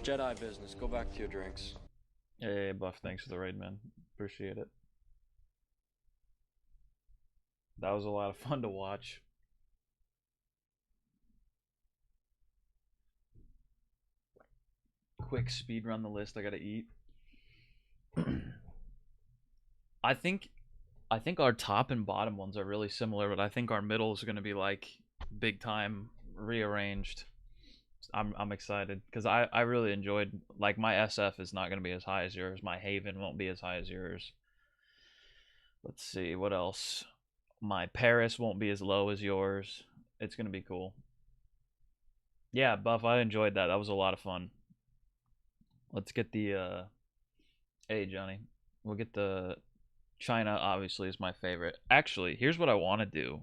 Jedi business. Go back to your drinks. Hey, Buff, thanks for the raid, man. Appreciate it. That was a lot of fun to watch. Quick speed run the list. I gotta eat. I think I think our top and bottom ones are really similar, but I think our middle is gonna be like big time rearranged. I'm excited because I really enjoyed, like, my SF is not gonna be as high as yours. My Haven won't be as high as yours. Let's see what else. My Paris won't be as low as yours. It's gonna be cool. Yeah, Buff, I enjoyed that. That was a lot of fun. Let's get the hey Johnny. We'll get the China obviously is my favorite. Actually, here's what I want to do.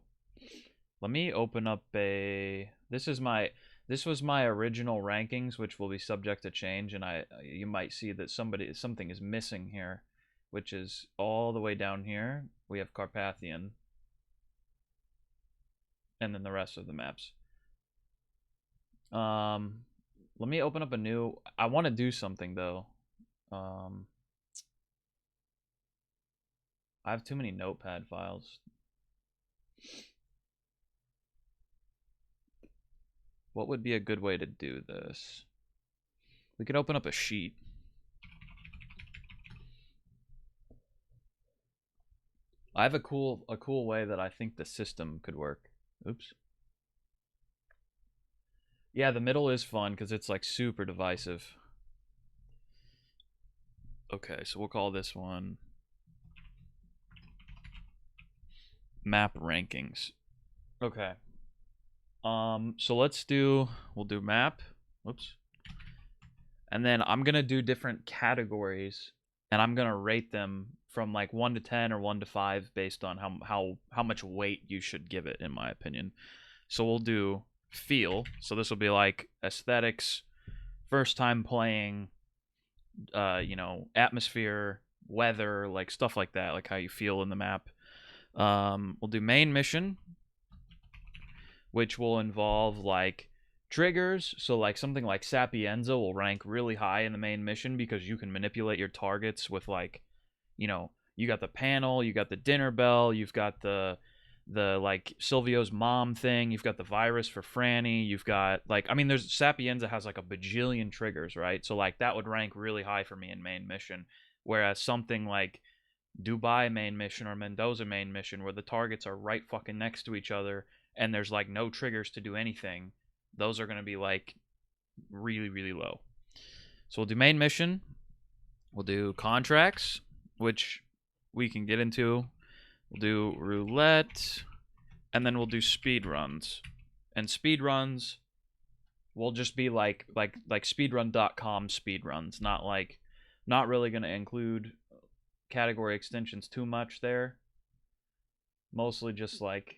Let me open up a this was my original rankings, which will be subject to change, and you might see that something is missing here, which is all the way down here. We have Carpathian and then the rest of the maps. Let me open up a new. I want to do something though. I have too many notepad files. What would be a good way to do this? We could open up a sheet. I have a cool way that I think the system could work. Oops. Yeah, the middle is fun because it's like super divisive. Okay, so we'll call this one map rankings. Okay. So we'll do map. Whoops. And then I'm gonna do different categories, and I'm gonna rate them from like 1 to 10 or 1 to 5 based on how much weight you should give it, in my opinion. So we'll do feel. So this will be like aesthetics, first time playing, atmosphere, weather, like stuff like that, like how you feel in the map. We'll do main mission, which will involve like triggers. So like something like Sapienza will rank really high in the main mission because you can manipulate your targets with, like, you got the panel, you got the dinner bell, you've got the like Silvio's mom thing, you've got the virus for Franny, you've got, like, I mean, there's Sapienza has like a bajillion triggers, right? So like that would rank really high for me in main mission, whereas something like Dubai main mission or Mendoza main mission, where the targets are right fucking next to each other and there's like no triggers to do anything, those are going to be like really, really low. So we'll do main mission, we'll do contracts, which we can get into, we'll do roulette, and then we'll do speed runs. And speed runs will just be like speedrun.com speed runs, not really going to include category extensions too much there. Mostly just like,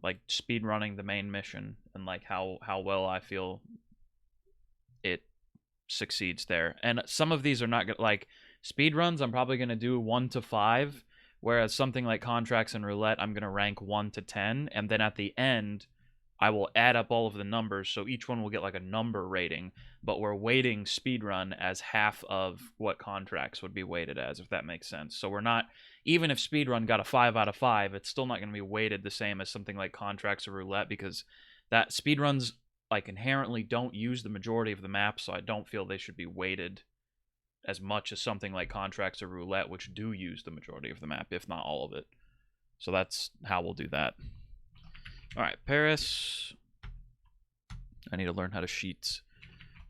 like speed running the main mission and like how well I feel it succeeds there. And some of these are not good. Like speed runs, I'm probably gonna do 1 to 5, whereas something like contracts and roulette, I'm gonna rank 1 to 10, and then at the end, I will add up all of the numbers, so each one will get like a number rating. But we're weighting speedrun as half of what contracts would be weighted as, if that makes sense. So we're not, even if speedrun got a 5 out of 5, it's still not going to be weighted the same as something like contracts or roulette, because that speedruns like inherently don't use the majority of the map, so I don't feel they should be weighted as much as something like contracts or roulette, which do use the majority of the map, if not all of it. So that's how we'll do that. All right, Paris. I need to learn how to sheets.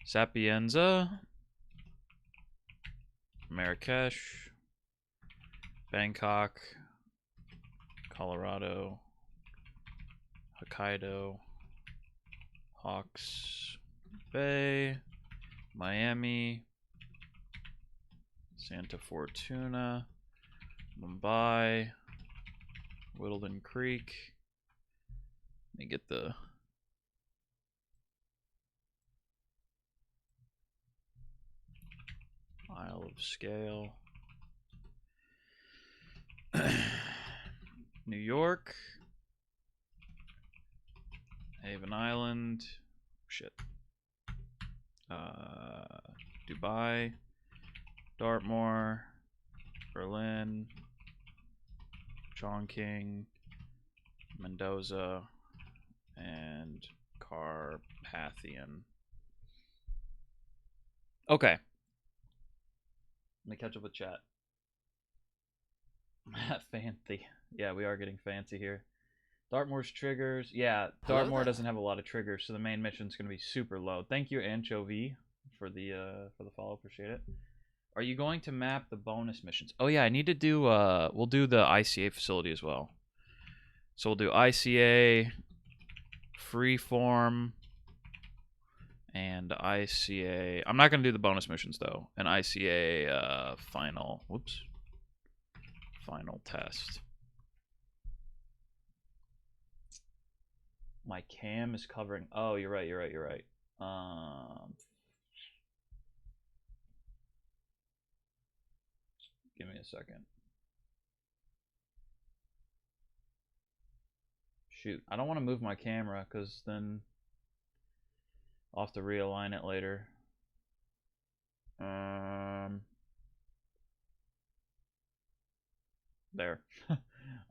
Sapienza. Marrakesh. Bangkok. Colorado. Hokkaido. Hawks Bay. Miami. Santa Fortuna. Mumbai. Whittleton Creek. Let me get the Isle of Scale. New York. Haven Island. Shit. Dubai, Dartmoor, Berlin, Chongqing, Mendoza, and Carpathian. Okay. Let me catch up with chat. Fancy. Yeah, we are getting fancy here. Dartmoor's triggers. Yeah, Dartmoor doesn't have a lot of triggers, so the main mission's gonna be super low. Thank you, Anchovy, for the follow. Appreciate it. Are you going to map the bonus missions? Oh yeah, I need to do we'll do the ICA facility as well. So we'll do ICA, Freeform, and ICA. I'm not gonna do the bonus missions though. And ICA final. Whoops. Final test. My cam is covering. Oh, you're right. Give me a second. Shoot, I don't want to move my camera because then I'll have to realign it later. There.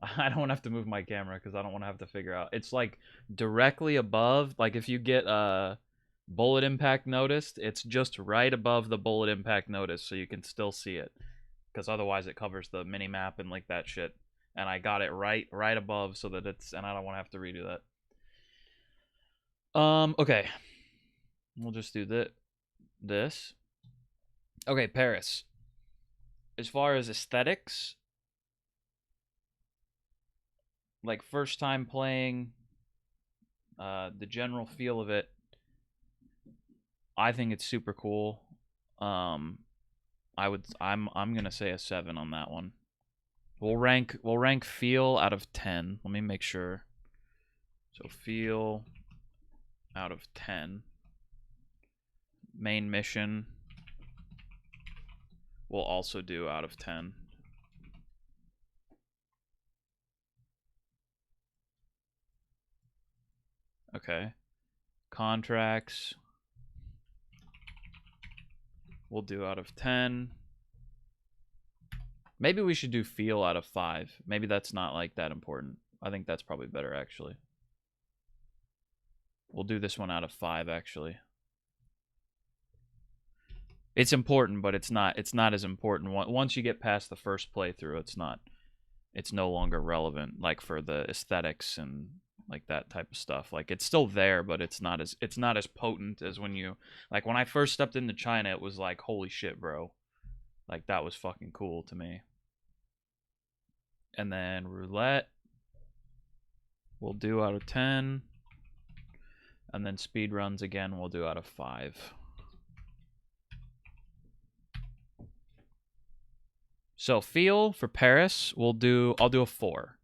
I don't have to move my camera because I don't want to have to figure out. It's like directly above. Like if you get bullet impact noticed, it's just right above the bullet impact notice, so you can still see it. Because otherwise it covers the mini map and like that shit. And I got it right above so that it's, and I don't want to have to redo that. Okay. We'll just do this. Okay, Paris. As far as aesthetics, like first time playing, the general feel of it, I think it's super cool. I'm gonna say a 7 on that one. We'll rank feel out of 10. Let me make sure. So feel out of 10. Main mission we'll also do out of 10. Okay. Contracts we'll do out of 10. Maybe we should do feel out of 5. Maybe that's not like that important. I think that's probably better actually. We'll do this one out of 5 actually. It's important, but it's not as important. Once you get past the first playthrough, it's no longer relevant, like for the aesthetics and like that type of stuff. Like it's still there, but it's not as potent as when you, like when I first stepped into China, it was like, holy shit, bro. Like that was fucking cool to me. And then roulette we'll do out of 10. And then speed runs again we'll do out of 5. So feel for Paris, I'll do a 4.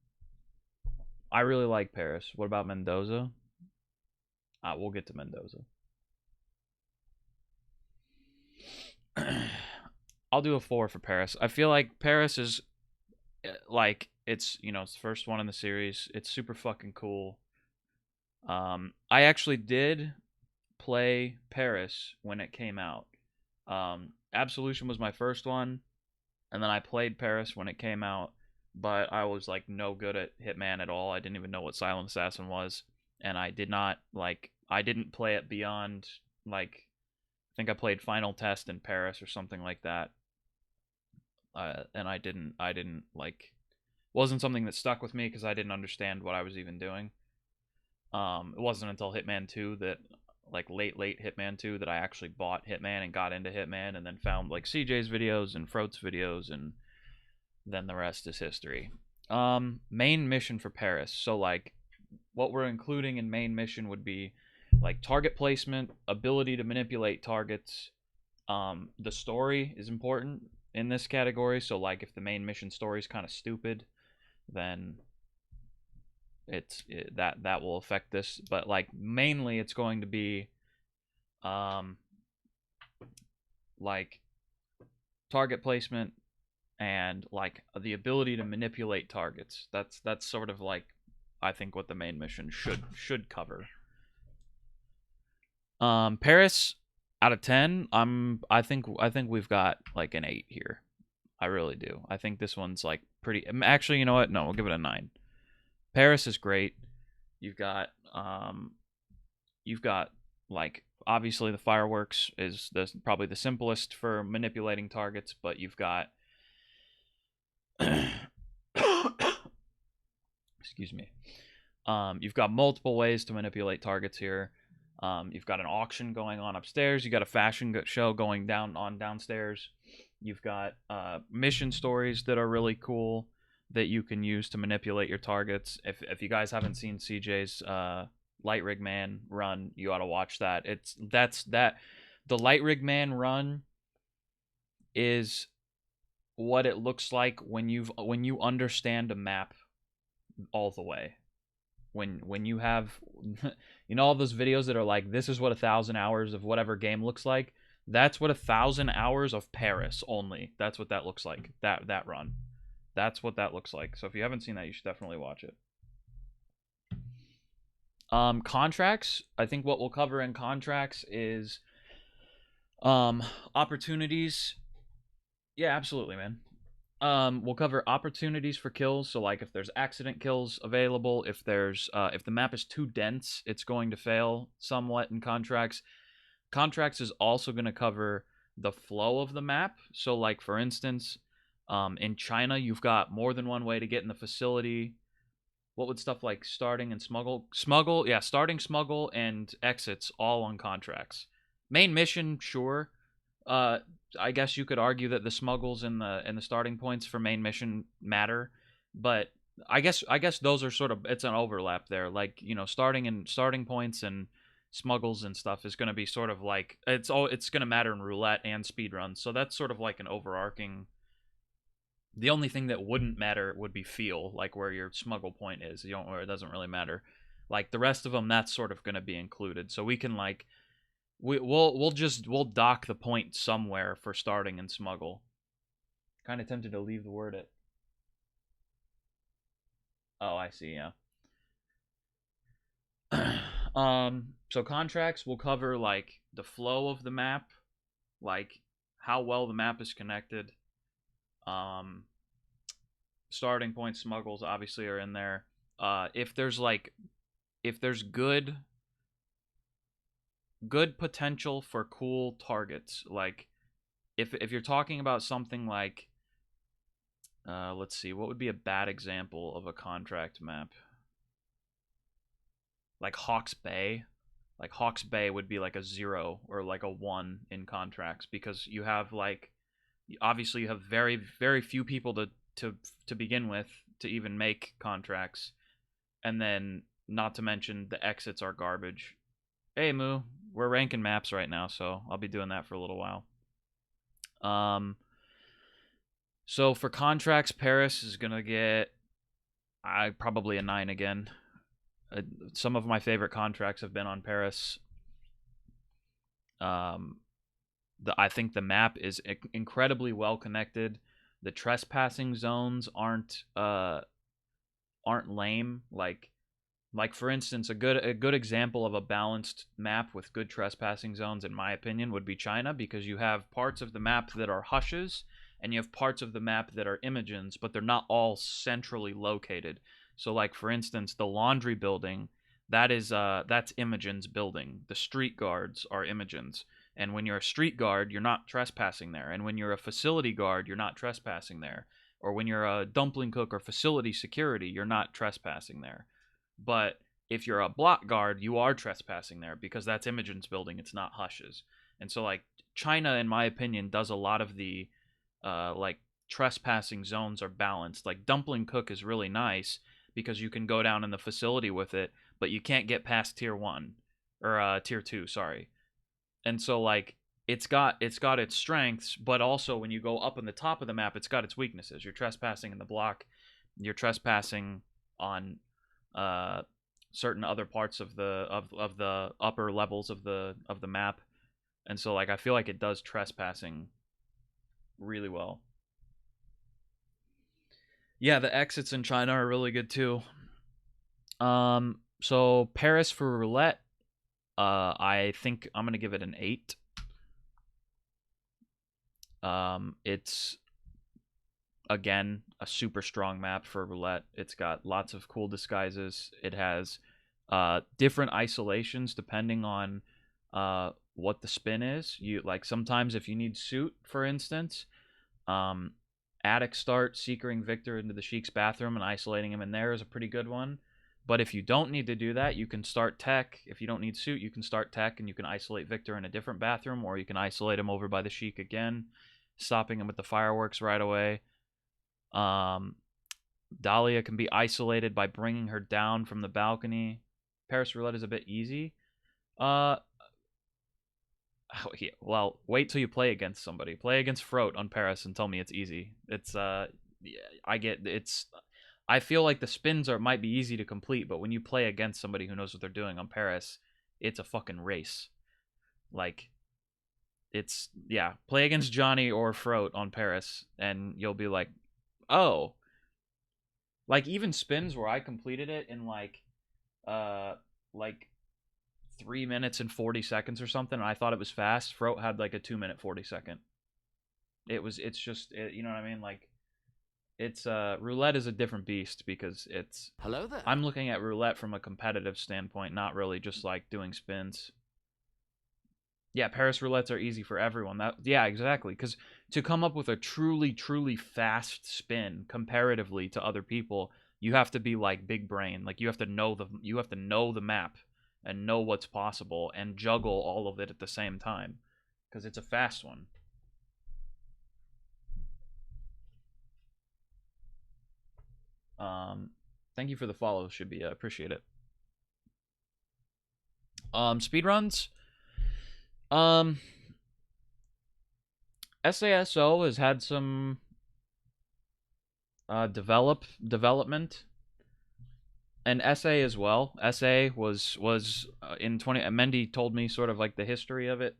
I really like Paris. What about Mendoza? We'll get to Mendoza. I'll do a 4 for Paris. I feel like Paris is like it's it's the first one in the series. It's super fucking cool. I actually did play Paris when it came out. Absolution was my first one, and then I played Paris when it came out, but I was like no good at Hitman at all. I didn't even know what Silent Assassin was, and I didn't play it beyond like I think I played Final Test in Paris or something like that. And I didn't like wasn't something that stuck with me because I didn't understand what I was even doing. It wasn't until Hitman 2 that like late Hitman 2 that I actually bought Hitman and got into Hitman, and then found like CJ's videos and Frote's videos, and then the rest is history. Main mission for Paris. So like what we're including in main mission would be like target placement, ability to manipulate targets. The story is important in this category. So like if the main mission story is kind of stupid, then that will affect this. But like mainly it's going to be like target placement and like the ability to manipulate targets. That's sort of like I think what the main mission should cover. Paris, Out of 10, I think we've got like an 8 here. I really do. I think this one's like pretty. Actually, you know what? No, we'll give it a 9. Paris is great. You've got you've got like obviously the fireworks is probably the simplest for manipulating targets, but you've got excuse me. You've got multiple ways to manipulate targets here. You've got an auction going on upstairs. You got a fashion show going downstairs. You've got mission stories that are really cool that you can use to manipulate your targets. If you guys haven't seen CJ's Light Rig Man run, you ought to watch that. The Light Rig Man run is what it looks like when you understand a map all the way. When you have you know all those videos that are like, this is what 1,000 hours of whatever game looks like. That's what 1,000 hours of Paris only. That's what that looks like. That run. That's what that looks like. So if you haven't seen that, you should definitely watch it. Contracts. I think what we'll cover in contracts is opportunities. Yeah, absolutely, man. We'll cover opportunities for kills. So like if there's accident kills available, if the map is too dense, it's going to fail somewhat in contracts. Contracts is also going to cover the flow of the map. So like for instance, in China, you've got more than one way to get in the facility. What would stuff like starting and smuggle? Yeah, starting, smuggle, and exits all on contracts. Main mission, sure. I guess you could argue that the smuggles and the starting points for main mission matter, but I guess those are sort of, it's an overlap there. Like, you know, starting points and smuggles and stuff is going to be sort of like it's going to matter in roulette and speedruns. So that's sort of like an overarching. The only thing that wouldn't matter would be feel, like where your smuggle point is. You don't, where it doesn't really matter. Like the rest of them, that's sort of going to be included. So we can like we'll dock the point somewhere for starting and smuggle. Kind of tempted to leave the word at. Oh, I see. Yeah. So contracts will cover like the flow of the map, like how well the map is connected. Starting point smuggles obviously are in there. If there's good potential for cool targets, like if you're talking about something like let's see, what would be a bad example of a contract map? Like Hawke's Bay. Like Hawke's Bay would be like a 0 or like a 1 in contracts, because you have like, obviously you have very very few people to begin with to even make contracts, and then not to mention the exits are garbage. Hey Moo, we're ranking maps right now, so I'll be doing that for a little while. So for contracts, Paris is gonna get probably a 9 again. Some of my favorite contracts have been on Paris. I think the map is incredibly well connected. The trespassing zones aren't lame. Like for instance, a good example of a balanced map with good trespassing zones, in my opinion, would be China, because you have parts of the map that are hushes and you have parts of the map that are Imogens, but they're not all centrally located. So like for instance, the laundry building, that's Imogen's building. The street guards are Imogen's. And when you're a street guard, you're not trespassing there. And when you're a facility guard, you're not trespassing there. Or when you're a dumpling cook or facility security, you're not trespassing there. But if you're a block guard, you are trespassing there, because that's Imogen's building. It's not Hush's. And so like China, in my opinion, does a lot of the like trespassing zones are balanced. Like Dumpling Cook is really nice because you can go down in the facility with it, but you can't get past tier 1 or tier 2, sorry. And so like it's got its strengths, but also when you go up on the top of the map, it's got its weaknesses. You're trespassing in the block, you're trespassing on certain other parts of the upper levels of the map. And so like I feel like it does trespassing really well. Yeah, the exits in China are really good too. So Paris for roulette, I think I'm gonna give it an 8. It's again a super strong map for roulette. It's got lots of cool disguises. It has different isolations depending on what the spin is. You like sometimes if you need suit, for instance, attic start, seekering Victor into the Sheik's bathroom and isolating him in there is a pretty good one. But if you don't need to do that, you can start tech. If you don't need suit, you can start tech and you can isolate Victor in a different bathroom, or you can isolate him over by the Sheik again, stopping him with the fireworks right away. Dahlia can be isolated by bringing her down from the balcony. Paris Roulette is a bit easy. Well, wait till you play against somebody. Play against Froat on Paris and tell me it's easy. It's I feel like the spins might be easy to complete, but when you play against somebody who knows what they're doing on Paris, it's a fucking race. Like play against Johnny or Froat on Paris and you'll be like, "Oh." Like even spins where I completed it in like 3 minutes and 40 seconds or something, and I thought it was fast. Froat had like a 2-minute 40-second. It's just you know what I mean? Like it's roulette is a different beast because it's hello there. I'm looking at roulette from a competitive standpoint, not really just like doing spins. Yeah, Paris roulettes are easy for everyone. Yeah, exactly. Because to come up with a truly, truly fast spin comparatively to other people, you have to be like big brain. Like you have to know the map and know what's possible and juggle all of it at the same time because it's a fast one. Thank you for the follow, Shibuya. I appreciate it. Speedruns. SASO has had some development, and SA as well. SA was in 20. Mendy told me sort of like the history of it,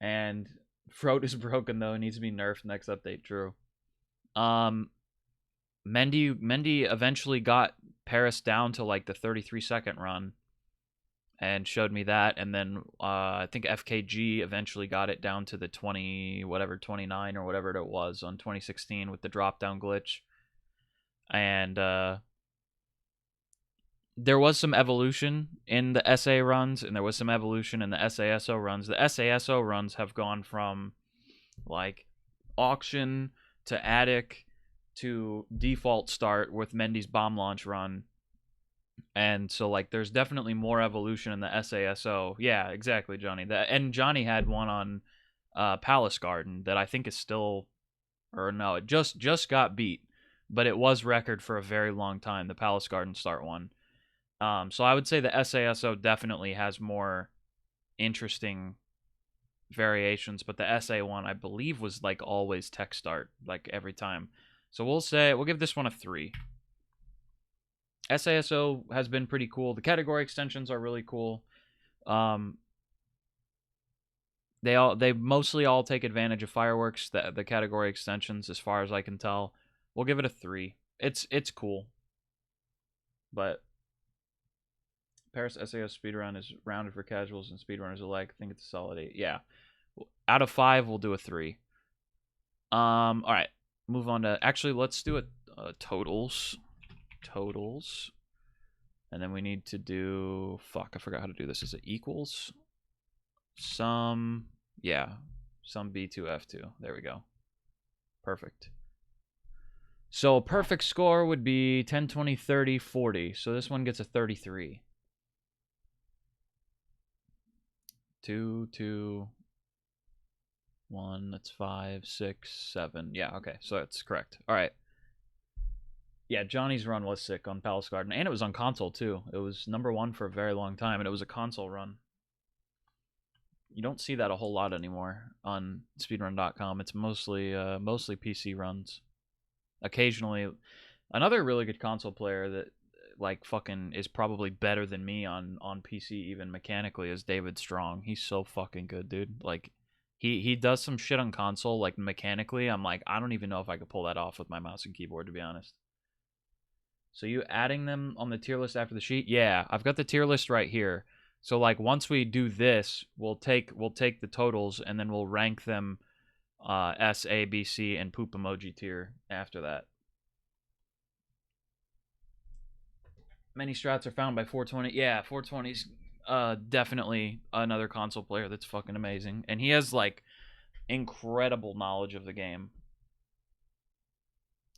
and Froat is broken though. It needs to be nerfed next update. True. Mendy eventually got Paris down to like the 33-second run and showed me that, and then I think FKG eventually got it down to the 29 or whatever it was on 2016 with the drop down glitch. And there was some evolution in the SA runs, and there was some evolution in the SASO runs. The SASO runs have gone from like auction to attic to default start with Mendy's bomb launch run. And so like there's definitely more evolution in the SASO. Yeah, exactly, Johnny. And Johnny had one on Palace Garden that I think is still, or no, it just got beat, but it was record for a very long time, the Palace Garden start one. So I would say the SASO definitely has more interesting variations, but the SA one I believe was like always tech start, like every time. So we'll give this one a 3. SASO has been pretty cool. The category extensions are really cool. They mostly all take advantage of fireworks. The category extensions, as far as I can tell, we'll give it a 3. It's cool, but Paris SAS speedrun is rounded for casuals and speedrunners alike. I think it's a solid 8. Yeah, out of 5, we'll do a 3. All right, move on to let's do it totals. And then we need to do I forgot how to do this. Is it equals sum B2 F2. There we go. Perfect. So a perfect score would be 10, 20, 30, 40. So this one gets a 33. 2, 2, 1, that's 5, 6, 7. Yeah, okay, so that's correct. All right. Yeah, Johnny's run was sick on Palace Garden, and it was on console too. It was #1 for a very long time, and it was a console run. You don't see that a whole lot anymore on speedrun.com. It's mostly PC runs. Occasionally, another really good console player that like fucking is probably better than me on PC even mechanically is David Strong. He's so fucking good, dude. Like he does some shit on console like mechanically. I'm like, I don't even know if I could pull that off with my mouse and keyboard, to be honest. So you adding them on the tier list after the sheet? Yeah, I've got the tier list right here. So like once we do this, we'll take the totals and then we'll rank them S, A, B, C, and poop emoji tier after that. Many strats are found by 420. Yeah, 420's definitely another console player that's fucking amazing. And he has, like, incredible knowledge of the game.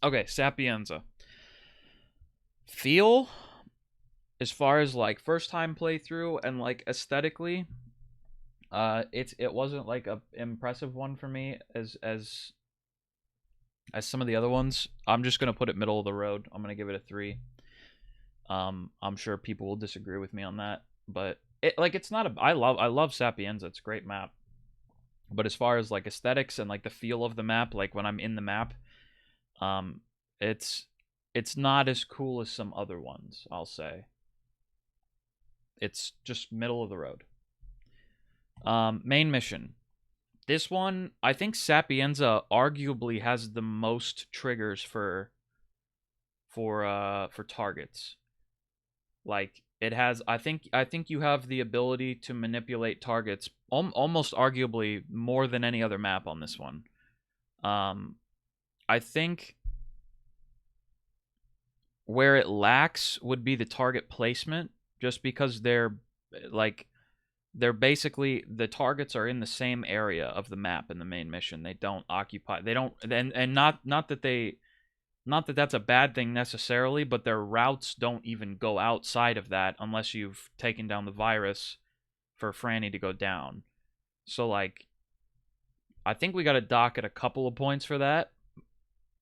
Okay, Sapienza. Feel, as far as, like, first time playthrough and, like, aesthetically, it wasn't, like, a impressive one for me as some of the other ones. I'm just gonna put it middle of the road. I'm gonna give it a 3. I'm sure people will disagree with me on that, but it's not a. I love Sapienza. It's a great map. But as far as, like, aesthetics and, like, the feel of the map, like when I'm in the map, um, it's not as cool as some other ones. I'll say it's just middle of the road. Main mission. This one, I think Sapienza arguably has the most triggers for targets. Like, it has, I think you have the ability to manipulate targets almost arguably more than any other map on this one. I think where it lacks would be the target placement, just because they're basically, the targets are in the same area of the map in the main mission. They don't occupy, they don't, and not that that's a bad thing necessarily, but their routes don't even go outside of that unless you've taken down the virus for Franny to go down. So, like, I think we got to dock at a couple of points for that,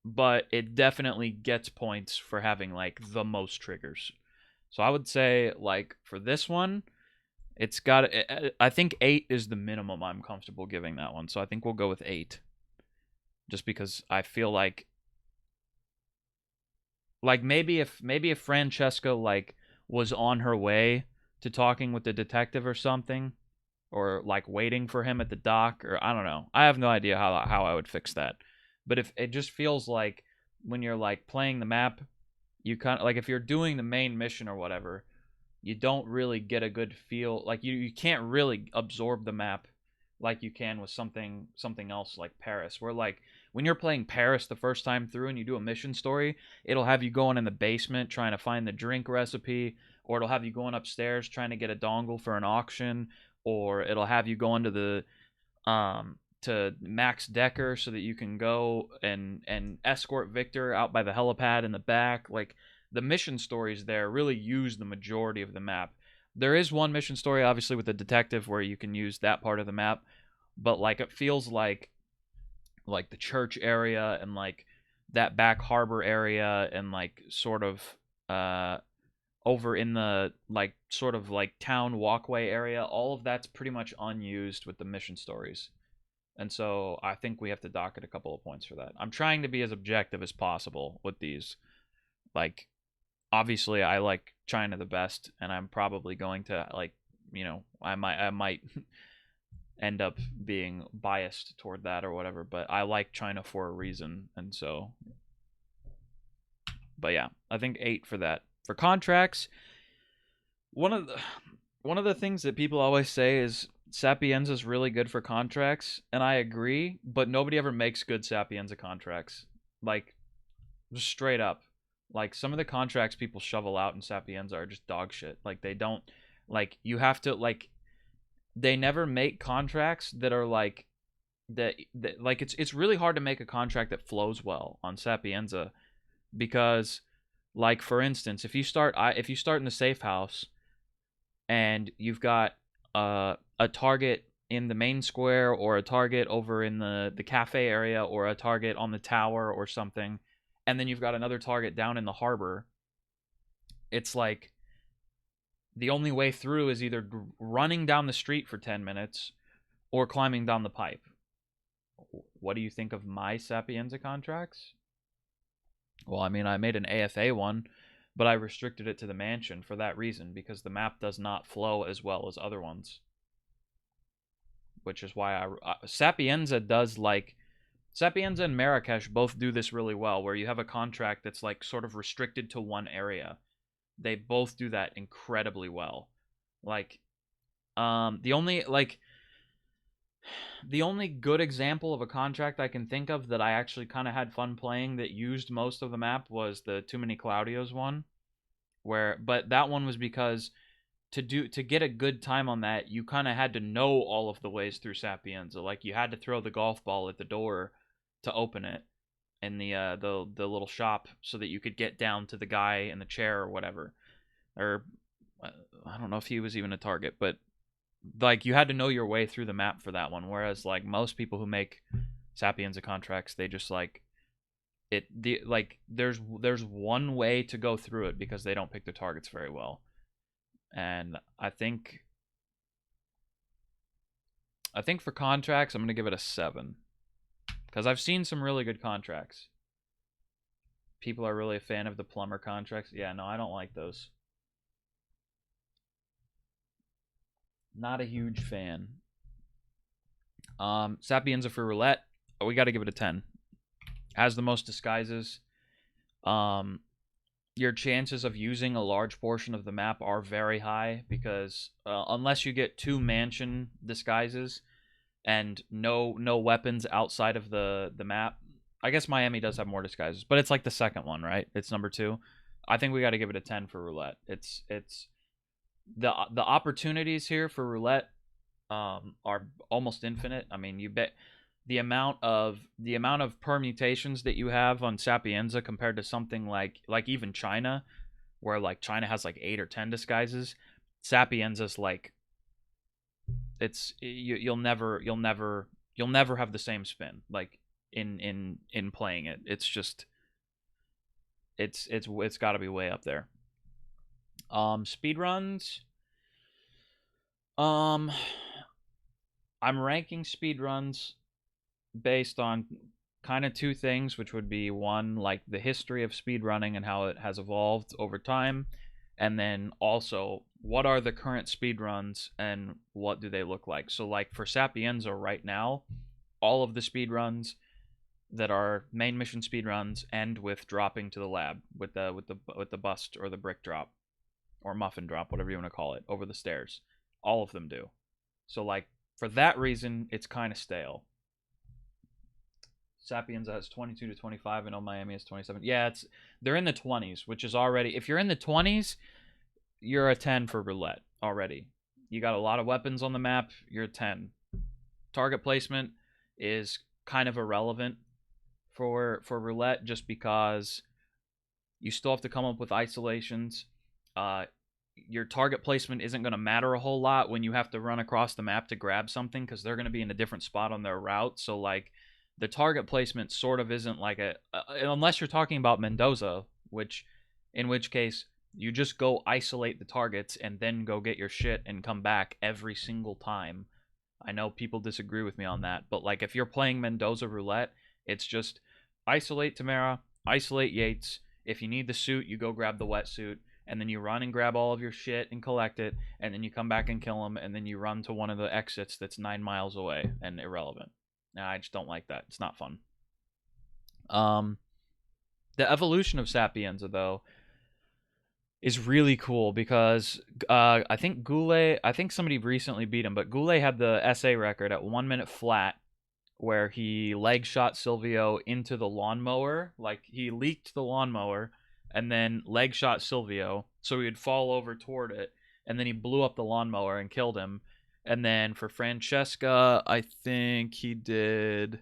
but it definitely gets points for having, like, the most triggers. So I would say, like, for this one, it's got, I think 8 is the minimum I'm comfortable giving that one. So I think we'll go with 8. Just because I feel like maybe if Francesca, like, was on her way to talking with the detective or something, or, like, waiting for him at the dock, or I don't know. I have no idea how I would fix that. But if it just feels like when you're, like, playing the map, you kind of, like, if you're doing the main mission or whatever, you don't really get a good feel. Like, you can't really absorb the map like you can with something else like Paris. Where, like, when you're playing Paris the first time through and you do a mission story, it'll have you going in the basement trying to find the drink recipe, or it'll have you going upstairs trying to get a dongle for an auction, or it'll have you going to the to Max Decker so that you can go and escort Victor out by the helipad in the back. Like, the mission stories there really use the majority of the map. There is one mission story, obviously, with the detective where you can use that part of the map, but, like, it feels like the church area and, like, that back harbor area and, like, sort of over in the, like, sort of like town walkway area, all of that's pretty much unused with the mission stories. And so I think we have to dock it a couple of points for that. I'm trying to be as objective as possible with these. Like, obviously I like China the best, and I'm probably going to, like, I might end up being biased toward that or whatever, but I like China for a reason. And so, but yeah, I think 8 for that. For contracts, one of the things that people always say is Sapienza is really good for contracts, and I agree, but nobody ever makes good Sapienza contracts. Like, just straight up. Like, some of the contracts people shovel out in Sapienza are just dog shit. Like, they don't, like, you have to, like, they never make contracts that are like that like, it's really hard to make a contract that flows well on Sapienza, because, like, for instance, if you start in the safe house and you've got a target in the main square, or a target over in the cafe area, or a target on the tower or something, and then you've got another target down in the harbor, it's like the only way through is either running down the street for 10 minutes or climbing down the pipe. What do you think of my Sapienza contracts? Well, I mean, I made an AFA one, but I restricted it to the mansion for that reason, because the map does not flow as well as other ones. Which is why Sapienza does, like, Sapienza and Marrakesh both do this really well, where you have a contract that's, like, sort of restricted to one area. They both do that incredibly well. Like, the only, like, The only good example of a contract I can think of that I actually kind of had fun playing that used most of the map was the Too Many Claudios one, but that one was because to get a good time on that, you kind of had to know all of the ways through Sapienza. Like you had to throw the golf ball at the door to open it in the little shop so that you could get down to the guy in the chair or whatever. Or I don't know if he was even a target, but like you had to know your way through the map for that one. Whereas like most people who make Sapienza contracts, they just like there's one way to go through it because they don't pick the targets very well. And I think for contracts, I'm gonna give it a 7 because I've seen some really good contracts. People are really a fan of the plumber contracts. Yeah, no, I don't like those. Not a huge fan. Sapienza for roulette, we got to give it a 10. Has the most disguises. Your chances of using a large portion of the map are very high because unless you get 2 mansion disguises and no weapons outside of the map. I guess Miami does have more disguises, but it's like the second one, right? It's number 2. I think we got to give it a 10 for roulette. It's the opportunities here for roulette are almost infinite. I mean, you bet the amount of permutations that you have on Sapienza compared to something like even China, where like China has like 8 or 10 disguises. Sapienza's like you'll never have the same spin like in playing it. It's just it's got to be way up there. Speed runs. I'm ranking speed runs based on kind of 2 things, which would be one, like the history of speedrunning and how it has evolved over time, and then also what are the current speedruns and what do they look like. So like for Sapienza right now, all of the speedruns that are main mission speedruns end with dropping to the lab with the bust or the brick drop or muffin drop, whatever you want to call it, over the stairs. All of them do. So like for that reason, it's kind of stale. Sapienza has 22 to 25. I know Miami has 27. Yeah, they're in the 20s, which is already, if you're in the 20s, you're a 10 for roulette already. You got a lot of weapons on the map, you're a 10. Target placement is kind of irrelevant for roulette just because you still have to come up with isolations. Your target placement isn't going to matter a whole lot when you have to run across the map to grab something because they're going to be in a different spot on their route. So like the target placement sort of isn't like unless you're talking about Mendoza, in which case you just go isolate the targets and then go get your shit and come back every single time. I know people disagree with me on that, but like if you're playing Mendoza roulette, it's just isolate Tamara, isolate Yates. If you need the suit, you go grab the wetsuit, and then you run and grab all of your shit and collect it, and then you come back and kill them, and then you run to one of the exits that's 9 miles away and irrelevant. I just don't like that. It's not fun. The evolution of Sapienza, though, is really cool because I think somebody recently beat him, but Goulet had the SA record at 1 minute flat where he leg shot Silvio into the lawnmower. Like, he leaked the lawnmower and then leg shot Silvio so he would fall over toward it, and then he blew up the lawnmower and killed him. And then for Francesca, I think he did...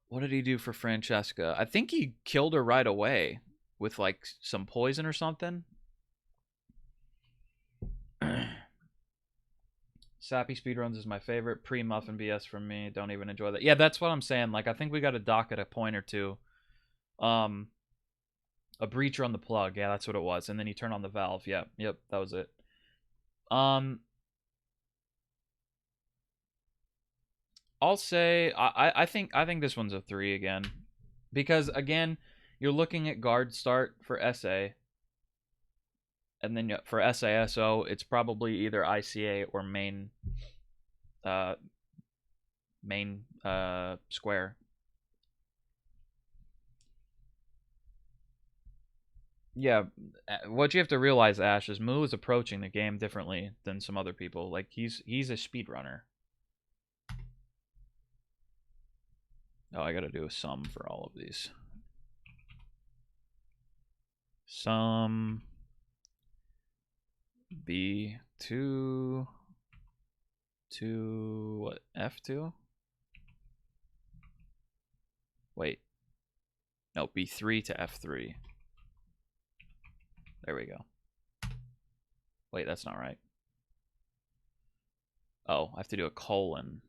What did he do for Francesca? I think he killed her right away with like some poison or something. Sappy speedruns is my favorite. Pre-muffin BS from me. Don't even enjoy that. Yeah, that's what I'm saying. Like, I think we got to dock at a point or two. A breacher on the plug. Yeah, that's what it was. And then you turn on the valve. Yeah, yep, that was it. I'll say I think this one's a 3 again, because again, you're looking at guard start for SA, and then for SASO, it's probably either ICA or main square. Yeah, what you have to realize, Ash, is Moo is approaching the game differently than some other people. Like he's a speedrunner. Oh, I gotta do a sum for all of these. Sum B2 to what? F2? Wait. No, B3 to F3. There we go. Wait, that's not right. Oh, I have to do a colon.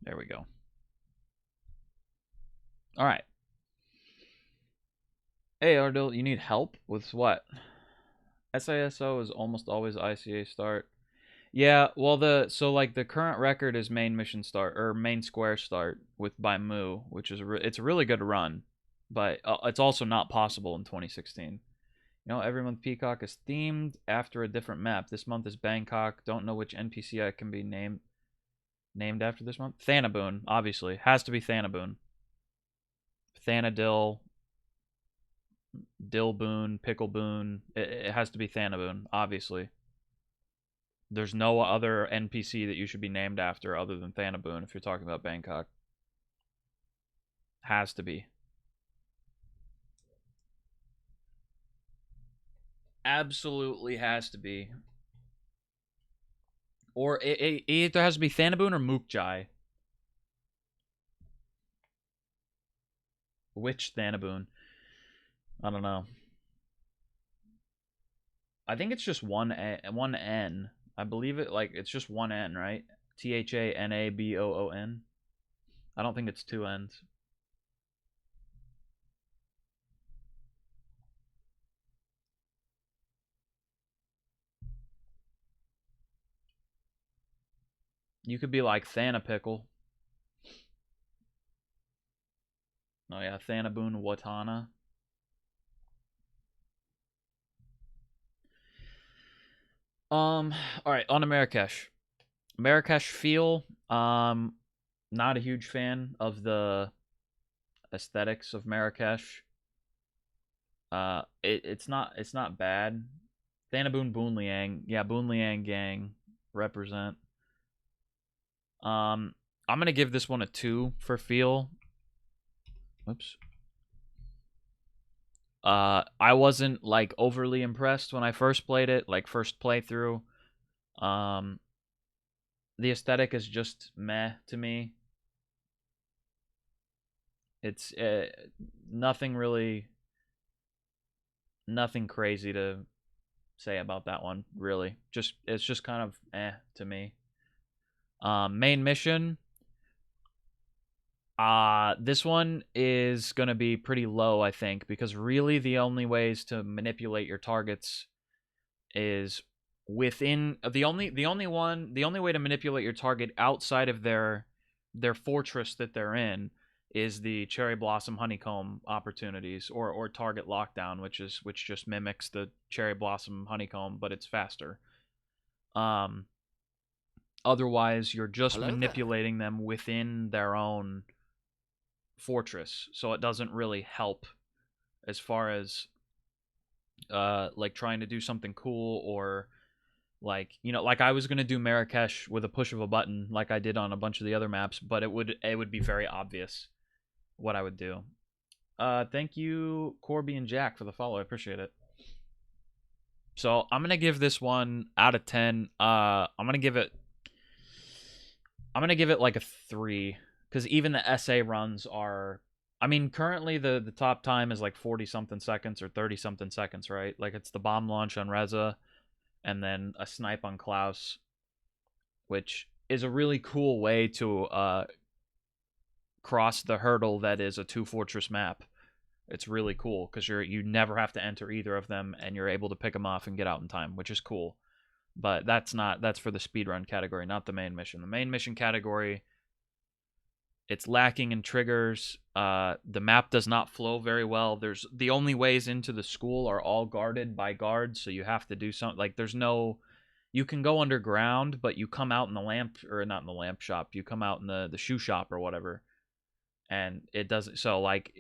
There we go. All right. Hey, Ardil, you need help with what? SISO is almost always ICA start. Yeah, well, the current record is main mission start or main square start with by Moo, which is it's a really good run, but it's also not possible in 2016. You know, every month Peacock is themed after a different map. This month is Bangkok. Don't know which NPC I can be named after this month. Thanaboon, obviously, has to be Thanaboon. Thanadill, Dillboon, Pickleboon. It has to be Thanaboon, obviously. There's no other NPC that you should be named after other than Thanaboon if you're talking about Bangkok. Has to be. Absolutely has to be. Or it either has to be Thanaboon or Mookjai. Which Thanaboon? I don't know. I think it's just one N. I believe it's just one N, right? THANABOON. I don't think it's two N's. You could be like Thanapickle. Oh yeah, Thanaboon Watana. All right, on to Marrakesh. Marrakesh feel. Not a huge fan of the aesthetics of Marrakesh. It's not bad. Thanaboon Boonliang, yeah, Boonliang gang represent. I'm gonna give this one a 2 for feel. Oops. I wasn't like overly impressed when I first played it, like first playthrough. Um, the aesthetic is just meh to me. It's nothing really, nothing crazy to say about that one. Really, just it's just kind of to me. Main mission. This one is gonna be pretty low, I think, because really the only ways to manipulate your targets is within the only way to manipulate your target outside of their fortress that they're in is the cherry blossom honeycomb opportunities or target lockdown, which just mimics the cherry blossom honeycomb, but it's faster. Um, Otherwise, you're just manipulating them within their own fortress, so it doesn't really help as far as like trying to do something cool or like like I was gonna do Marrakesh with a push of a button like I did on a bunch of the other maps, but it would be very obvious what I would do. Thank you Corby and Jack for the follow. I appreciate it. So I'm gonna give this one out of 10. I'm gonna give it like a 3 because even the SA runs are. I mean, currently the top time is like 40 something seconds or 30 something seconds, right? Like it's the bomb launch on Reza, and then a snipe on Klaus, which is a really cool way to cross the hurdle that is a 2 fortress map. It's really cool because you never have to enter either of them, and you're able to pick them off and get out in time, which is cool. But that's for the speedrun category, not the main mission. The main mission category, it's lacking in triggers. The map does not flow very well. There's the only ways into the school are all guarded by guards, so you have to do something. Like there's no, you can go underground, but you come out in the lamp or not in the lamp shop. You come out in the shoe shop or whatever, and it doesn't. So like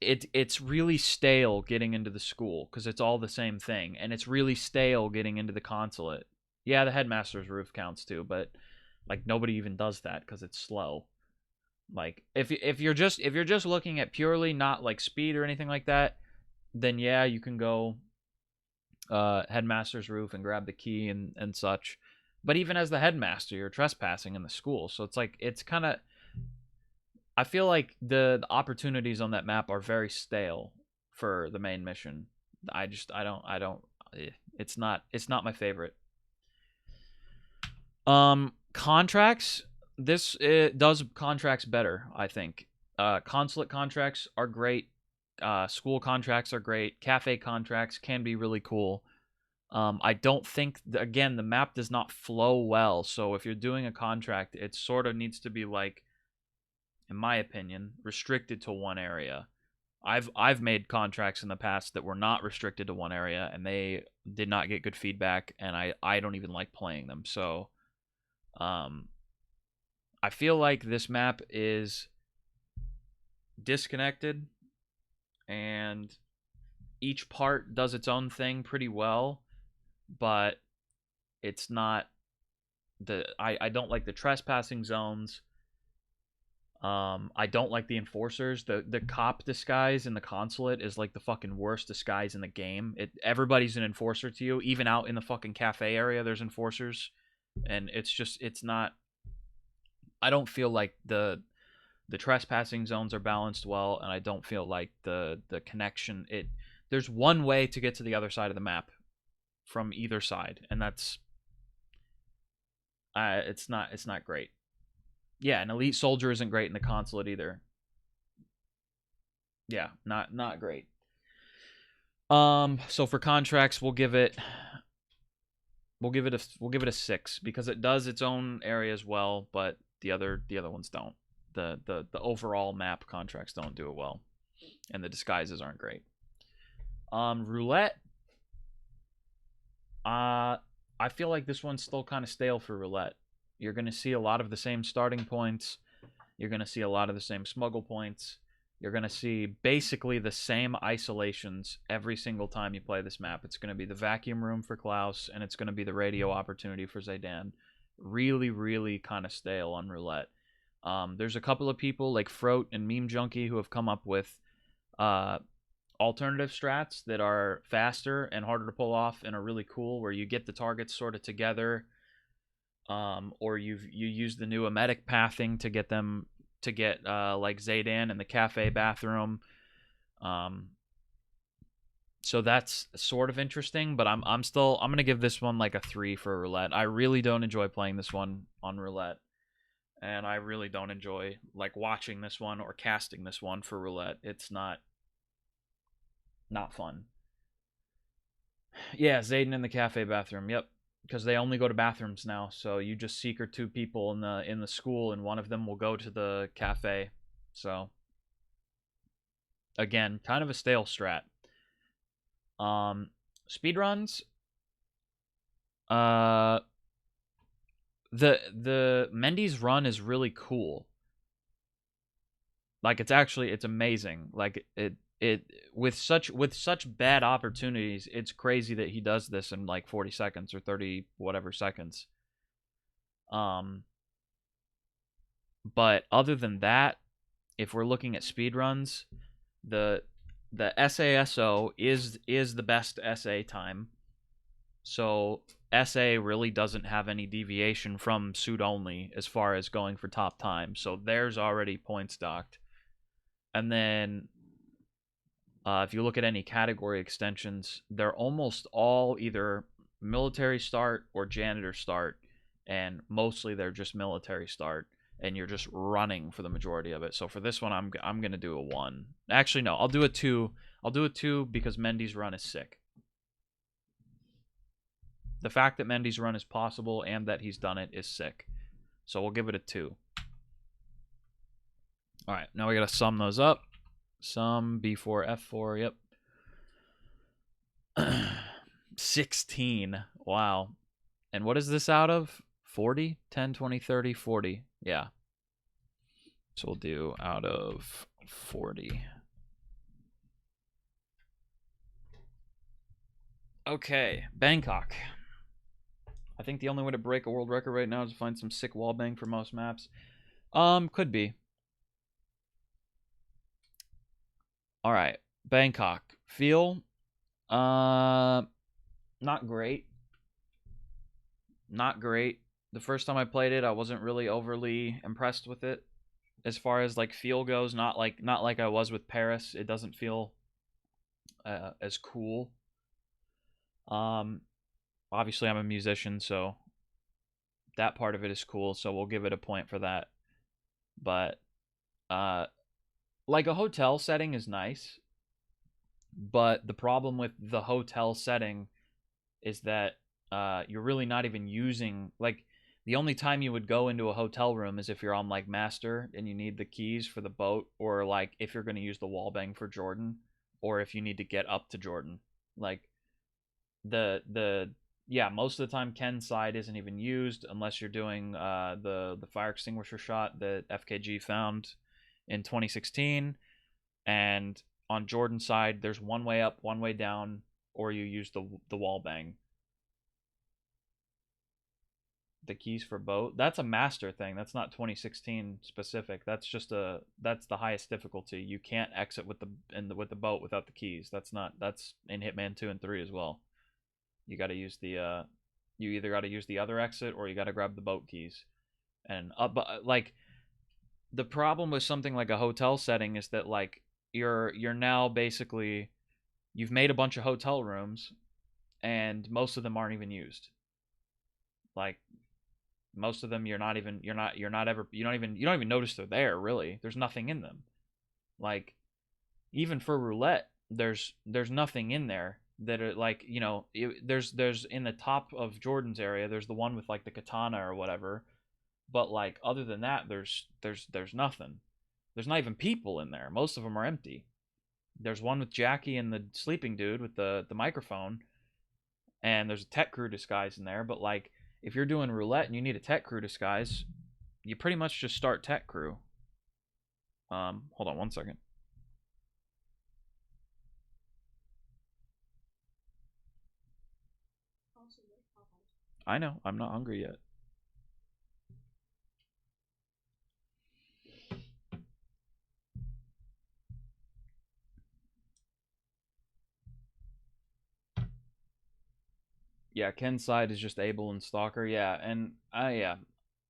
it's really stale getting into the school because it's all the same thing, and it's really stale getting into the consulate. Yeah, the headmaster's roof counts too, but like nobody even does that because it's slow. Like if you're just looking at purely not like speed or anything like that, then yeah, you can go headmaster's roof and grab the key and such. But even as the headmaster, you're trespassing in the school, so it's like it's kind of. I feel like the opportunities on that map are very stale for the main mission. I don't. It's not my favorite. Contracts. This it does contracts better, I think. Consulate contracts are great. School contracts are great. Cafe contracts can be really cool. I don't think again the map does not flow well. So if you're doing a contract, it sort of needs to be like, in my opinion, restricted to one area. I've made contracts in the past that were not restricted to one area, and they did not get good feedback, and I don't even like playing them. So, I feel like this map is disconnected, and each part does its own thing pretty well, but it's not the I don't like the trespassing zones. I don't like the enforcers. The cop disguise in the consulate is like the fucking worst disguise in the game. Everybody's an enforcer to you. Even out in the fucking cafe area, there's enforcers, and it's not. I don't feel like the trespassing zones are balanced well, and I don't feel like the connection. There's one way to get to the other side of the map from either side, and that's it's not great. Yeah, an elite soldier isn't great in the consulate either. Yeah, not great. So for contracts, we'll give it a 6 because it does its own area as well, but the other ones don't. The overall map contracts don't do it well, and the disguises aren't great. Roulette. I feel like this one's still kind of stale for roulette. You're gonna see a lot of the same starting points. You're gonna see a lot of the same smuggle points. You're going to see basically the same isolations every single time you play this map. It's going to be the vacuum room for Klaus, and it's going to be the radio opportunity for Zaydan. Really, really kind of stale on roulette. There's a couple of people like Froat and Meme Junkie who have come up with alternative strats that are faster and harder to pull off and are really cool, where you get the targets sort of together, or you use the new emetic pathing to get them to get like Zaydan in the cafe bathroom. So that's sort of interesting, but I'm gonna give this one like a 3 for roulette. I really don't enjoy playing this one on roulette, and I really don't enjoy like watching this one or casting this one for roulette. It's not fun. Yeah, Zayden in the cafe bathroom. Yep, because they only go to bathrooms now. So you just secret 2 people in the school, and one of them will go to the cafe. So again, kind of a stale strat. Speedruns. The Mendy's run is really cool. Like it's amazing. Like it with such bad opportunities, it's crazy that he does this in like 40 seconds or 30 whatever seconds. But other than that, if we're looking at speedruns, the SASO is the best SA time. So SA really doesn't have any deviation from suit only as far as going for top time. So there's already points docked. And then if you look at any category extensions, they're almost all either military start or janitor start, and mostly they're just military start, and you're just running for the majority of it. So for this one, I'm gonna do a 1. Actually, no, I'll do a 2. I'll do a 2 because Mendy's run is sick. The fact that Mendy's run is possible and that he's done it is sick. So we'll give it a 2. All right, now we gotta sum those up. Sum B4 F4. Yep. 16. Wow. And what is this out of? 40? 10, 20, 30, 40. Yeah. So we'll do out of 40. Okay, Bangkok. I think the only way to break a world record right now is to find some sick wallbang for most maps. Could be. All right, Bangkok. Feel, not great. Not great. The first time I played it, I wasn't really overly impressed with it. As far as like feel goes, not like I was with Paris. It doesn't feel as cool. Um, Obviously I'm a musician, so that part of it is cool. So we'll give it a point for that. But uh, like a hotel setting is nice, but the problem with the hotel setting is that you're really not even using like the only time you would go into a hotel room is if you're on like master and you need the keys for the boat, or like if you're going to use the wallbang for Jordan, or if you need to get up to Jordan. Like the yeah, most of the time Ken's side isn't even used unless you're doing the fire extinguisher shot that FKG found in 2016. And on Jordan's side, there's one way up, one way down, or you use the wall bang. The keys for boat. That's a master thing. That's not 2016 specific. That's the highest difficulty. You can't exit with with the boat without the keys. That's in Hitman 2 and 3 as well. You got to use the you either got to use the other exit or you got to grab the boat keys. And but like the problem with something like a hotel setting is that like you're now basically you've made a bunch of hotel rooms and most of them aren't even used. Like most of them you're not ever you don't even notice they're there really. There's nothing in them. Like even for roulette, there's nothing in there that are like there's in the top of Jordan's area. There's the one with like the katana or whatever, but like other than that, there's nothing. There's not even people in there. Most of them are empty. There's one with Jackie and the sleeping dude with the microphone, and there's a tech crew disguise in there. But like if you're doing roulette and you need a tech crew disguise, you pretty much just start tech crew. Hold on one second. I know, I'm not hungry yet. Yeah, Ken's side is just Abel and Stalker. Yeah, and yeah.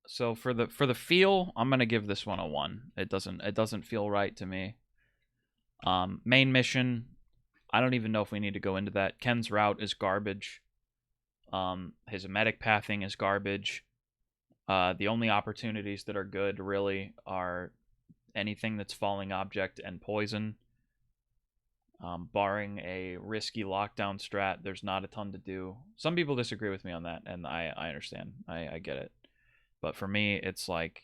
So for the feel, I'm gonna give this one a 1. It doesn't feel right to me. Main mission, I don't even know if we need to go into that. Ken's route is garbage. His emetic pathing is garbage. The only opportunities that are good really are anything that's falling object and poison. Barring a risky lockdown strat, there's not a ton to do. Some people disagree with me on that, and I understand. I get it. But for me, it's like,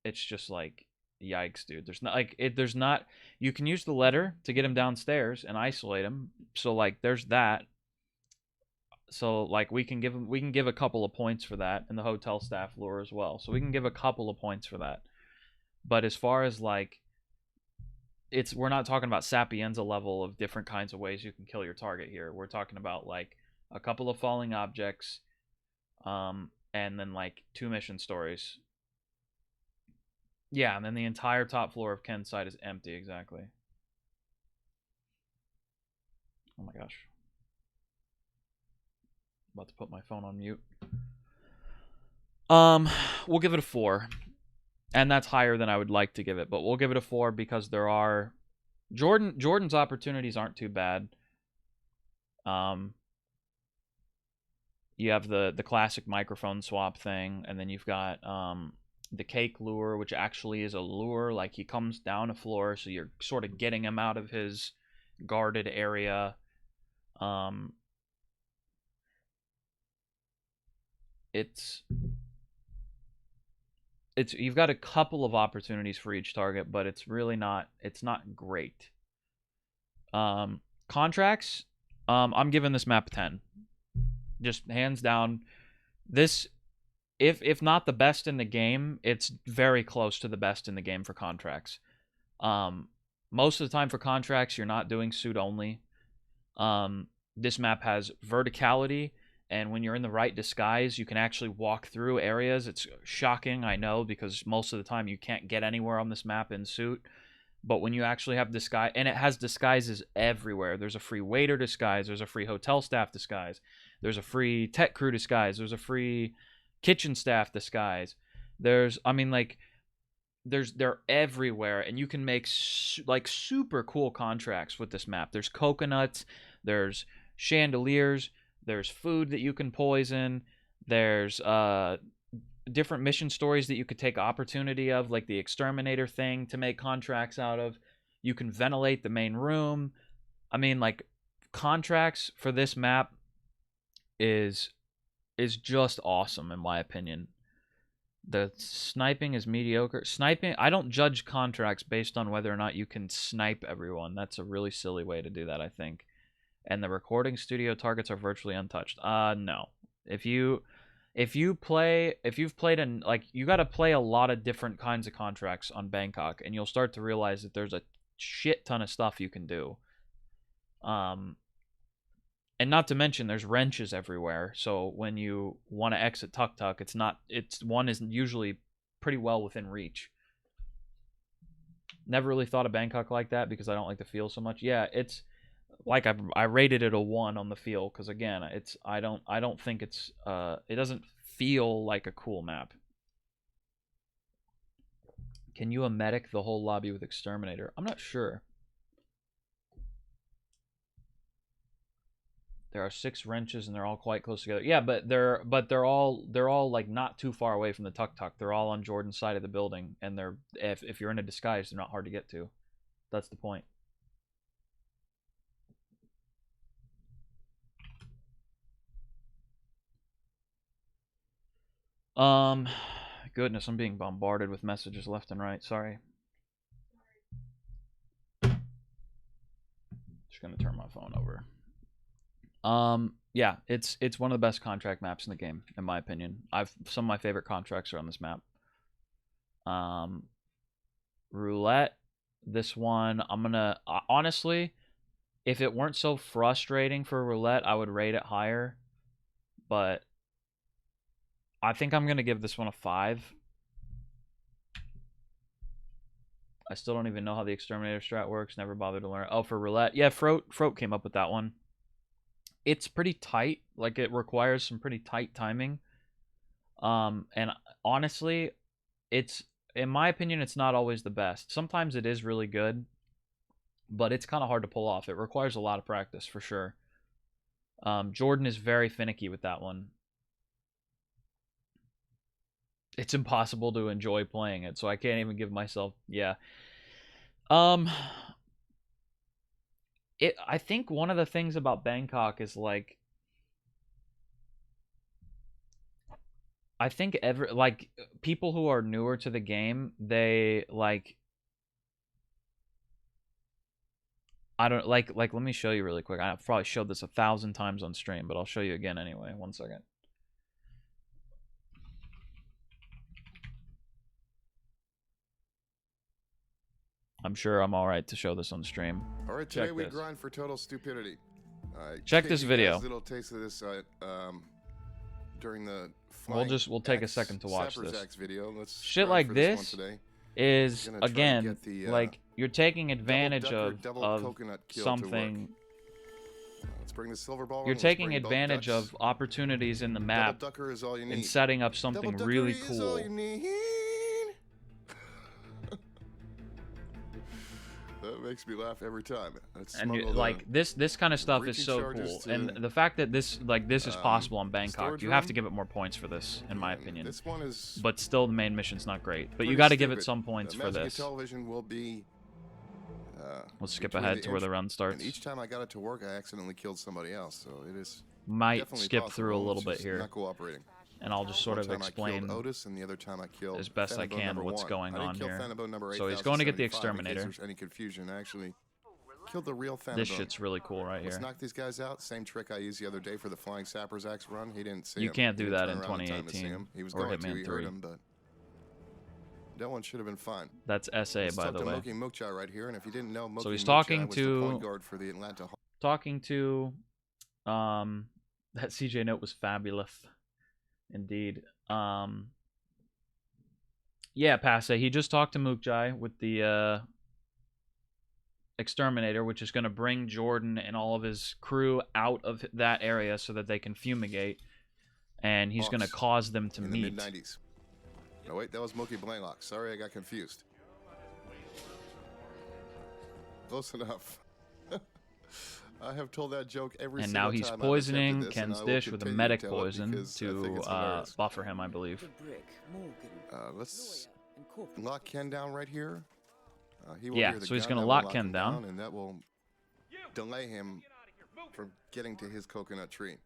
it's just like, yikes, dude. There's not like it. There's not. You can use the letter to get him downstairs and isolate him. So like, there's that. So like, we can give a couple of points for that, and the hotel staff lure as well. So we can give a couple of points for that. But as far as like we're not talking about Sapienza level of different kinds of ways you can kill your target here. We're talking about like a couple of falling objects, and then like 2 mission stories. Yeah, and then the entire top floor of Ken's side is empty. Exactly. Oh my gosh. About to put my phone on mute. Um, we'll give it a 4, and that's higher than I would like to give it, but we'll give it a 4 because there are Jordan's opportunities aren't too bad. You have the classic microphone swap thing, and then you've got the cake lure, which actually is a lure. Like he comes down a floor, so you're sort of getting him out of his guarded area. It's you've got a couple of opportunities for each target, but it's really not great. Contracts, I'm giving this map a 10. Just hands down. This, if not the best in the game, it's very close to the best in the game for contracts. Most of the time for contracts, you're not doing suit only. This map has verticality, and when you're in the right disguise, you can actually walk through areas. It's shocking, I know, because most of the time you can't get anywhere on this map in suit. But when you actually have disguise, and it has disguises everywhere. There's a free waiter disguise. There's a free hotel staff disguise. There's a free tech crew disguise. There's a free kitchen staff disguise. There's, I mean, like, they're everywhere, and you can make like super cool contracts with this map. There's coconuts. There's chandeliers. There's food that you can poison. There's different mission stories that you could take opportunity of, like the exterminator thing, to make contracts out of. You can ventilate the main room. I mean, like, contracts for this map is just awesome in my opinion. The sniping is mediocre. Sniping, I don't judge contracts based on whether or not you can snipe everyone. That's a really silly way to do that, I think. And the recording studio targets are virtually untouched. No. If you've played in, like, you got to play a lot of different kinds of contracts on Bangkok, and you'll start to realize that there's a shit ton of stuff you can do. And not to mention there's wrenches everywhere. So when you want to exit Tuk Tuk, one is usually pretty well within reach. Never really thought of Bangkok like that because I don't like the feel so much. Yeah, it's like I rated it a 1 on the feel because, again, I don't think it's it doesn't feel like a cool map. Can you medic the whole lobby with exterminator? I'm not sure. There are 6 wrenches and they're all quite close together. Yeah, but they're all like not too far away from the Tuk Tuk. They're all on Jordan's side of the building, and they're if you're in a disguise, they're not hard to get to. That's the point. Goodness, I'm being bombarded with messages left and right. Sorry. Just gonna turn my phone over. Yeah, it's one of the best contract maps in the game, in my opinion. Some of my favorite contracts are on this map. Roulette, this one, I'm gonna honestly, if it weren't so frustrating for roulette, I would rate it higher. But I think I'm gonna give this one a 5. I still don't even know how the exterminator strat works. Never bothered to learn. Oh, for roulette, yeah, Froat came up with that one. It's pretty tight. Like, it requires some pretty tight timing. And honestly, in my opinion, it's not always the best. Sometimes it is really good, but it's kind of hard to pull off. It requires a lot of practice for sure. Jordan is very finicky with that one. It's impossible to enjoy playing it, so I can't even give myself, yeah. I think one of the things about Bangkok is, like, I think people who are newer to the game, they like, I don't like let me show you really quick. I've probably showed this 1,000 times on stream, but I'll show you again anyway. 1 second. I'm sure I'm all right to show this on stream. All right, today we grind for total stupidity. Check this video. Little taste of this during the we'll take a second to watch this. Video. Shit like this is, again, like, you're taking advantage of something. Let's bring the silver ball. You're taking advantage of opportunities in the map and setting up something really cool. That makes me laugh every time. And like this kind of stuff is so cool, and the fact that this is possible on Bangkok, you have to give it more points for this, in my opinion. This one is, but still, the main mission's not great. But you got to give it some points for this. Television will be. Let's skip ahead to where the run starts. And each time I got it to work, I accidentally killed somebody else. So it is. Might skip through a little bit here. Not cooperating. And I'll just sort of explain Otis, and the other time I killed as best I can what's going on here. So he's 8075 going to get the exterminator. There's any confusion? I actually killed the real Phantom. This shit's really cool right here. Let's knock these guys out. Same trick I used the other day for the Flying Sapper's Axe run. He didn't see him. You can't do that in Turn around in time to 2018 see him. He was or going to. Hitman He 3. heard him, but that one should have been fine. That's SA, by the way. Moki Mukchai right here, and if you didn't know, Moki So he's Mukchai talking was the point guard for the Atlanta talking to, that CJ note was fabulous, indeed. Yeah, Passe. He just talked to Mukjai with the exterminator, which is going to bring Jordan and all of his crew out of that area so that they can fumigate, and he's going to cause them to meet. In the mid-90s. No, wait, that was Mookie Blaylock. Sorry, I got confused. Close enough. I have told that joke every and single time. now he's I've poisoning attempted this, Ken's and I will dish with a continue medic to tell it poison because I think to it's hilarious. buffer him, I believe. Let's lock Ken down right here. He will Yeah, hear the so he's gun, gonna that will lock Ken him down. and that will delay him from getting to his coconut tree.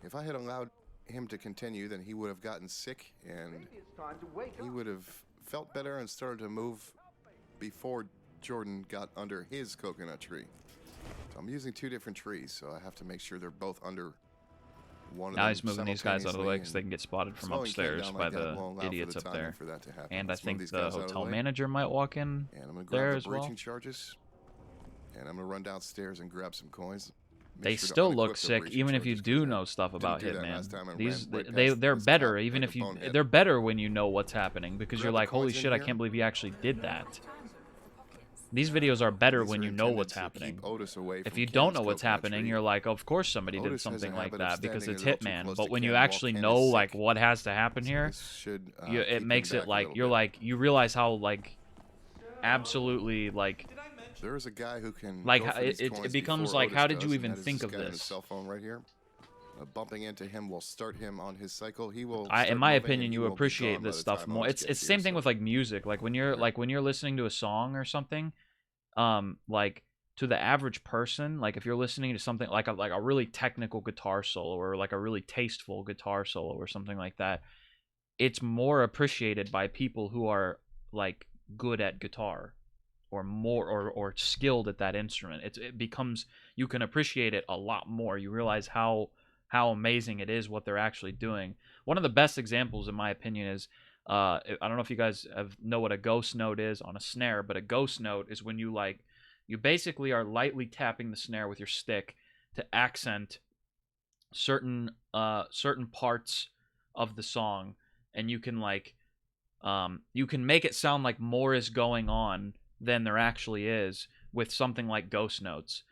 If I had allowed him to continue, then he would have gotten sick, and he would have felt better and started to move before Jordan got under his coconut tree. So I'm using two different trees, so I have to make sure they're both under one of them. Now he's moving these guys out of the way because they can get spotted from slowing Ken upstairs down by like that the will allow for idiots the up timing there. for that to happen. And I Let's move think these the guys out of the hotel way. manager might walk in And I'm gonna there grab the as well. breaching charges, and I'm gonna run downstairs and grab some coins. Make They sure to still unequip look the sick, breaching even if you charges, do 'cause I know stuff about didn't do that last time Hitman. and These ran right they're past better, this even cop if you like a bonehead. they're better when you know what's happening because Grab you're the like, holy coins in shit, I here. can't believe you actually did that. These videos are better These when are you know intended what's to happening. keep Otis away If from you don't Ken's know what's coconut happening, tree. you're like, of course somebody did Otis has a something like habit of that because standing it's a little too Hitman. close But to when you Ken while actually Ken is know like sick. what has to happen So here, this should, it keep him makes back it a like little you're bit. like you realize how like absolutely like There is a guy who can like go for these it coins becomes before like Otis how did you does, even and that is think this of guy on his this? cell phone right here. Bumping into him will start him on his cycle. He will. In start my moving, and opinion, he you won't be appreciate gone by this the stuff time more. Otis It's gets the here, same thing so- with like music. Like when you're listening to a song or something, like to the average person, like if you're listening to something like a really technical guitar solo or like a really tasteful guitar solo or something like that, it's more appreciated by people who are like good at guitar or more or skilled at that instrument. It becomes, you can appreciate it a lot more. You realize how amazing it is what they're actually doing. One of the best examples, in my opinion, is I don't know if you guys know what a ghost note is on a snare, but a ghost note is when you basically are lightly tapping the snare with your stick to accent certain parts of the song, and you can you can make it sound like more is going on than there actually is with something like ghost notes.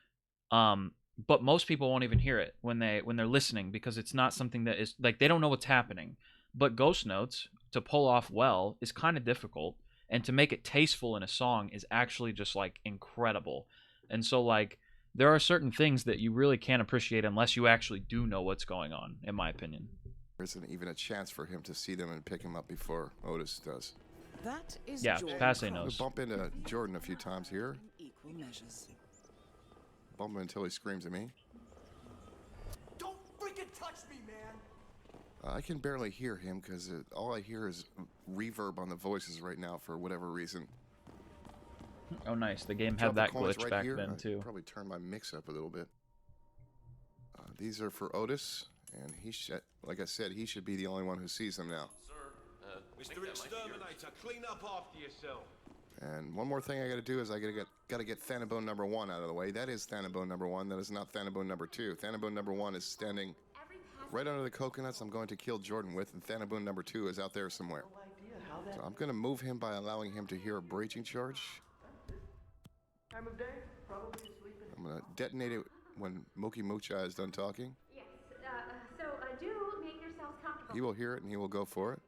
But most people won't even hear it when they're listening because it's not something that is like they don't know what's happening. But ghost notes to pull off well is kind of difficult, and to make it tasteful in a song is actually just like incredible. And so like there are certain things that you really can't appreciate unless you actually do know what's going on, in my opinion. There isn't even a chance for him to see them and pick him up before Otis does. That is Yeah, Jordan Passe Cross. knows. We'll bump into Jordan a few times here. In equal measures. Bump him until he screams at me. Don't freaking touch me, man! I can barely hear him because all I hear is reverb on the voices right now for whatever reason. Oh, nice. The game Drop had the that coins glitch right back here. then I too. probably turn my mix up a little bit. These are for Otis, and he should, like I said, he should be the only one who sees them now. Mr. Exterminator, clean up after yourself. And one more thing I got to do is I got to get Thanabone number 1 out of the way. That is Thanabone number 1. That is not Thanabone number 2. Thanabone number 1 is standing right under the coconuts I'm going to kill Jordan with, and Thanabone number 2 is out there somewhere. So I'm going to move him by allowing him to hear a breaching charge. Time of day? Probably sleeping. I'm going to detonate it when Mookie Mucha is done talking. Yes, so do make yourselves comfortable. He will hear it and he will go for it.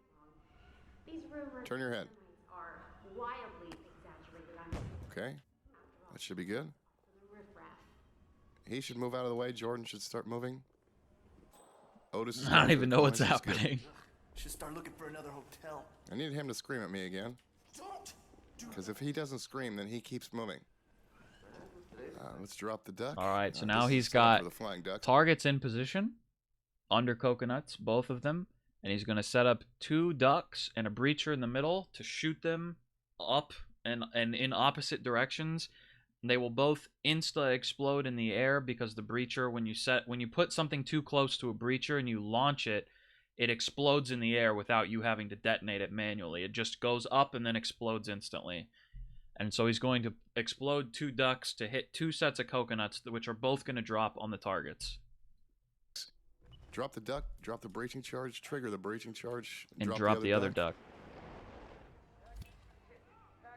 These rumors Turn your head. are wildly exaggerated. I'm Okay, that should be good. riffraff. He should move out of the way. Jordan should start moving. Otis is I going don't for even the know what's coins. That's good. happening. Should start looking for another hotel. I need him to scream at me again, Don't do because if he doesn't scream, then he keeps moving. Let's drop the duck. All right, so This now is he's set up got for the flying duck. targets in position under coconuts, both of them, and he's going to set up 2 ducks and a breacher in the middle to shoot them up and in opposite directions. They will both insta explode in the air because the breacher, when you put something too close to a breacher and you launch it, it explodes in the air without you having to detonate it manually. It just goes up and then explodes instantly. And so he's going to explode 2 ducks to hit 2 sets of coconuts, which are both going to drop on the targets. Drop the duck, drop the breaching charge, trigger the breaching charge, And drop the other duck.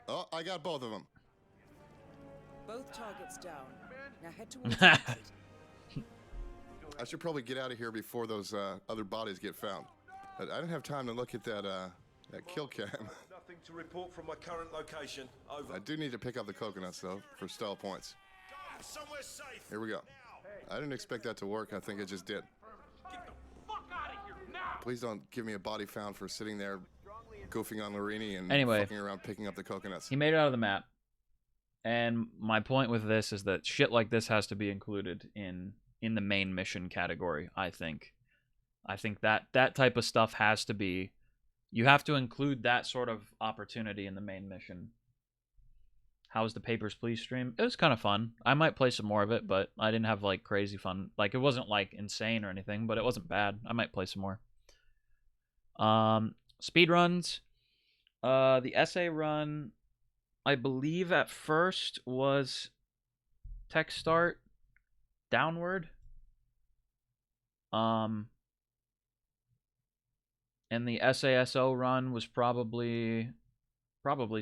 Oh, I got both of them. Both targets down. Now head towards the exit. I should probably get out of here before those other bodies get found. But I didn't have time to look at that kill cam. Nothing to report from my current location. Over. I do need to pick up the coconuts, though, for stall points. Somewhere safe. Here we go. I didn't expect that to work. I think it just did. Get the fuck out of here now. Please don't give me a body found for sitting there goofing on Larini and Anyway, fucking around picking up the coconuts. He made it out of the map. And my point with this is that shit like this has to be included in the main mission category, I think. I think that type of stuff has to be... You have to include that sort of opportunity in the main mission. How was the Papers, Please stream? It was kind of fun. I might play some more of it, but I didn't have, like, crazy fun. Like, it wasn't, like, insane or anything, but it wasn't bad. I might play some more. Speedruns. The essay run, I believe at first was text start downward. And the SASO run was probably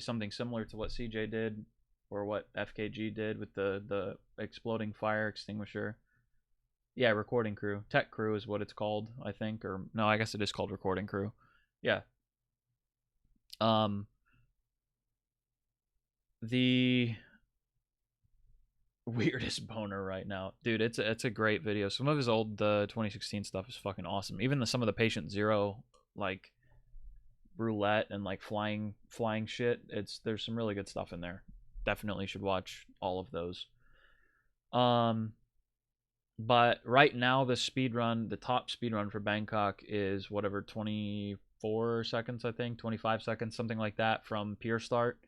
something similar to what CJ did or what FKG did with the exploding fire extinguisher. Yeah, recording crew. Tech crew is what it's called, I think. Or no, I guess it is called recording crew. Yeah. The weirdest boner right now, dude. It's a great video. Some of his old 2016 stuff is fucking awesome. Even some of the Patient Zero, like roulette and like flying shit. There's some really good stuff in there. Definitely should watch all of those. But right now the top speed run for Bangkok is whatever, 24 seconds, I think, 25 seconds, something like that from pier start.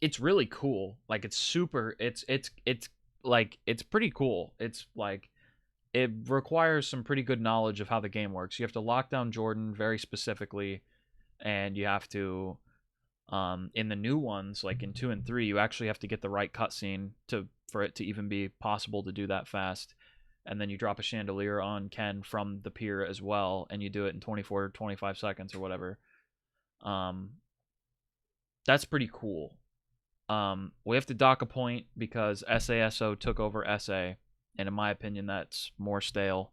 It's really cool. Like it's pretty cool. It's like it requires some pretty good knowledge of how the game works. You have to lock down Jordan very specifically, and you have to in the new ones, like in 2 and 3, you actually have to get the right cutscene for it to even be possible to do that fast. And then you drop a chandelier on Ken from the pier as well, and you do it in 24 or 25 seconds or whatever. That's pretty cool. We have to dock a point because SASO took over SA, and in my opinion, that's more stale.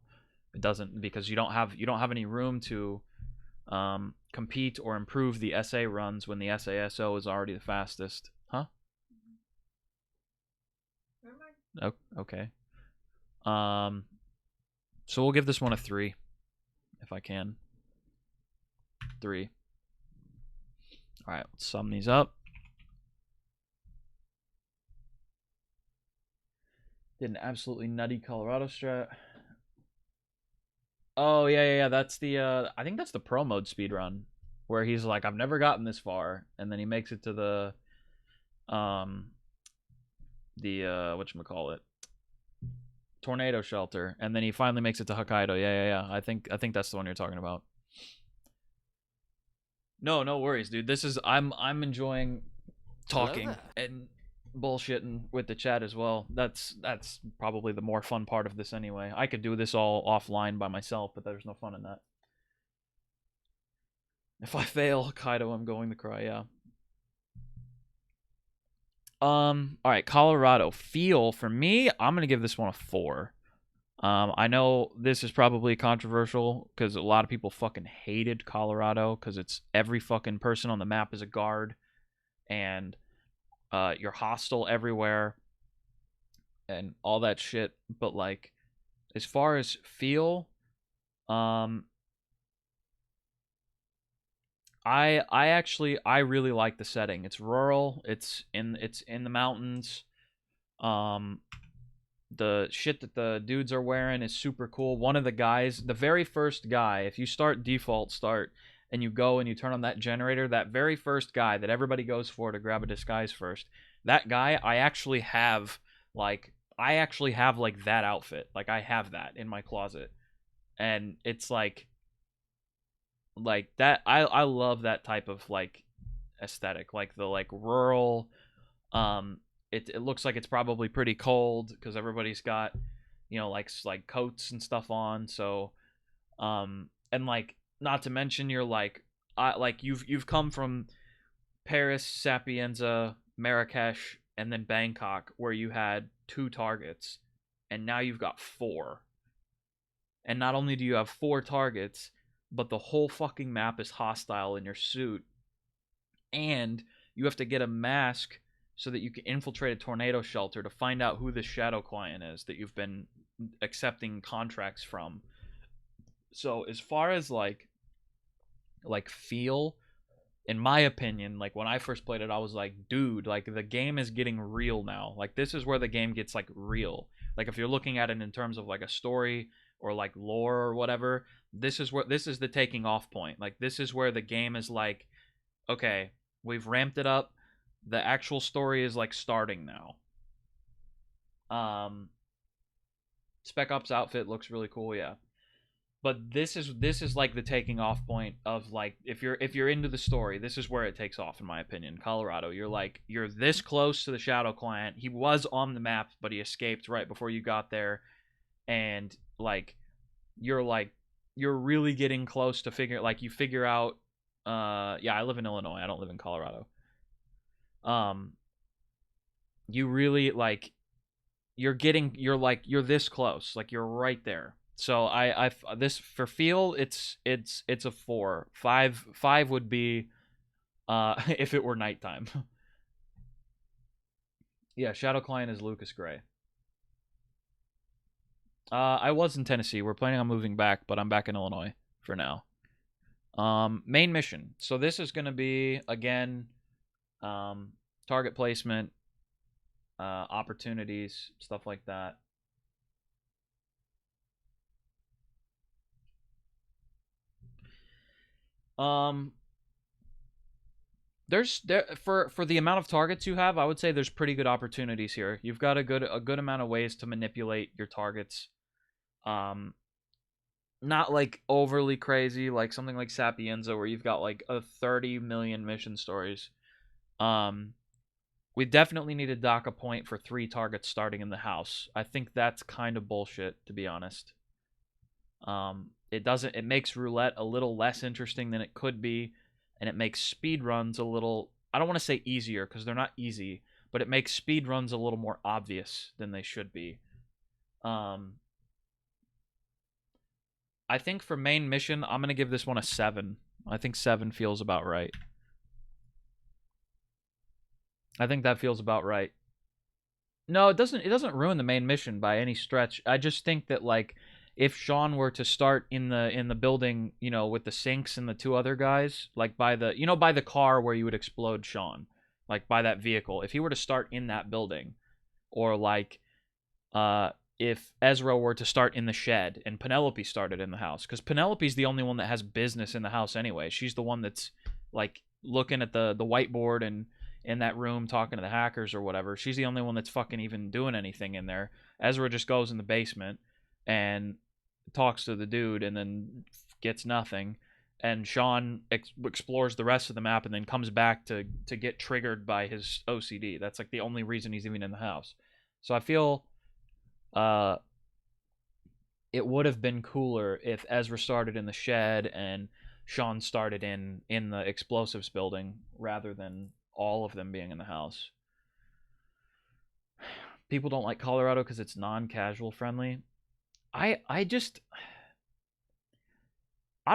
It doesn't, because you don't have any room to compete or improve the SA runs when the SASO is already the fastest. Huh? Oh, okay. So we'll give this one a 3, if I can. 3. All right, let's sum these up. Did an absolutely nutty Colorado strat. Oh yeah. That's the I think that's the pro mode speedrun, where he's like, I've never gotten this far, and then he makes it to the whatchamacallit, tornado shelter, and then he finally makes it to Hokkaido. Yeah. I think that's the one you're talking about. No worries, dude. I'm enjoying talking and bullshitting with the chat as well. That's probably the more fun part of this anyway. I could do this all offline by myself, but there's no fun in that. If I fail Hokkaido, I'm going to cry. Yeah. All right, Colorado. Feel, for me, I'm gonna give this one a 4. I know this is probably controversial because a lot of people fucking hated Colorado because it's every fucking person on the map is a guard, and you're hostile everywhere and all that shit. But like, as far as feel, I really like the setting. It's rural. It's in the mountains. The shit that the dudes are wearing is super cool. One of the guys, the very first guy, if you start default start and you go and you turn on that generator, that very first guy that everybody goes for to grab a disguise first, that guy, I actually have like that outfit. Like I have that in my closet. And it's like that I love that type of like aesthetic, like the like rural. It looks like it's probably pretty cold because everybody's got, you know, like coats and stuff on. So, and like not to mention you're like, you've come from Paris, Sapienza, Marrakesh, and then Bangkok, where you had 2 targets, and now you've got 4. And not only do you have 4 targets, but the whole fucking map is hostile in your suit. And you have to get a mask so that you can infiltrate a tornado shelter to find out who the shadow client is that you've been accepting contracts from. So as far as like feel, in my opinion, like when I first played it, I was like, dude, like the game is getting real now. Like this is where the game gets like real. Like if you're looking at it in terms of like a story or like lore or whatever, this is the taking off point. Like this is where the game is like, okay, we've ramped it up. The actual story is like starting now. Spec Ops outfit looks really cool, yeah. But this is like the taking off point of like if you're into the story, this is where it takes off in my opinion. Colorado, you're this close to the shadow client. He was on the map, but he escaped right before you got there, and like you're really getting close to you figure out. Yeah, I live in Illinois. I don't live in Colorado. You really like you're this close, like you're right there. So I this for feel it's a 4. 5 would be if it were nighttime. Yeah, Shadow Client is Lucas Gray. I was in Tennessee. We're planning on moving back, but I'm back in Illinois for now. Main mission. So this is gonna be again target placement, opportunities, stuff like that. There's for the amount of targets you have, I would say there's pretty good opportunities here. You've got a good amount of ways to manipulate your targets. Not like overly crazy, like something like Sapienza where you've got like a 30 million mission stories. We definitely need to dock a point for 3 targets starting in the house. I think that's kind of bullshit, to be honest. It makes roulette a little less interesting than it could be, and it makes speed runs a little, I don't want to say easier because they're not easy, but it makes speed runs a little more obvious than they should be. I think for main mission, I'm going to give this one a 7. I think 7 feels about right. I think that feels about right. No, it doesn't ruin the main mission by any stretch. I just think that like if Sean were to start in the building, you know, with the sinks and the 2 other guys, like by the car where you would explode Sean, like by that vehicle, if he were to start in that building, or like if Ezra were to start in the shed and Penelope started in the house, because Penelope's the only one that has business in the house anyway. She's the one that's like looking at the whiteboard and in that room talking to the hackers or whatever. She's the only one that's fucking even doing anything in there. Ezra just goes in the basement and talks to the dude and then gets nothing. And Sean explores the rest of the map and then comes back to get triggered by his OCD. That's like the only reason he's even in the house. So I feel it would have been cooler if Ezra started in the shed and Sean started in the explosives building rather than all of them being in the house. People don't like Colorado because it's non-casual friendly. I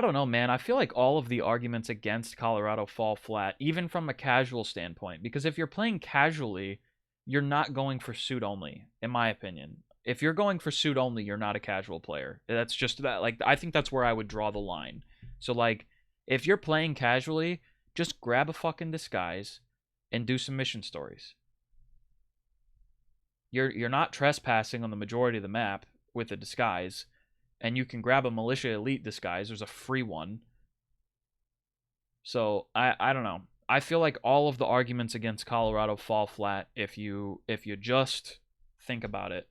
don't know, man. I feel like all of the arguments against Colorado fall flat, even from a casual standpoint. Because if you're playing casually, you're not going for suit only, in my opinion. If you're going for suit only, you're not a casual player. That's just that. Like, I think that's where I would draw the line. So, like, if you're playing casually, just grab a fucking disguise and do some mission stories. You're not trespassing on the majority of the map with a disguise, and you can grab a militia elite disguise. There's a free one. So I don't know. I feel like all of the arguments against Colorado fall flat if you just think about it.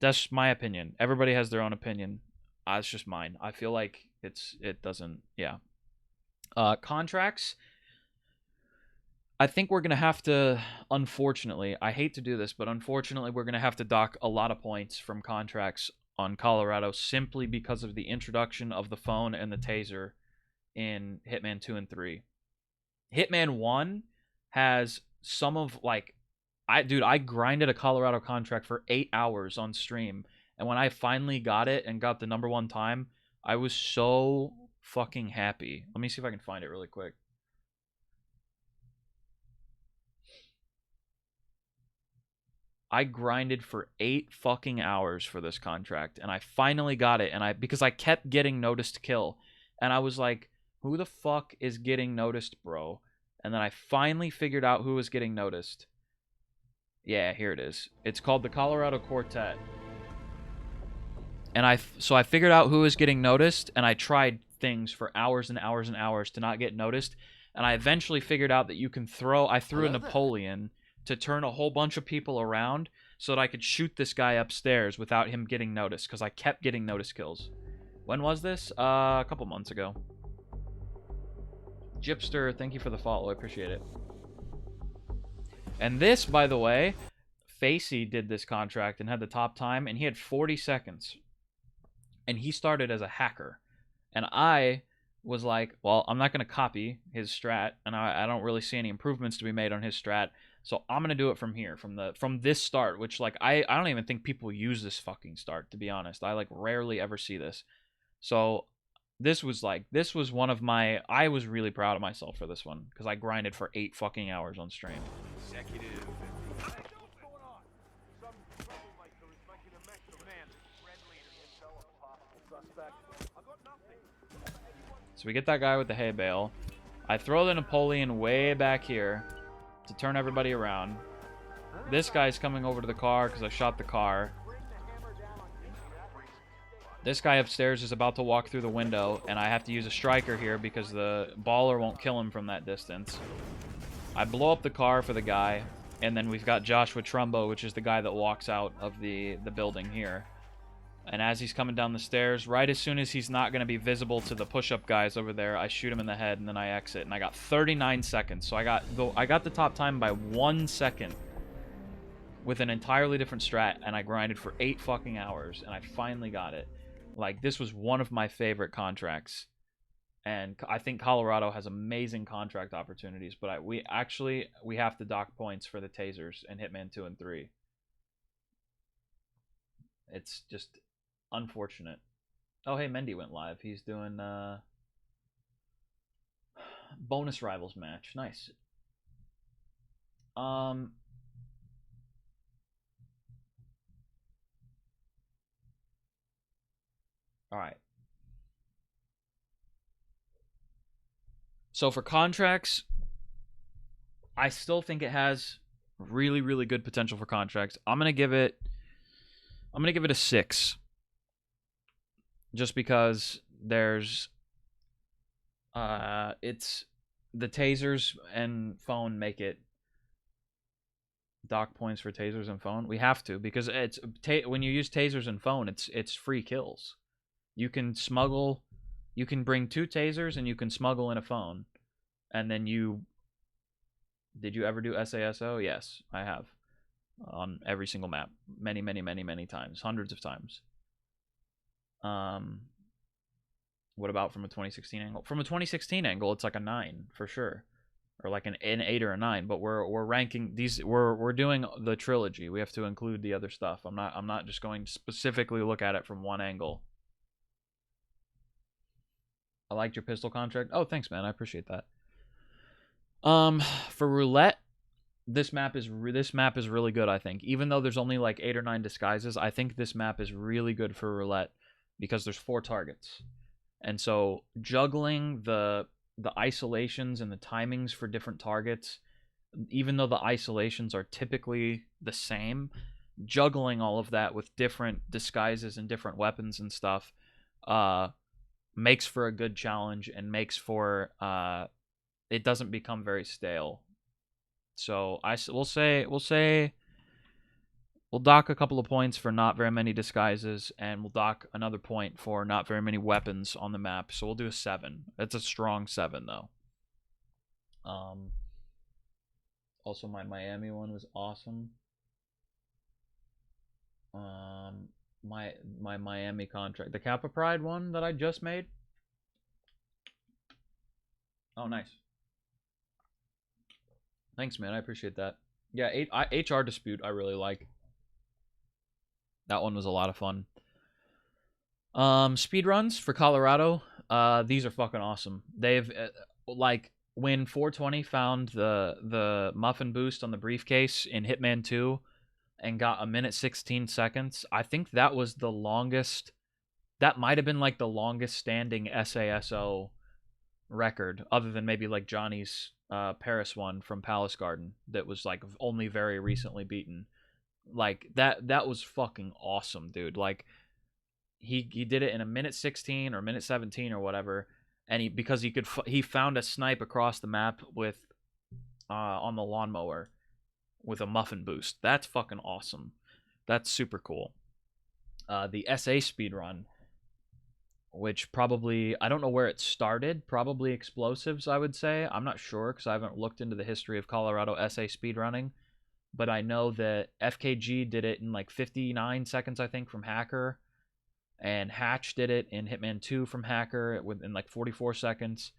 That's my opinion. Everybody has their own opinion. It's just mine. I feel like it doesn't. Yeah. Contracts. I think we're going to have to, unfortunately, I hate to do this, but unfortunately we're going to have to dock a lot of points from contracts on Colorado simply because of the introduction of the phone and the taser in Hitman 2 and 3. Hitman 1 has some of, like, I grinded a Colorado contract for 8 hours on stream, and when I finally got it and got the #1 time, I was so fucking happy. Let me see if I can find it really quick. I grinded for 8 fucking hours for this contract, and I finally got it, and because I kept getting noticed kill, and I was like, who the fuck is getting noticed, bro? And then I finally figured out who was getting noticed. Yeah, here it is. It's called the Colorado Quartet. And so I figured out who was getting noticed, and I tried things for hours and hours and hours to not get noticed, and I eventually figured out that you can I threw a Napoleon to turn a whole bunch of people around so that I could shoot this guy upstairs without him getting noticed, because I kept getting notice kills. When was this? A couple months ago. Gypster, thank you for the follow. I appreciate it. And this, by the way, Facey did this contract and had the top time, and he had 40 seconds. And he started as a hacker. And I was like, well, I'm not going to copy his strat, and I don't really see any improvements to be made on his strat. So I'm going to do it from here, from this start, which, like, I don't even think people use this fucking start, to be honest. I, like, rarely ever see this. So this was one of my, I was really proud of myself for this one, because I grinded for 8 fucking hours on stream. Executive. So we get that guy with the hay bale. I throw the Napoleon way back here to turn everybody around. This guy's coming over to the car because I shot the car. This guy upstairs is about to walk through the window, and I have to use a striker here because the baller won't kill him from that distance. I blow up the car for the guy, and then we've got Joshua Trumbo, which is the guy that walks out of the building here. And as he's coming down the stairs, right as soon as he's not going to be visible to the push-up guys over there, I shoot him in the head, and then I exit. And I got 39 seconds. So I got the top time by 1 second with an entirely different strat, and I grinded for 8 fucking hours, and I finally got it. Like, this was one of my favorite contracts. And I think Colorado has amazing contract opportunities, but we have to dock points for the tasers in Hitman 2 and 3. It's just unfortunate. Oh, hey, Mendy went live. He's doing bonus rivals match. Nice. All right. So for contracts, I still think it has really, really good potential for contracts. I'm gonna give it a 6. Just because there's it's the tasers and phone make it dock points for tasers and phone. We have to, because it's when you use tasers and phone, it's free kills. You can smuggle, you can bring 2 tasers and you can smuggle in a phone. And then did you ever do SASO? Yes, I have. On every single map. Many, many, many, many times. Hundreds of times. What about from a 2016 angle? From a 2016 angle, it's like a 9 for sure, or like an 8 or a 9. But we're ranking these. We're doing the trilogy. We have to include the other stuff. I'm not just going to specifically look at it from one angle. I liked your pistol contract. Oh, thanks, man. I appreciate that. For roulette, this map is really good. I think, even though there's only like 8 or 9 disguises, I think this map is really good for roulette because there's 4 targets, and so juggling the isolations and the timings for different targets, even though the isolations are typically the same, juggling all of that with different disguises and different weapons and stuff, makes for a good challenge and makes for it doesn't become very stale. So we'll dock a couple of points for not very many disguises, and we'll dock another point for not very many weapons on the map. So we'll do a 7. It's a strong 7 though. Also, my Miami one was awesome. My Miami contract, the Kappa Pride one that I just made. Oh, nice. Thanks, man. I appreciate that. Yeah, HR Dispute I really like. That one was a lot of fun. Speed runs for Colorado. These are fucking awesome. They've like when 420 found the muffin boost on the briefcase in Hitman 2 and got a minute 16 seconds. I think that was the longest. That might have been like the longest standing SASO record, other than maybe like Johnny's Paris one from Palace Garden that was like only very recently beaten. Like that was fucking awesome, dude. Like he did it in a minute 16 or minute 17 or whatever, and he found a snipe across the map with on the lawnmower with a muffin boost. That's fucking awesome. That's super cool. The SA speedrun, which probably, I don't know where it started, probably explosives, I would say. I'm not sure because I haven't looked into the history of Colorado SA speedrunning, but I know that FKG did it in like 59 seconds, I think, from Hacker, and Hatch did it in Hitman 2 from Hacker in like 44 seconds,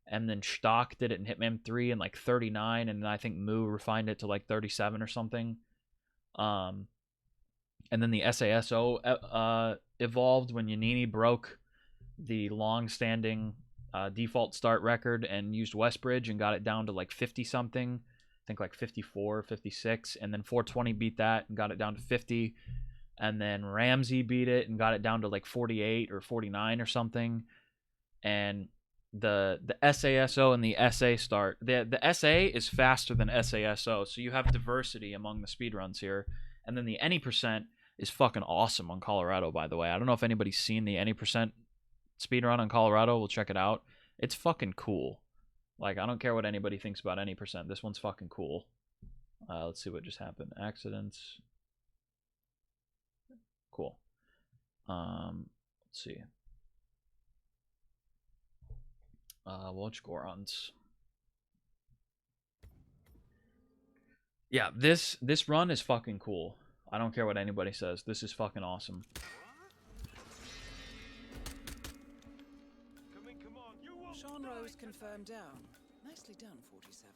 and then Stock did it in Hitman 3 in like 39, and then I think Moo refined it to like 37 or something. And then the SASO evolved when Yanini broke the long-standing default start record and used Westbridge and got it down to like 50-something. I think like 54, 56. And then 420 beat that and got it down to 50. And then Ramsey beat it and got it down to like 48 or 49 or something. And the SASO and the SA start. The SA is faster than SASO, so you have diversity among the speedruns here. And then the any percent is fucking awesome on Colorado, by the way. I don't know if anybody's seen the any percent speedrun on Colorado. We'll check it out. It's fucking cool. Like, I don't care what anybody thinks about any percent. This one's fucking cool. Let's see what just happened. Accidents. Cool. Let's see. Watch Gorons. Yeah, this run is fucking cool. I don't care what anybody says. This is fucking awesome. Sean Rose confirmed down. Nicely done, 47.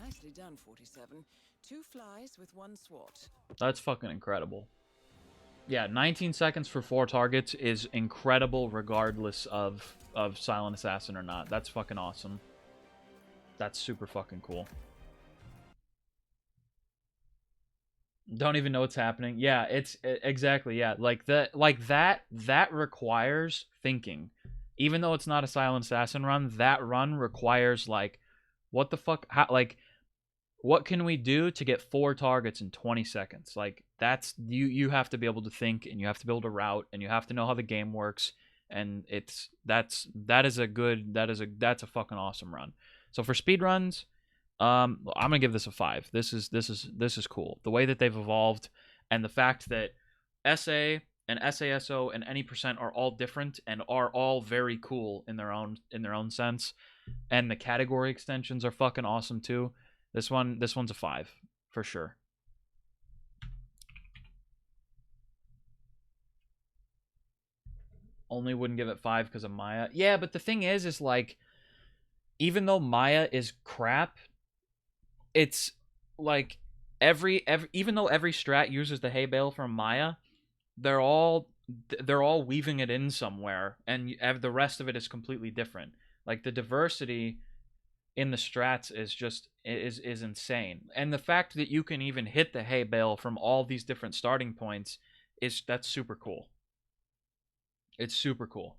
Nicely done, 47. 2 flies with 1 swat. That's fucking incredible. Yeah, 19 seconds for 4 targets is incredible regardless of Silent Assassin or not. That's fucking awesome. That's super fucking cool. Don't even know what's happening. Yeah, it's exactly, yeah. That requires thinking. Even though it's not a Silent Assassin run, that run requires like, what the fuck, how, like, what can we do to get 4 targets in 20 seconds? Like, that's, you have to be able to think, and you have to be able to route, and you have to know how the game works, and that's a fucking awesome run. So for speed runs, I'm gonna give this a 5. This is cool. The way that they've evolved, and the fact that SA and SASO and any percent are all different and are all very cool in their own sense, and the category extensions are fucking awesome too. This one's a 5 for sure. Only wouldn't give it 5 because of Maya. Yeah, but the thing is like, even though Maya is crap, it's like even though every strat uses the hay bale from Maya, they're all weaving it in somewhere, and the rest of it is completely different. Like, the diversity in the strats is insane, and the fact that you can even hit the hay bale from all these different starting points that's super cool. It's super cool.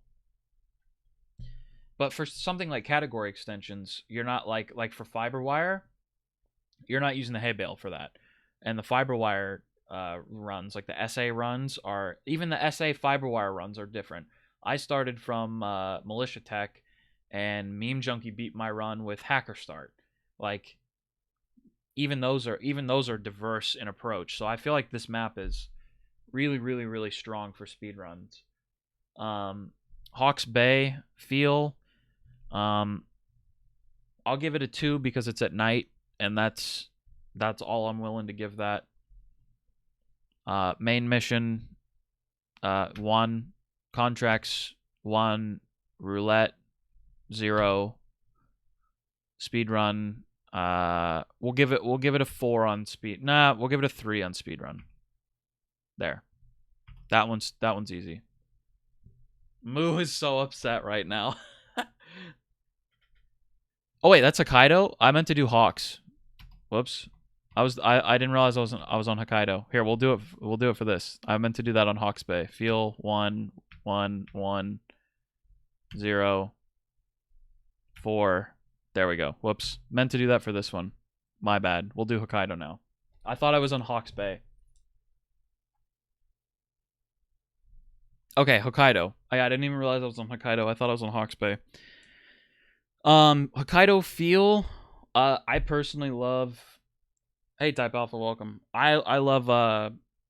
But for something like category extensions, you're not like for Fiberwire, you're not using the hay bale for that. And the Fiberwire runs, like the SA runs, are, even the SA Fiberwire runs are different. I started from Militia Tech, and Meme Junkie beat my run with Hacker Start. Like, even those are diverse in approach. So I feel like this map is really, really, really strong for speedruns. Hawks Bay feel. I'll give it a 2 because it's at night, and that's all I'm willing to give that. Main mission, 1. Contracts, 1. Roulette, 0. Speedrun, we'll give it a 4 on speed. Nah, we'll give it a 3 on speedrun. There. That one's easy. Moo is so upset right now. Oh wait, that's Hokkaido? I meant to do Hawks. Whoops. I didn't realize I was on Hokkaido. Here, we'll do it for this. I meant to do that on Hawks Bay. Feel 1 1 1 0 4. There we go. Whoops. Meant to do that for this one. My bad. We'll do Hokkaido now. I thought I was on Hawks Bay. Okay, Hokkaido. I didn't even realize I was on Hokkaido. I thought I was on Hawks Bay. Hokkaido feel. I personally love. Hey, Type Alpha, welcome. I love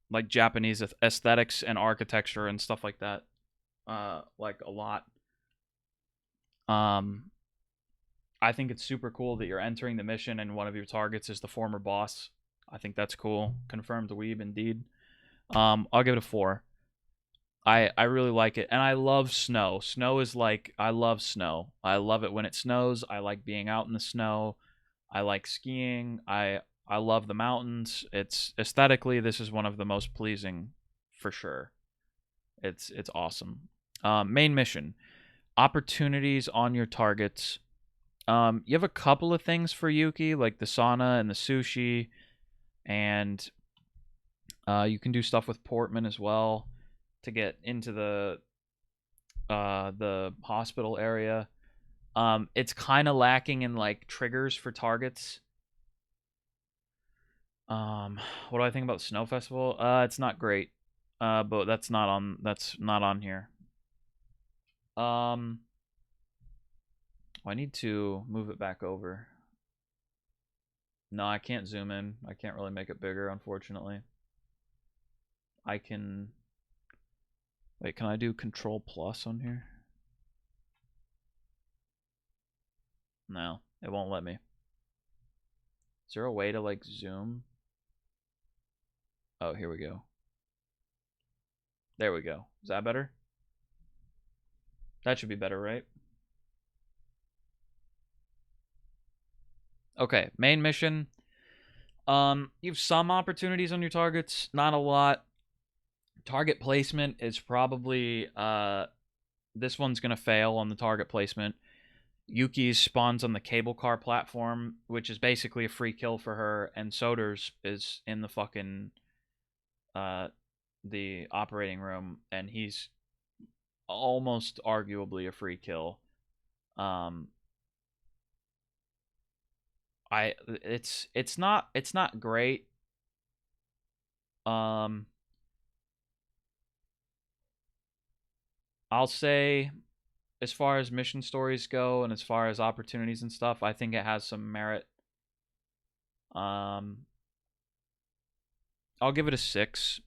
like Japanese aesthetics and architecture and stuff like that. Like a lot. I think it's super cool that you're entering the mission and one of your targets is the former boss. I think that's cool. Confirmed weeb indeed. I'll give it a 4. I really like it, and I love snow. Snow is like, I love snow. I love it when it snows. I like being out in the snow. I like skiing. I love the mountains. It's aesthetically, this is one of the most pleasing for sure. It's awesome. Main mission. Opportunities on your targets. You have a couple of things for Yuki, like the sauna and the sushi, and you can do stuff with Portman as well to get into the hospital area. It's kind of lacking in like triggers for targets. What do I think about Snow Festival? It's not great. But that's not on here. I need to move it back over. No, I can't zoom in. I can't really make it bigger, unfortunately. I can... Wait, can I do Control Plus on here? No, it won't let me. Is there a way to, like, zoom? Oh, here we go. There we go. Is that better? That should be better, right? Okay, main mission. You have some opportunities on your targets, not a lot. Target placement is probably this one's gonna fail on the target placement. Yuki's spawns on the cable car platform, which is basically a free kill for her, and Soder's is in the fucking the operating room, and he's almost arguably a free kill. It's not great. I'll say, as far as mission stories go and as far as opportunities and stuff, I think it has some merit. I'll give it a 6.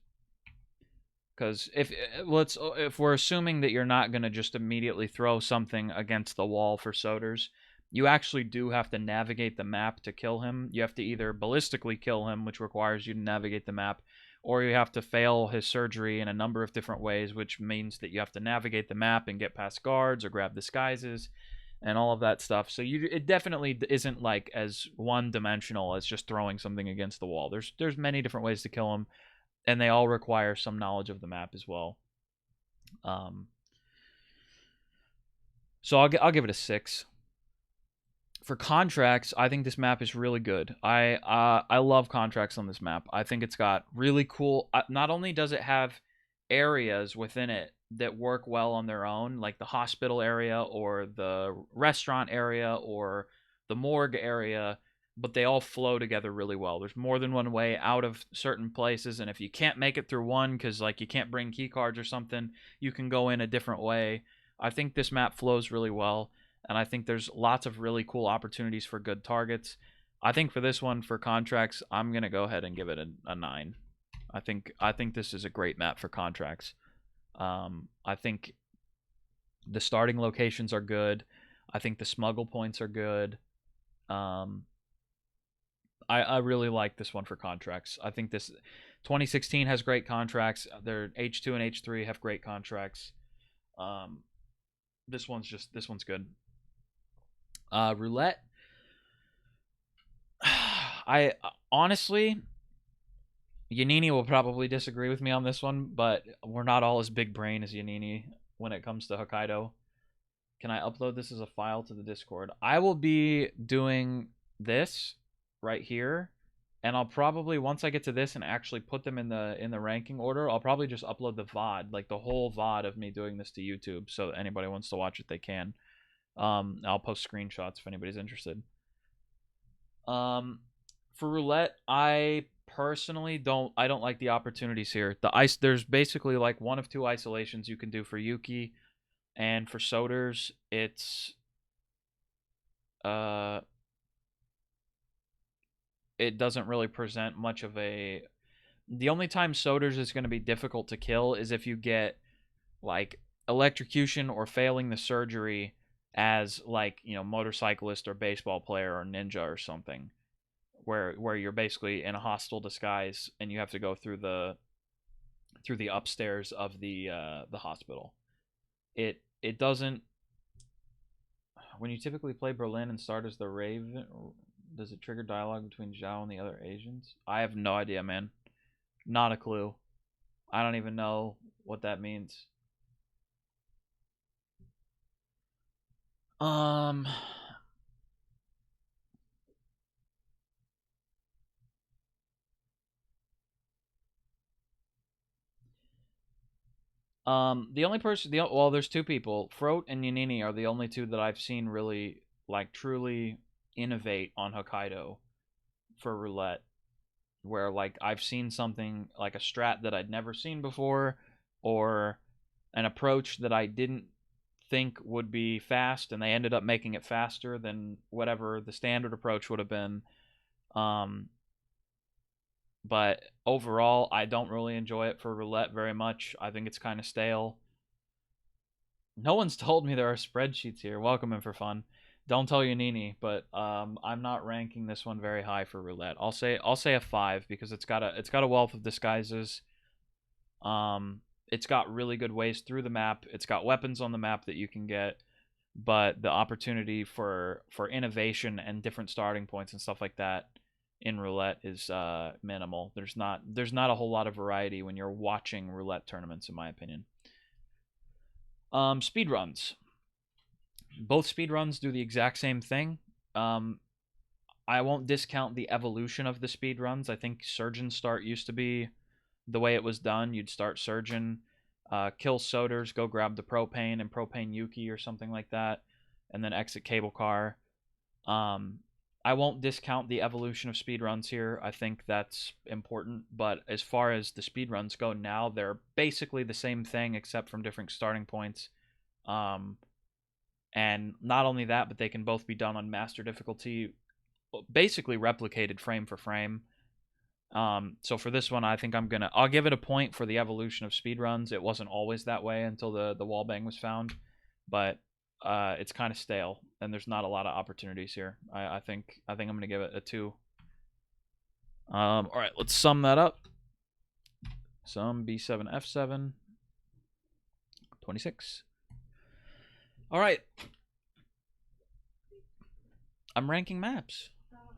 Because if we're assuming that you're not going to just immediately throw something against the wall for Soders, you actually do have to navigate the map to kill him. You have to either ballistically kill him, which requires you to navigate the map, or you have to fail his surgery in a number of different ways, which means that you have to navigate the map and get past guards or grab disguises and all of that stuff. So it definitely isn't like as one-dimensional as just throwing something against the wall. There's many different ways to kill him, and they all require some knowledge of the map as well. So I'll give it a 6. For contracts, I think this map is really good. I love contracts on this map. I think it's got really cool... not only does it have areas within it that work well on their own, like the hospital area or the restaurant area or the morgue area, but they all flow together really well. There's more than one way out of certain places, and if you can't make it through one because like you can't bring key cards or something, you can go in a different way. I think this map flows really well. And I think there's lots of really cool opportunities for good targets. I think for this one, for contracts, I'm going to go ahead and give it a 9. I think this is a great map for contracts. I think The starting locations are good. I think the smuggle points are good. I really like this one for contracts. I think this 2016 has great contracts. Their H2 and H3 have great contracts. This one's good. Roulette. I honestly, Yanini will probably disagree with me on this one, but we're not all as big brain as Yanini when it comes to Hokkaido. Can I upload this as a file to the Discord? I will be doing this right here, and I'll probably, once I get to this and actually put them in the ranking order, I'll probably just upload the VOD, like the whole VOD of me doing this to YouTube, so anybody wants to watch it, they can. I'll post screenshots if anybody's interested. For roulette, I personally don't like the opportunities here. There's basically like one of two isolations you can do for Yuki, and for Soders, it's it doesn't really present much of a. The only time Soders is going to be difficult to kill is if you get like electrocution or failing the surgery as like, you know, motorcyclist or baseball player or ninja or something, where you're basically in a hostile disguise and you have to go through the upstairs of the hospital. It doesn't. When you typically play Berlin and start as the Raven, does it trigger dialogue between Zhao and the other Asians? I have no idea, man. Not a clue. I don't even know what that means. The only person, well, there's two people. Frote and Yanini are the only two that I've seen really, like, truly innovate on Hokkaido for roulette. Where, like, I've seen something, like a strat that I'd never seen before, or an approach that I didn't think would be fast, and they ended up making it faster than whatever the standard approach would have been. But overall, I don't really enjoy it for roulette very much. I think it's kind of stale. No one's told me there are spreadsheets here. Welcome in for fun. Don't tell Yanini, but I'm not ranking this one very high for roulette. I'll say a 5 because it's got a wealth of disguises. It's got really good ways through the map. It's got weapons on the map that you can get, but the opportunity for innovation and different starting points and stuff like that in roulette is minimal. There's not a whole lot of variety when you're watching roulette tournaments, in my opinion. Speedruns. Both speedruns do the exact same thing. I won't discount the evolution of the speedruns. I think Surgeon Start used to be the way it was done. You'd start Surgeon, kill Soders, go grab the Propane and Propane Yuki or something like that, and then exit Cable Car. I won't discount the evolution of speedruns here. I think that's important. But as far as the speedruns go now, they're basically the same thing except from different starting points. And not only that, but they can both be done on master difficulty, basically replicated frame for frame. So for this one, I think I'll give it a point for the evolution of speedruns. It wasn't always that way until the wallbang was found, but it's kind of stale, and there's not a lot of opportunities here. I think I'm gonna give it a 2. All right, let's sum that up. Sum B7 F7 26. All right, I'm ranking maps.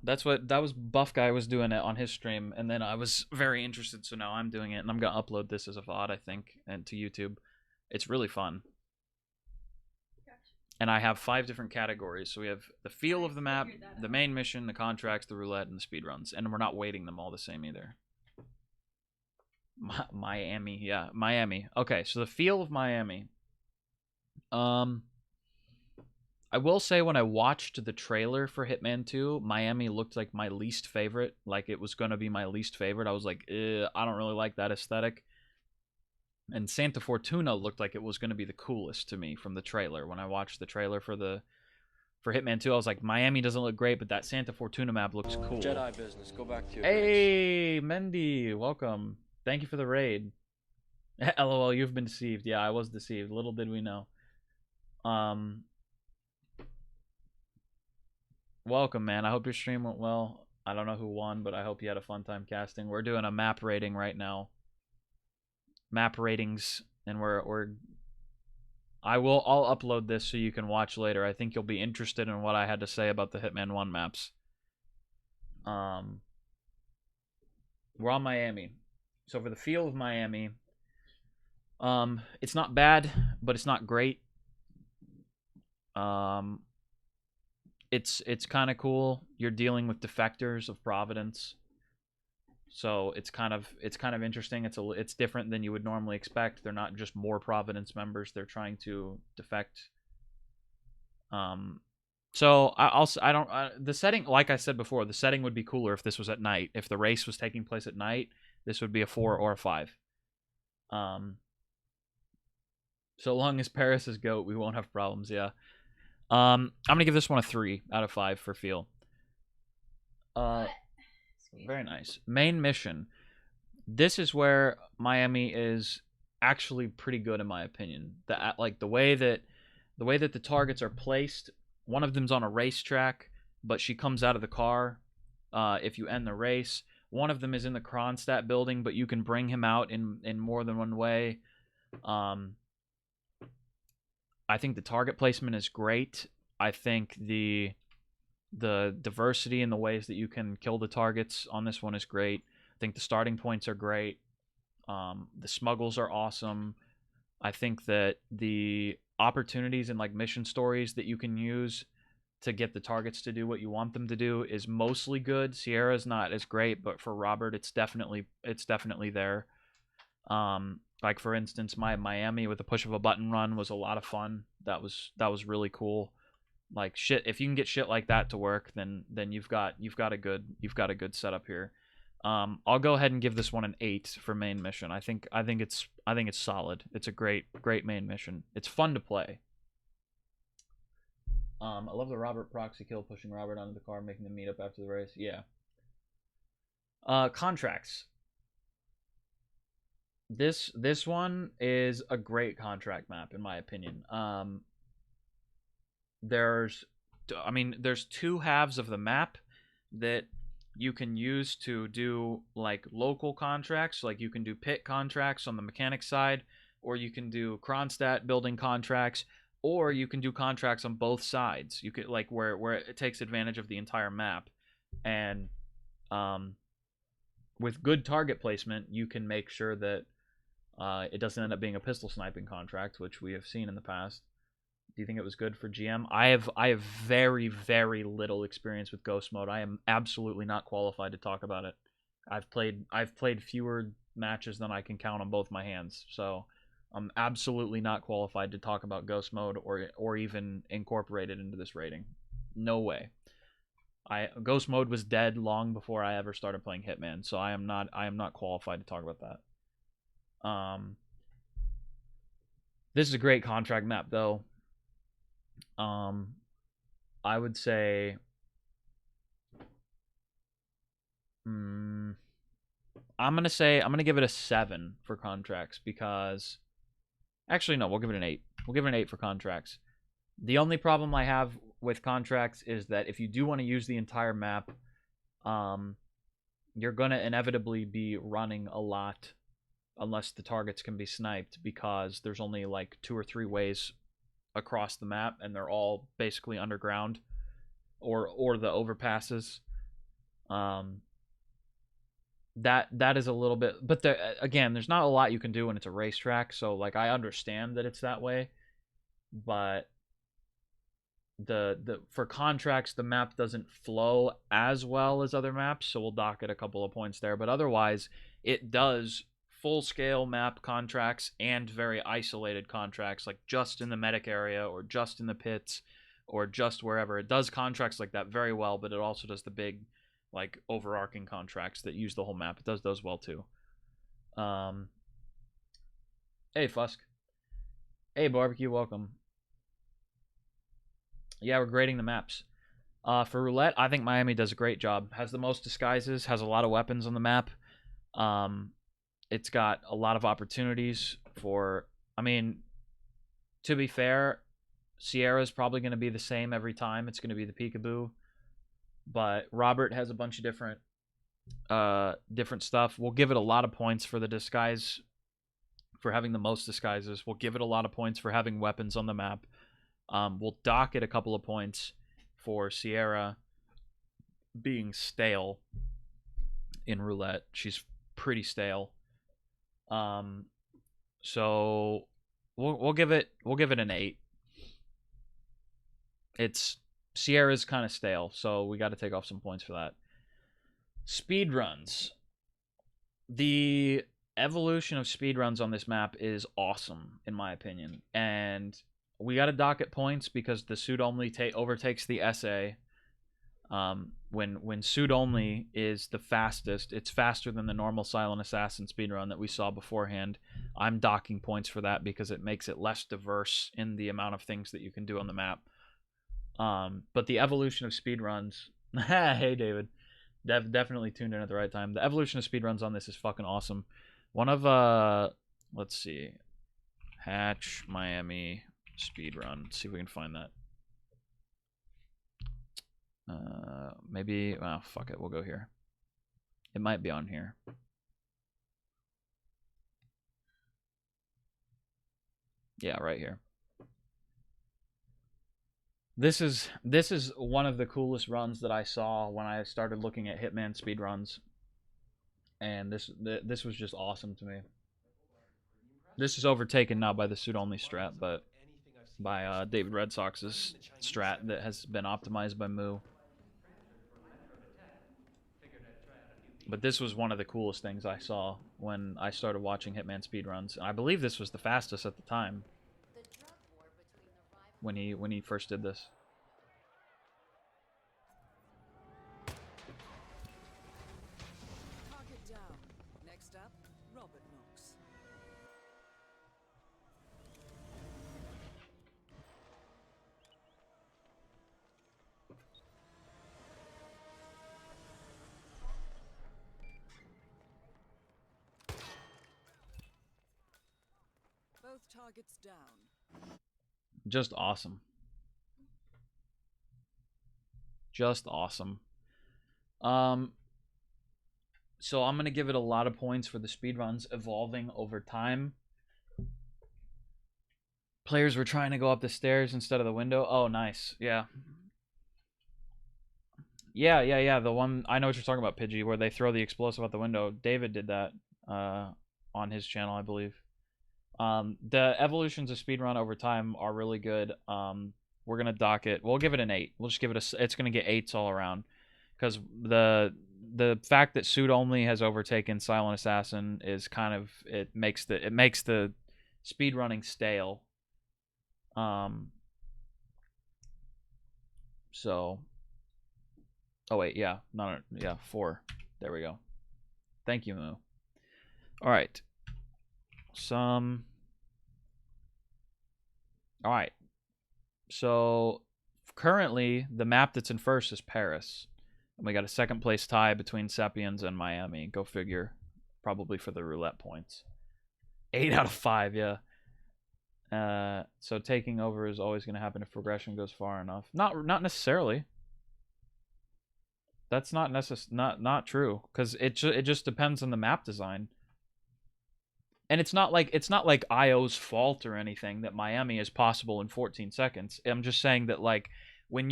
That was Buff Guy was doing it on his stream, and then I was very interested, so now I'm doing it, and I'm gonna upload this as a VOD, I think, and to YouTube. It's really fun. And I have 5 different categories. So we have the feel of the map, the main mission, the contracts, the roulette, and the speedruns. And we're not weighting them all the same either. Miami, yeah, Miami. Okay, so the feel of Miami. I will say when I watched the trailer for Hitman 2, Miami looked like my least favorite. Like it was going to be my least favorite. I was like, I don't really like that aesthetic. And Santa Fortuna looked like it was going to be the coolest to me from the trailer. When I watched the trailer for Hitman 2, I was like, Miami doesn't look great, but that Santa Fortuna map looks cool. Jedi business. Go back to your Hey, Mendy, welcome. Thank you for the raid. LOL, you've been deceived. Yeah, I was deceived. Little did we know. Welcome, man. I hope your stream went well. I don't know who won, but I hope you had a fun time casting. We're doing a map rating right now. Map ratings, and I'll upload this so you can watch later. I think you'll be interested in what I had to say about the Hitman 1 maps. We're on Miami. So for the feel of Miami, it's not bad, but it's not great. It's kind of cool. You're dealing with defectors of Providence. So it's kind of interesting. It's different than you would normally expect. They're not just more Providence members. They're trying to defect. So the setting, like I said before, the setting would be cooler if this was at night. If the race was taking place at night, this would be a 4 or a 5. So long as Paris is GOAT, we won't have problems. Yeah. I'm gonna give this one a 3 out of 5 for feel. Very nice. Main mission. This is where Miami is actually pretty good in my opinion. The way that the targets are placed. One of them's on a racetrack, but she comes out of the car if you end the race. One of them is in the Kronstadt building, but you can bring him out in more than one way. I think the target placement is great. I think the diversity in the ways that you can kill the targets on this one is great. I think the starting points are great. The smuggles are awesome. I think that the opportunities and like mission stories that you can use to get the targets to do what you want them to do is mostly good. Sierra's not as great, but for Robert, it's definitely there. Like for instance, my Miami with a push of a button run was a lot of fun. That was really cool. Like shit, if you can get shit like that to work, then you've got a good setup here. I'll go ahead and give this one an 8 for main mission. I think it's solid. It's a great main mission. It's fun to play. I love the Robert proxy kill, pushing Robert onto the car, making them meet up after the race. Yeah. Contracts. This one is a great contract map in my opinion. There's 2 halves of the map that you can use to do like local contracts. Like you can do pit contracts on the mechanic side, or you can do Kronstadt building contracts, or you can do contracts on both sides. You could like where it takes advantage of the entire map. And with good target placement, you can make sure that it doesn't end up being a pistol sniping contract, which we have seen in the past. Do you think it was good for GM? I have very, very little experience with Ghost Mode. I am absolutely not qualified to talk about it. I've played fewer matches than I can count on both my hands, so I'm absolutely not qualified to talk about Ghost Mode or even incorporate it into this rating. No way. Ghost Mode was dead long before I ever started playing Hitman, so I am not qualified to talk about that. This is a great contract map though. I would say I'm gonna give it a 7 for contracts because actually no, we'll give it an 8. We'll give it an 8 for contracts. The only problem I have with contracts is that if you do want to use the entire map, you're gonna inevitably be running a lot unless the targets can be sniped, because there's only like 2 or 3 ways across the map, and they're all basically underground or the overpasses. That is a little bit, but again, there's not a lot you can do when it's a racetrack, so like I understand that it's that way, but for contracts the map doesn't flow as well as other maps, so we'll dock it a couple of points there. But otherwise it does full-scale map contracts and very isolated contracts, like just in the medic area or just in the pits or just wherever. It does contracts like that very well, but it also does the big, like, overarching contracts that use the whole map. It does those well, too. Hey, Fusk. Hey, Barbecue, welcome. Yeah, we're grading the maps. For Roulette, I think Miami does a great job. Has the most disguises, has a lot of weapons on the map. It's got a lot of opportunities for, I mean, to be fair, Sierra's probably going to be the same every time. It's going to be the peekaboo. But Robert has a bunch of different stuff. We'll give it a lot of points for the disguise, for having the most disguises. We'll give it a lot of points for having weapons on the map. We'll dock it a couple of points for Sierra being stale in roulette. She's pretty stale. So we'll give it an 8. It's Sierra's kind of stale, so we got to take off some points for that. Speed runs. The evolution of speed runs on this map is awesome, in my opinion, and we got to dock it points because the suit only overtakes the SA. When suit only is the fastest, it's faster than the normal silent assassin speedrun that we saw beforehand. I'm docking points for that because it makes it less diverse in the amount of things that you can do on the map. But the evolution of speedruns, hey David, definitely tuned in at the right time. The evolution of speedruns on this is fucking awesome. One of let's see, Hatch Miami speedrun. Let's see if we can find that. Maybe, oh, fuck it, we'll go here. It might be on here. Yeah, right here. This is one of the coolest runs that I saw when I started looking at Hitman speedruns. And this was just awesome to me. This is overtaken not by the suit only strat, but by David Red Sox's strat that has been optimized by Moo. But this was one of the coolest things I saw when I started watching Hitman speedruns. And I believe this was the fastest at the time when he first did this. Target down. Next up, Robert Knox. Both targets down. Just awesome. Just awesome. So I'm going to give it a lot of points for the speedruns evolving over time. Players were trying to go up the stairs instead of the window. Oh, nice. Yeah. Yeah. The one, I know what you're talking about, Pidgey, where they throw the explosive out the window. David did that on his channel, I believe. The evolutions of speedrun over time are really good. We're going to dock it. We'll give it an 8. We'll just give it it's going to get 8s all around. Because the fact that suit only has overtaken silent assassin is kind of, it makes the speedrunning stale. So, oh wait, yeah, yeah, 4. There we go. Thank you, Moo. All right. All right. So currently the map that's in first is Paris. And we got a second place tie between Sepians and Miami. Go figure. Probably for the roulette points. 8 out of 5, yeah. So taking over is always going to happen if progression goes far enough. Not necessarily. That's not true, because it just depends on the map design. And it's not like IO's fault or anything that Miami is possible in 14 seconds. I'm just saying that, like, when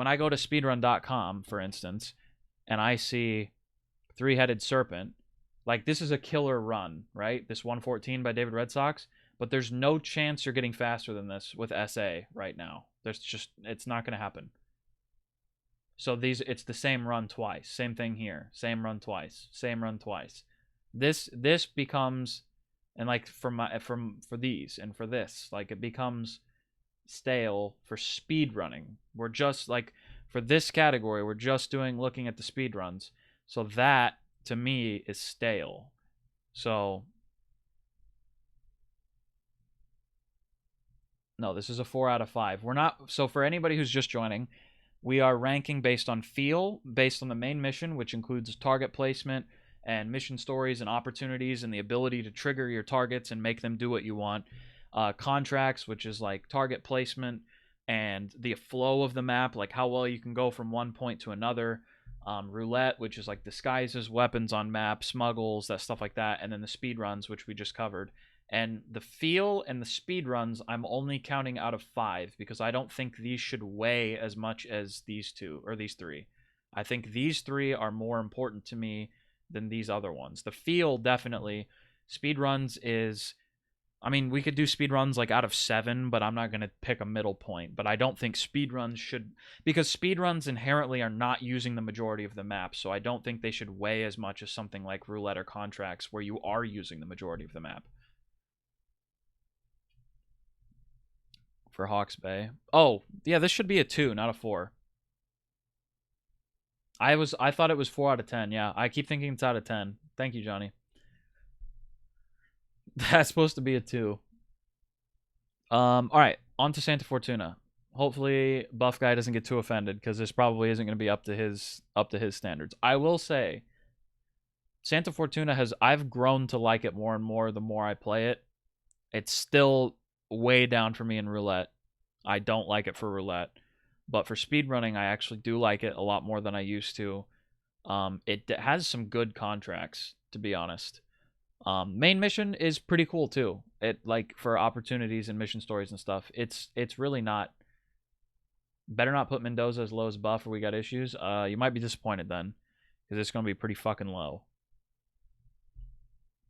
I go to speedrun.com, for instance, and I see Three-Headed Serpent, like, this is a killer run, right? This 114 by David Red Sox, but there's no chance you're getting faster than this with SA right now. It's not going to happen. So it's the same run twice. Same thing here. Same run twice. Same run twice. This becomes, and like for these and for this, like, it becomes stale for speed running. We're just, like, for this category, we're just looking at the speed runs. So that to me is stale. So no, this is a 4 out of 5. We're not, so for anybody who's just joining, we are ranking based on feel, based on the main mission, which includes target placement and mission stories and opportunities and the ability to trigger your targets and make them do what you want. Contracts, which is like target placement and the flow of the map, like how well you can go from one point to another. Roulette, which is like disguises, weapons on map, smuggles, that stuff like that, and then the speed runs, which we just covered. And the feel and the speed runs, I'm only counting out of 5 because I don't think these should weigh as much as these 2 or these 3. I think these 3 are more important to me than these other ones. The feel, definitely. Speed runs is, I mean, we could do speed runs like out of 7, but I'm not going to pick a middle point. But I don't think speed runs should, because speed runs inherently are not using the majority of the map, so I don't think they should weigh as much as something like roulette or contracts where you are using the majority of the map. For Hawke's Bay. Oh, yeah, this should be a 2, not a 4. I thought it was 4 out of 10. Yeah, I keep thinking it's out of 10. Thank you, Johnny. That's supposed to be a 2. All right, on to Santa Fortuna. Hopefully, Buff Guy doesn't get too offended because this probably isn't going to be up to his standards. I will say, Santa Fortuna I've grown to like it more and more the more I play it. It's still way down for me in roulette. I don't like it for roulette, but for speedrunning, I actually do like it a lot more than I used to. It has some good contracts, to be honest. Main mission is pretty cool too. It, like, for opportunities and mission stories and stuff, it's really not. Better not put Mendoza as low as buff or we got issues. You might be disappointed then, because it's gonna be pretty fucking low.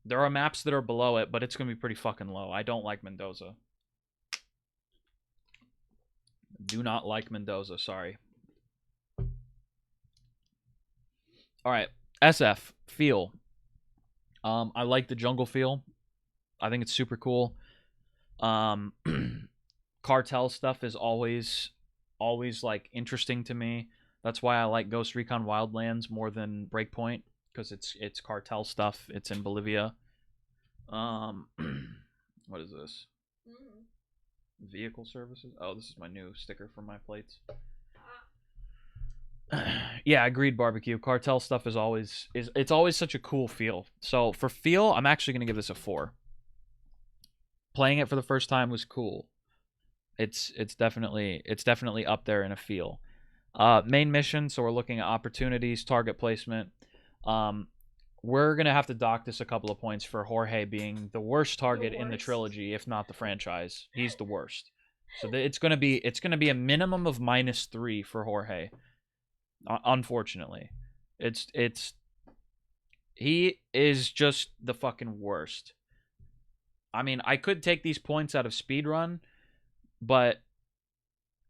There are maps that are below it, but it's gonna be pretty fucking low. I don't like Mendoza. Do not like Mendoza, sorry. Alright, SF, feel. I like the jungle feel. I think it's super cool. Cartel stuff is always like interesting to me. That's why I like Ghost Recon Wildlands more than Breakpoint, because it's cartel stuff. It's in Bolivia. What is this? Vehicle services. Oh, this is my new sticker for my plates. Yeah, agreed, barbecue. Cartel stuff is always such a cool feel. So for feel, I'm actually gonna give this a 4. Playing it for the first time was cool. It's definitely up there in a feel. Main mission, so we're looking at opportunities, target placement. We're gonna have to dock this a couple of points for Jorge being the worst target in the trilogy, if not the franchise. He's the worst. So it's gonna be a minimum of -3 for Jorge. Unfortunately, he is just the fucking worst. I mean, I could take these points out of speedrun, but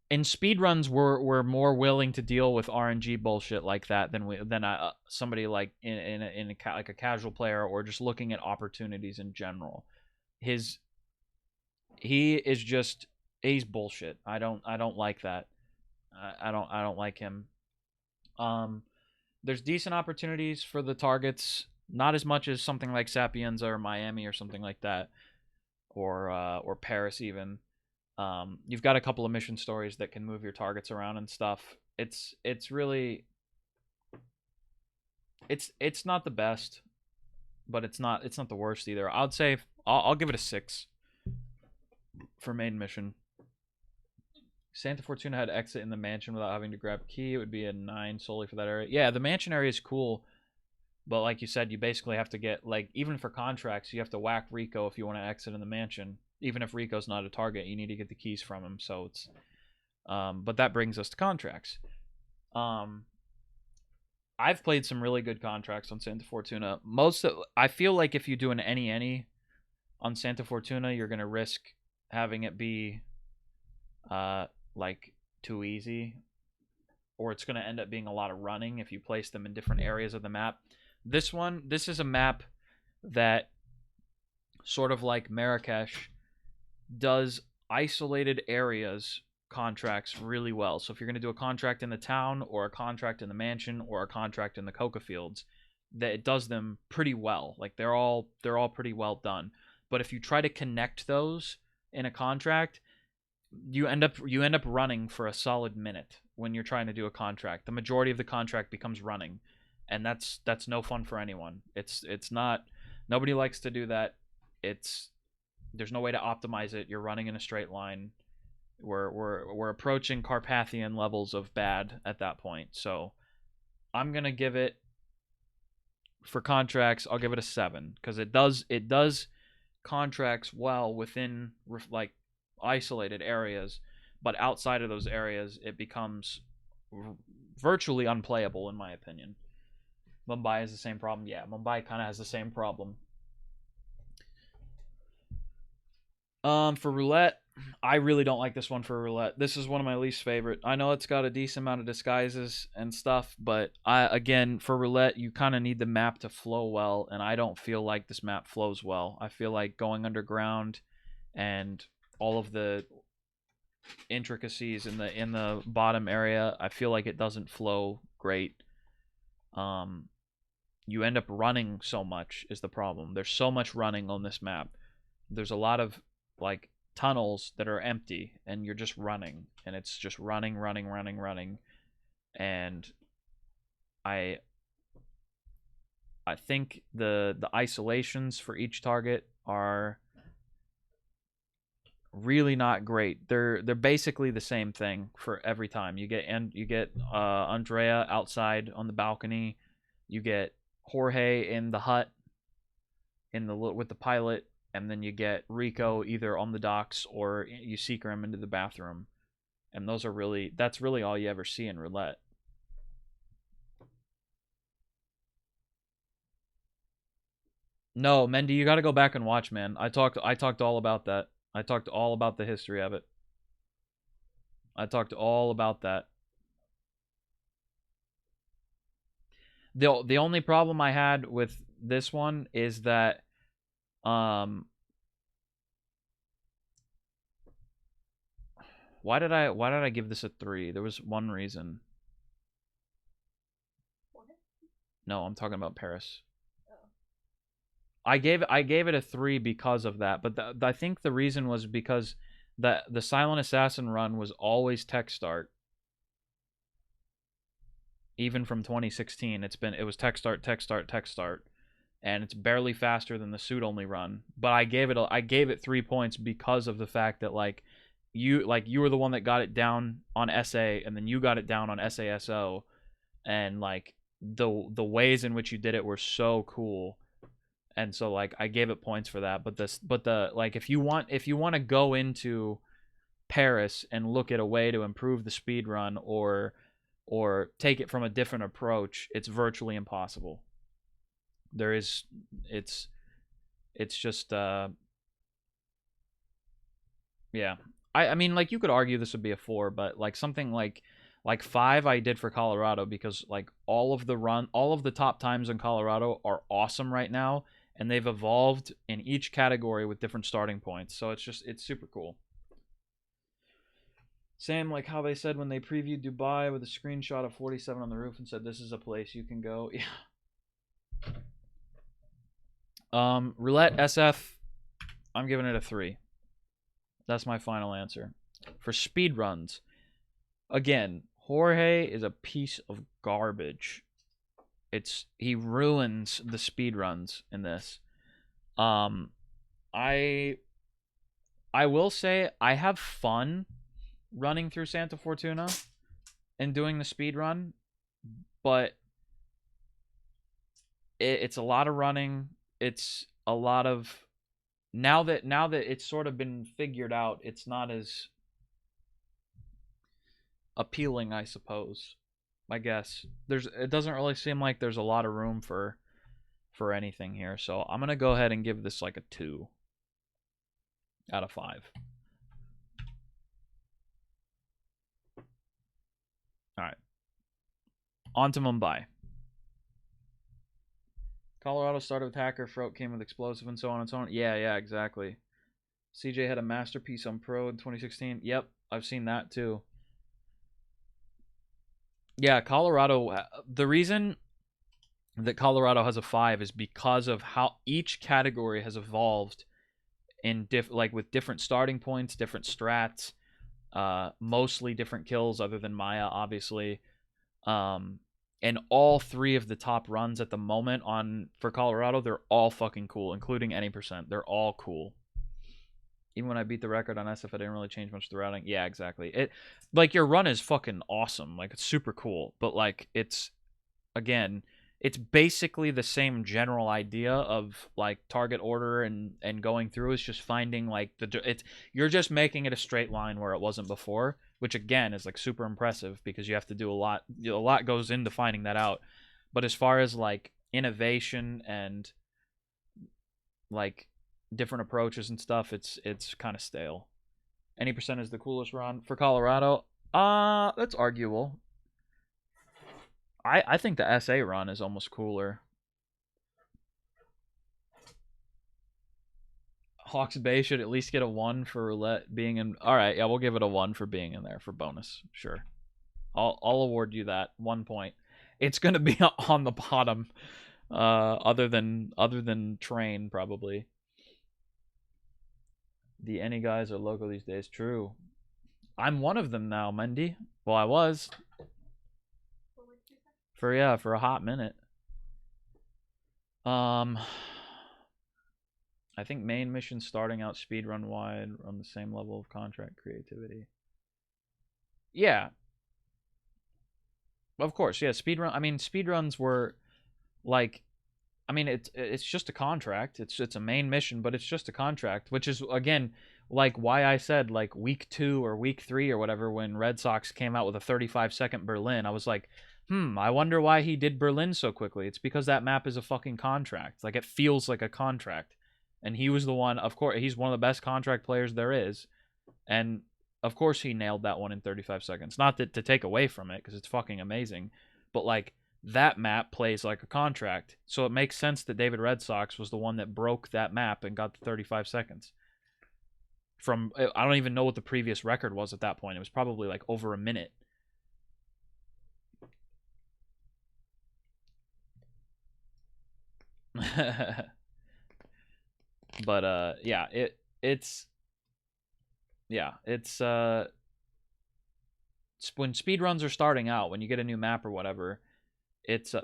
in speedruns we're more willing to deal with RNG bullshit like that than somebody like in a casual player or just looking at opportunities in general. He's bullshit. I don't like that. I don't like him. There's decent opportunities for the targets, not as much as something like Sapienza or Miami or something like that, or Paris even. You've got a couple of mission stories that can move your targets around and stuff. It's really it's not the best, but it's not the worst either. I'd say I'll give it a 6 for main mission. Santa Fortuna had exit in the mansion without having to grab a key. It would be a 9 solely for that area. Yeah, the mansion area is cool, but like you said, you basically have to get, like, even for contracts, you have to whack Rico if you want to exit in the mansion. Even if Rico's not a target, you need to get the keys from him. So it's, but that brings us to contracts. I've played some really good contracts on Santa Fortuna. I feel like if you do an any on Santa Fortuna, you're gonna risk having it be, like, too easy, or it's gonna end up being a lot of running if you place them in different areas of the map. This is a map that, sort of like Marrakesh, does isolated areas contracts really well. So if you're going to do a contract in the town or a contract in the mansion or a contract in the coca fields, that it does them pretty well. Like, they're all pretty well done. But if you try to connect those in a contract, you end up running for a solid minute when you're trying to do a contract. The majority of the contract becomes running, and that's no fun for anyone. It's not, nobody likes to do that. There's no way to optimize it. You're running in a straight line. We're approaching Carpathian levels of bad at that point. So I'm gonna give it, for contracts, I'll give it a 7 because it does contracts well within like isolated areas, but outside of those areas it becomes virtually unplayable in my opinion. Mumbai has the same problem. Yeah, Mumbai kind of has the same problem. For roulette, I really don't like this one for roulette. This is one of my least favorite. I know it's got a decent amount of disguises and stuff, but again, for roulette, you kind of need the map to flow well, and I don't feel like this map flows well. I feel like going underground and all of the intricacies in the bottom area, I feel like it doesn't flow great. You end up running so much is the problem. There's so much running on this map. There's a lot of like tunnels that are empty and you're just running, and it's just running, and I think the isolations for each target are really not great. They're basically the same thing for every time. You get Andrea outside on the balcony, you get Jorge in the hut with the pilot, and then you get Rico either on the docks or you seeker him into the bathroom. And that's really all you ever see in roulette. No, Mendy, you got to go back and watch, man. I talked all about that. I talked all about the history of it. I talked all about that. The only problem I had with this one is that why did I give this a 3? There was one reason. No, I'm talking about Paris. I gave it a 3 because of that, but I think the reason was because the Silent Assassin run was always tech start. Even from 2016, it was tech start, and it's barely faster than the suit only run. But I gave it 3 points because of the fact that you were the one that got it down on SA, and then you got it down on SASO, and the ways in which you did it were so cool. And so I gave it points for that. But if you want to go into Paris and look at a way to improve the speed run or take it from a different approach, it's virtually impossible. It's just yeah. I mean, you could argue this would be a 4, but something like 5 I did for Colorado because all of the top times in Colorado are awesome right now, and they've evolved in each category with different starting points. So it's super cool. Same like how they said when they previewed Dubai with a screenshot of 47 on the roof and said this is a place you can go. Yeah. Roulette SF, I'm giving it a 3. That's my final answer. For speed runs, again, Jorge is a piece of garbage. He ruins the speed runs in this. I will say I have fun running through Santa Fortuna and doing the speed run, but it's a lot of running. It's a lot of now that it's sort of been figured out, it's not as appealing, I suppose. I guess it doesn't really seem like there's a lot of room for anything here, so I'm gonna go ahead and give this a 2 out of 5. All right, on to Mumbai. Colorado started with hacker, Froat came with explosive, and so on and so on. Yeah, exactly. CJ had a masterpiece on Pro in 2016. Yep, I've seen that too. Yeah, Colorado, the reason that Colorado has a 5 is because of how each category has evolved in with different starting points, different strats, mostly different kills other than Maya, obviously. And all 3 of the top runs at the moment for Colorado, they're all fucking cool, including any %. They're all cool. Even when I beat the record on SF, I didn't really change much of the routing. Yeah, exactly. It, like, your run is fucking awesome. Like, it's super cool. But, like, it's, again, it's basically the same general idea of, like, target order and going through. It's just finding, like, you're just making it a straight line where it wasn't before, which, again, is, like, super impressive because you have to do a lot. A lot goes into finding that out. But as far as, like, innovation and, like, different approaches and stuff, it's kind of stale. Any percent is the coolest run for Colorado? That's arguable. I think the SA run is almost cooler. Hawks Bay should at least get a 1 for roulette being in. All right, yeah, we'll give it a 1 for being in there for bonus. Sure, I'll award you that 1 point. It's gonna be on the bottom, other than train probably. The any guys are local these days. True. I'm one of them now, Mendy. Well, I was. For a hot minute. I think main mission starting out speedrun wide on the same level of contract creativity. Yeah. Of course, yeah, speedrun. I mean, speedruns were like, I mean, it's just a contract. It's a main mission, but it's just a contract, which is, again, like why I said, like, week 2 or week 3 or whatever, when Red Sox came out with a 35-second Berlin, I was like, I wonder why he did Berlin so quickly. It's because that map is a fucking contract. Like, it feels like a contract. And he was the one, of course, he's one of the best contract players there is. And of course he nailed that one in 35 seconds. Not that to take away from it, because it's fucking amazing. But, like, that map plays like a contract. So it makes sense that David Red Sox was the one that broke that map and got the 35 seconds. From, I don't even know what the previous record was at that point. It was probably like over a minute. But yeah, it's when speedruns are starting out, when you get a new map or whatever, it's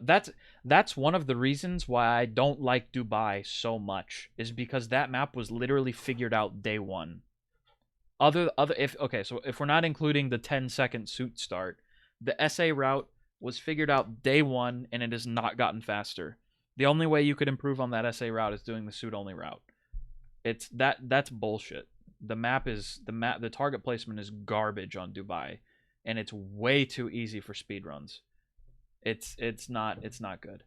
that's one of the reasons why I don't like Dubai so much, is because that map was literally figured out day one. If we're not including the 10-second suit start, the SA route was figured out day one, and it has not gotten faster. The only way you could improve on that SA route is doing the suit only route. That's bullshit. The target placement is garbage on Dubai, and it's way too easy for speedruns. It's not good.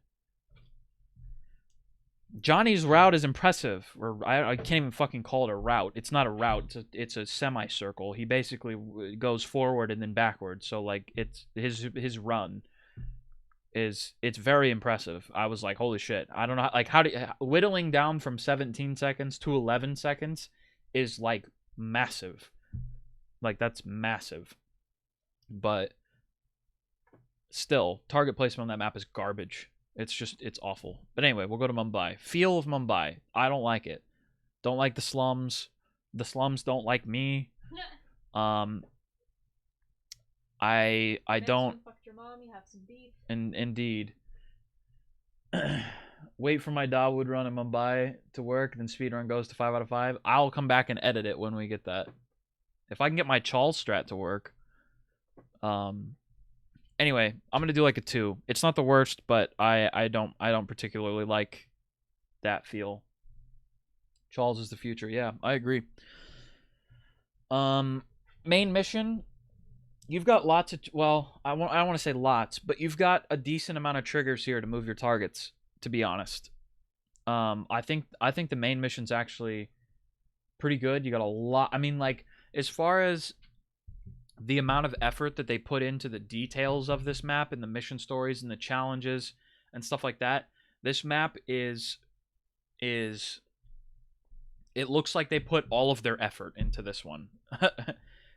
Johnny's route is impressive. Or I can't even fucking call it a route. It's not a route. It's a semicircle. He basically goes forward and then backward. So, like, it's his run it's very impressive. I was like, holy shit. I don't know, like, whittling down from 17 seconds to 11 seconds is, like, massive. Like, that's massive. But still, target placement on that map is garbage. It's awful. But anyway, we'll go to Mumbai. Feel of Mumbai. I don't like it. Don't like the slums. The slums don't like me. I don't. Fucked your mom. You have some beef. Indeed. Wait for my Dawood run in Mumbai to work, then speedrun goes to 5 out of 5. I'll come back and edit it when we get that. If I can get my Charles strat to work. Anyway, I'm gonna do like a 2. It's not the worst, but I don't particularly like that feel. Charles is the future. Yeah, I agree. Main mission. You've got lots of, well, I don't want to say lots, but you've got a decent amount of triggers here to move your targets, to be honest. I think the main mission's actually pretty good. You got a lot. I mean, like, as far as the amount of effort that they put into the details of this map and the mission stories and the challenges and stuff like that, this map is it looks like they put all of their effort into this one.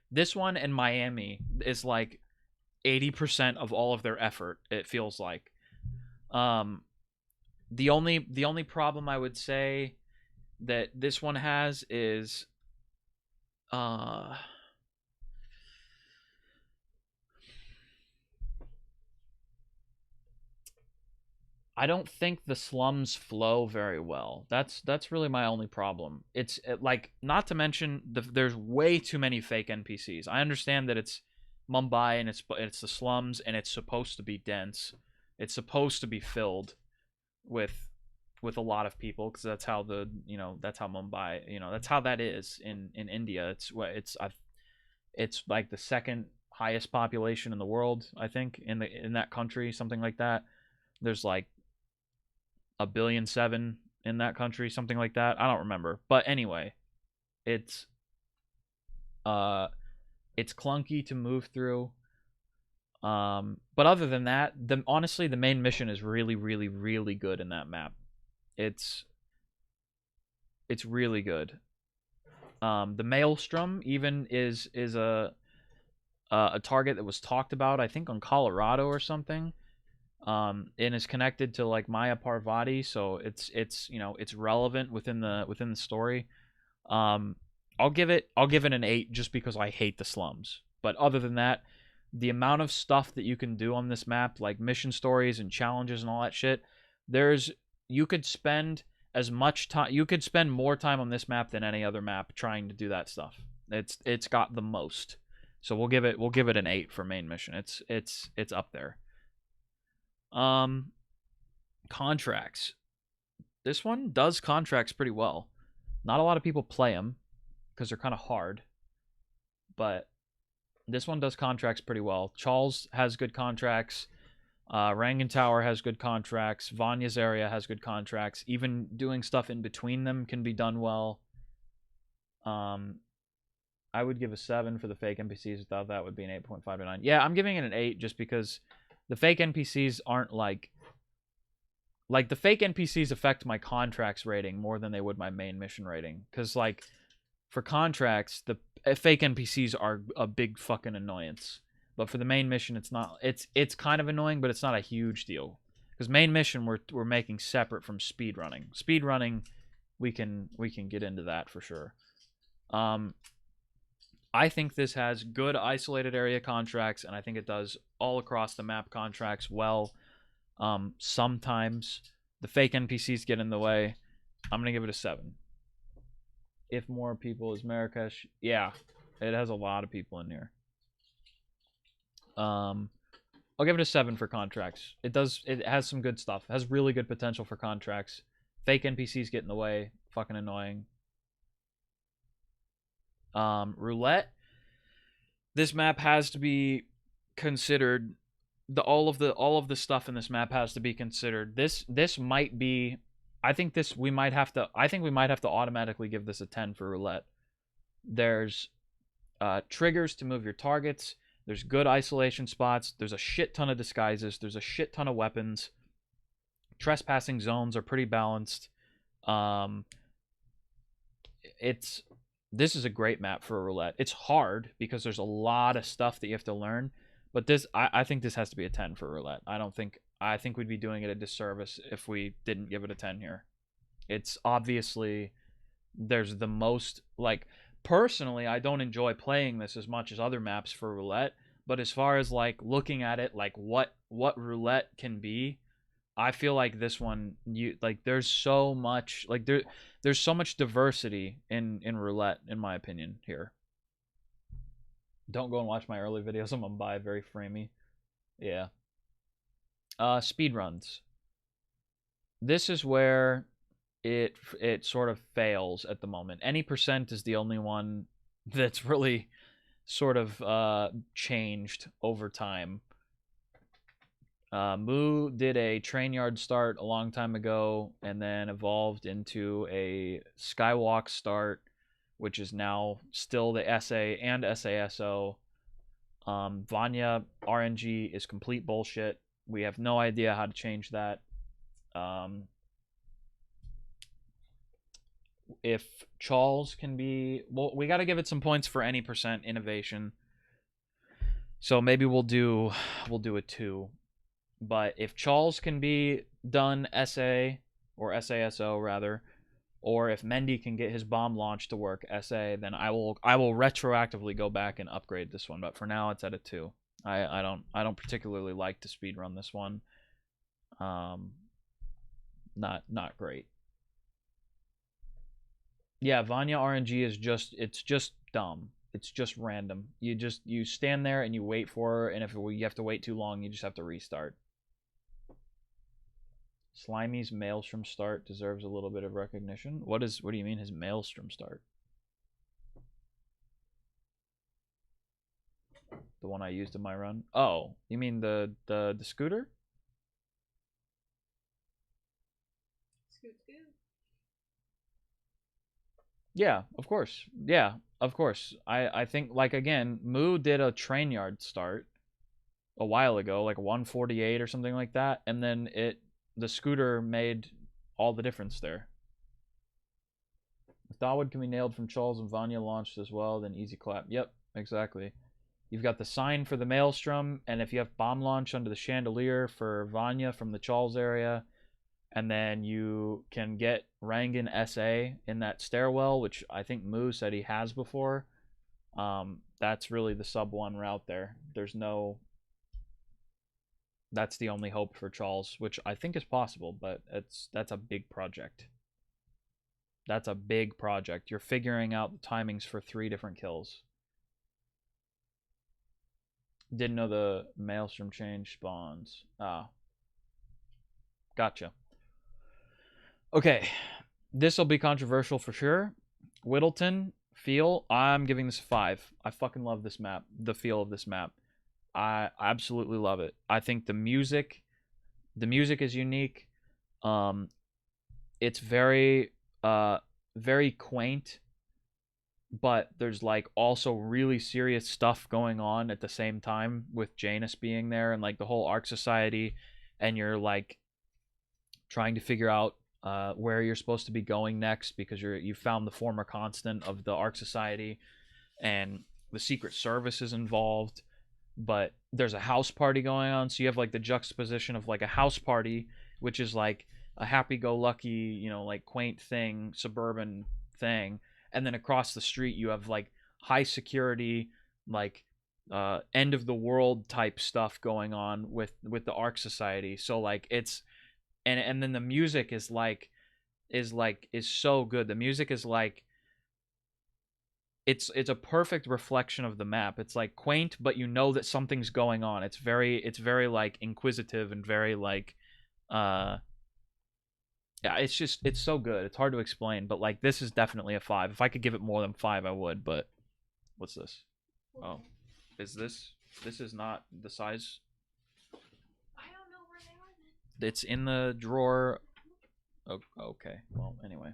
This one and Miami is like 80% of all of their effort, it feels like. The only problem I would say that this one has is I don't think the slums flow very well. That's really my only problem. Like, not to mention there's way too many fake NPCs. I understand that it's Mumbai and it's the slums and it's supposed to be dense. It's supposed to be filled with a lot of people because that's how that's how Mumbai, that's how that is in India. It's like the second highest population in the world, I think, in that country, something like that. There's like 1.7 billion in that country, something like that. I don't remember, but anyway, it's clunky to move through. But other than that, honestly, the main mission is really, really, really good in that map. It's really good. The Maelstrom even is a target that was talked about, I think, on Colorado or something. And is connected to like Maya Parvati, so it's relevant within the story. I'll give it an 8 just because I hate the slums. But other than that, the amount of stuff that you can do on this map, like mission stories and challenges and all that shit, you could spend more time on this map than any other map trying to do that stuff. It's got the most. So we'll give it an 8 for main mission. It's up there. Contracts. This one does contracts pretty well. Not a lot of people play them because they're kind of hard, but this one does contracts pretty well. Charles has good contracts. Rangan Tower has good contracts. Vanya's area has good contracts. Even doing stuff in between them can be done well. I would give a 7 for the fake NPCs. Without that would be an 8.5 to 9. Yeah, I'm giving it an 8 just because the fake NPCs aren't like the fake NPCs affect my contracts rating more than they would my main mission rating. Because, like, for contracts, the fake NPCs are a big fucking annoyance. But for the main mission, it's not. It's kind of annoying, but it's not a huge deal. Because main mission we're making separate from speedrunning. Speedrunning, we can get into that for sure. I think this has good isolated area contracts, and I think it does all across the map contracts well. Sometimes the fake NPCs get in the way. I'm gonna give it a 7. If more people is Marrakesh, yeah, it has a lot of people in here. I'll give it a 7 for contracts. It has some good stuff. It has really good potential for contracts. Fake NPCs get in the way. Fucking annoying. Roulette. This map has to be considered. All of the stuff in this map has to be considered. This might be. I think we might have to automatically give this a 10 for roulette. There's triggers to move your targets. There's good isolation spots. There's a shit ton of disguises. There's a shit ton of weapons. Trespassing zones are pretty balanced. This is a great map for a roulette. It's hard because there's a lot of stuff that you have to learn, but I think this has to be a 10 for roulette. I think we'd be doing it a disservice if we didn't give it a 10 here. It's obviously there's the most, like, personally, I don't enjoy playing this as much as other maps for roulette, but as far as like looking at it, like what roulette can be, I feel like this one, there's so much, like there's so much diversity in roulette, in my opinion, here. Don't go and watch my early videos on Mumbai, very framey. Yeah. Speedruns. This is where it sort of fails at the moment. Any percent is the only one that's really sort of changed over time. Moo did a train yard start a long time ago and then evolved into a skywalk start, which is now still the SA and SASO. Vanya RNG is complete bullshit. We have no idea how to change that. If Charles can be... Well, we got to give it some points for any percent innovation. So maybe we'll do a 2. But if Charles can be done SA, or SASO rather, or if Mendy can get his bomb launch to work SA, then I will retroactively go back and upgrade this one. But for now, it's at a 2. I don't particularly like to speedrun this one. not great. Yeah, Vanya RNG is it's just dumb. It's just random. You stand there and you wait for her, and if you have to wait too long, you just have to restart. Slimy's Maelstrom start deserves a little bit of recognition. What do you mean his Maelstrom start? The one I used in my run? Oh, you mean the scooter? Scoot scoot. Yeah, of course. Yeah, of course. I think, like, again, Moo did a train yard start a while ago, like 148 or something like that, and then the scooter made all the difference there. If Dawood can be nailed from Charles and Vanya launched as well, then easy clap. Yep, exactly. You've got the sign for the Maelstrom, and if you have bomb launch under the chandelier for Vanya from the Charles area, and then you can get Rangan SA in that stairwell, which I think Moo said he has before. That's really the sub 1 route there. That's the only hope for Charles, which I think is possible, but that's a big project. That's a big project. You're figuring out the timings for 3 different kills. Didn't know the Maelstrom change spawns. Ah. Gotcha. Okay. This will be controversial for sure. Whittleton, feel, I'm giving this a 5. I fucking love this map. The feel of this map. I absolutely love it. I think the music is unique. It's very very quaint, but there's like also really serious stuff going on at the same time with Janus being there and like the whole Ark Society, and you're like trying to figure out where you're supposed to be going next because you found the former constant of the Ark Society, and the Secret Service is involved. But there's a house party going on, so you have like the juxtaposition of like a house party, which is like a happy-go-lucky, you know, like quaint thing, suburban thing, and then across the street you have like high security, like end of the world type stuff going on with the Ark Society. So like it's and then the music is so good. The music is like it's a perfect reflection of the map. It's like quaint, but you know that something's going on. It's very like inquisitive and very like yeah, it's so good. It's hard to explain, but like this is definitely a 5. If I could give it more than 5, I would, but what's this? Oh. Is this is not the size? I don't know where they are. It's in the drawer. Oh, okay. Well, anyway.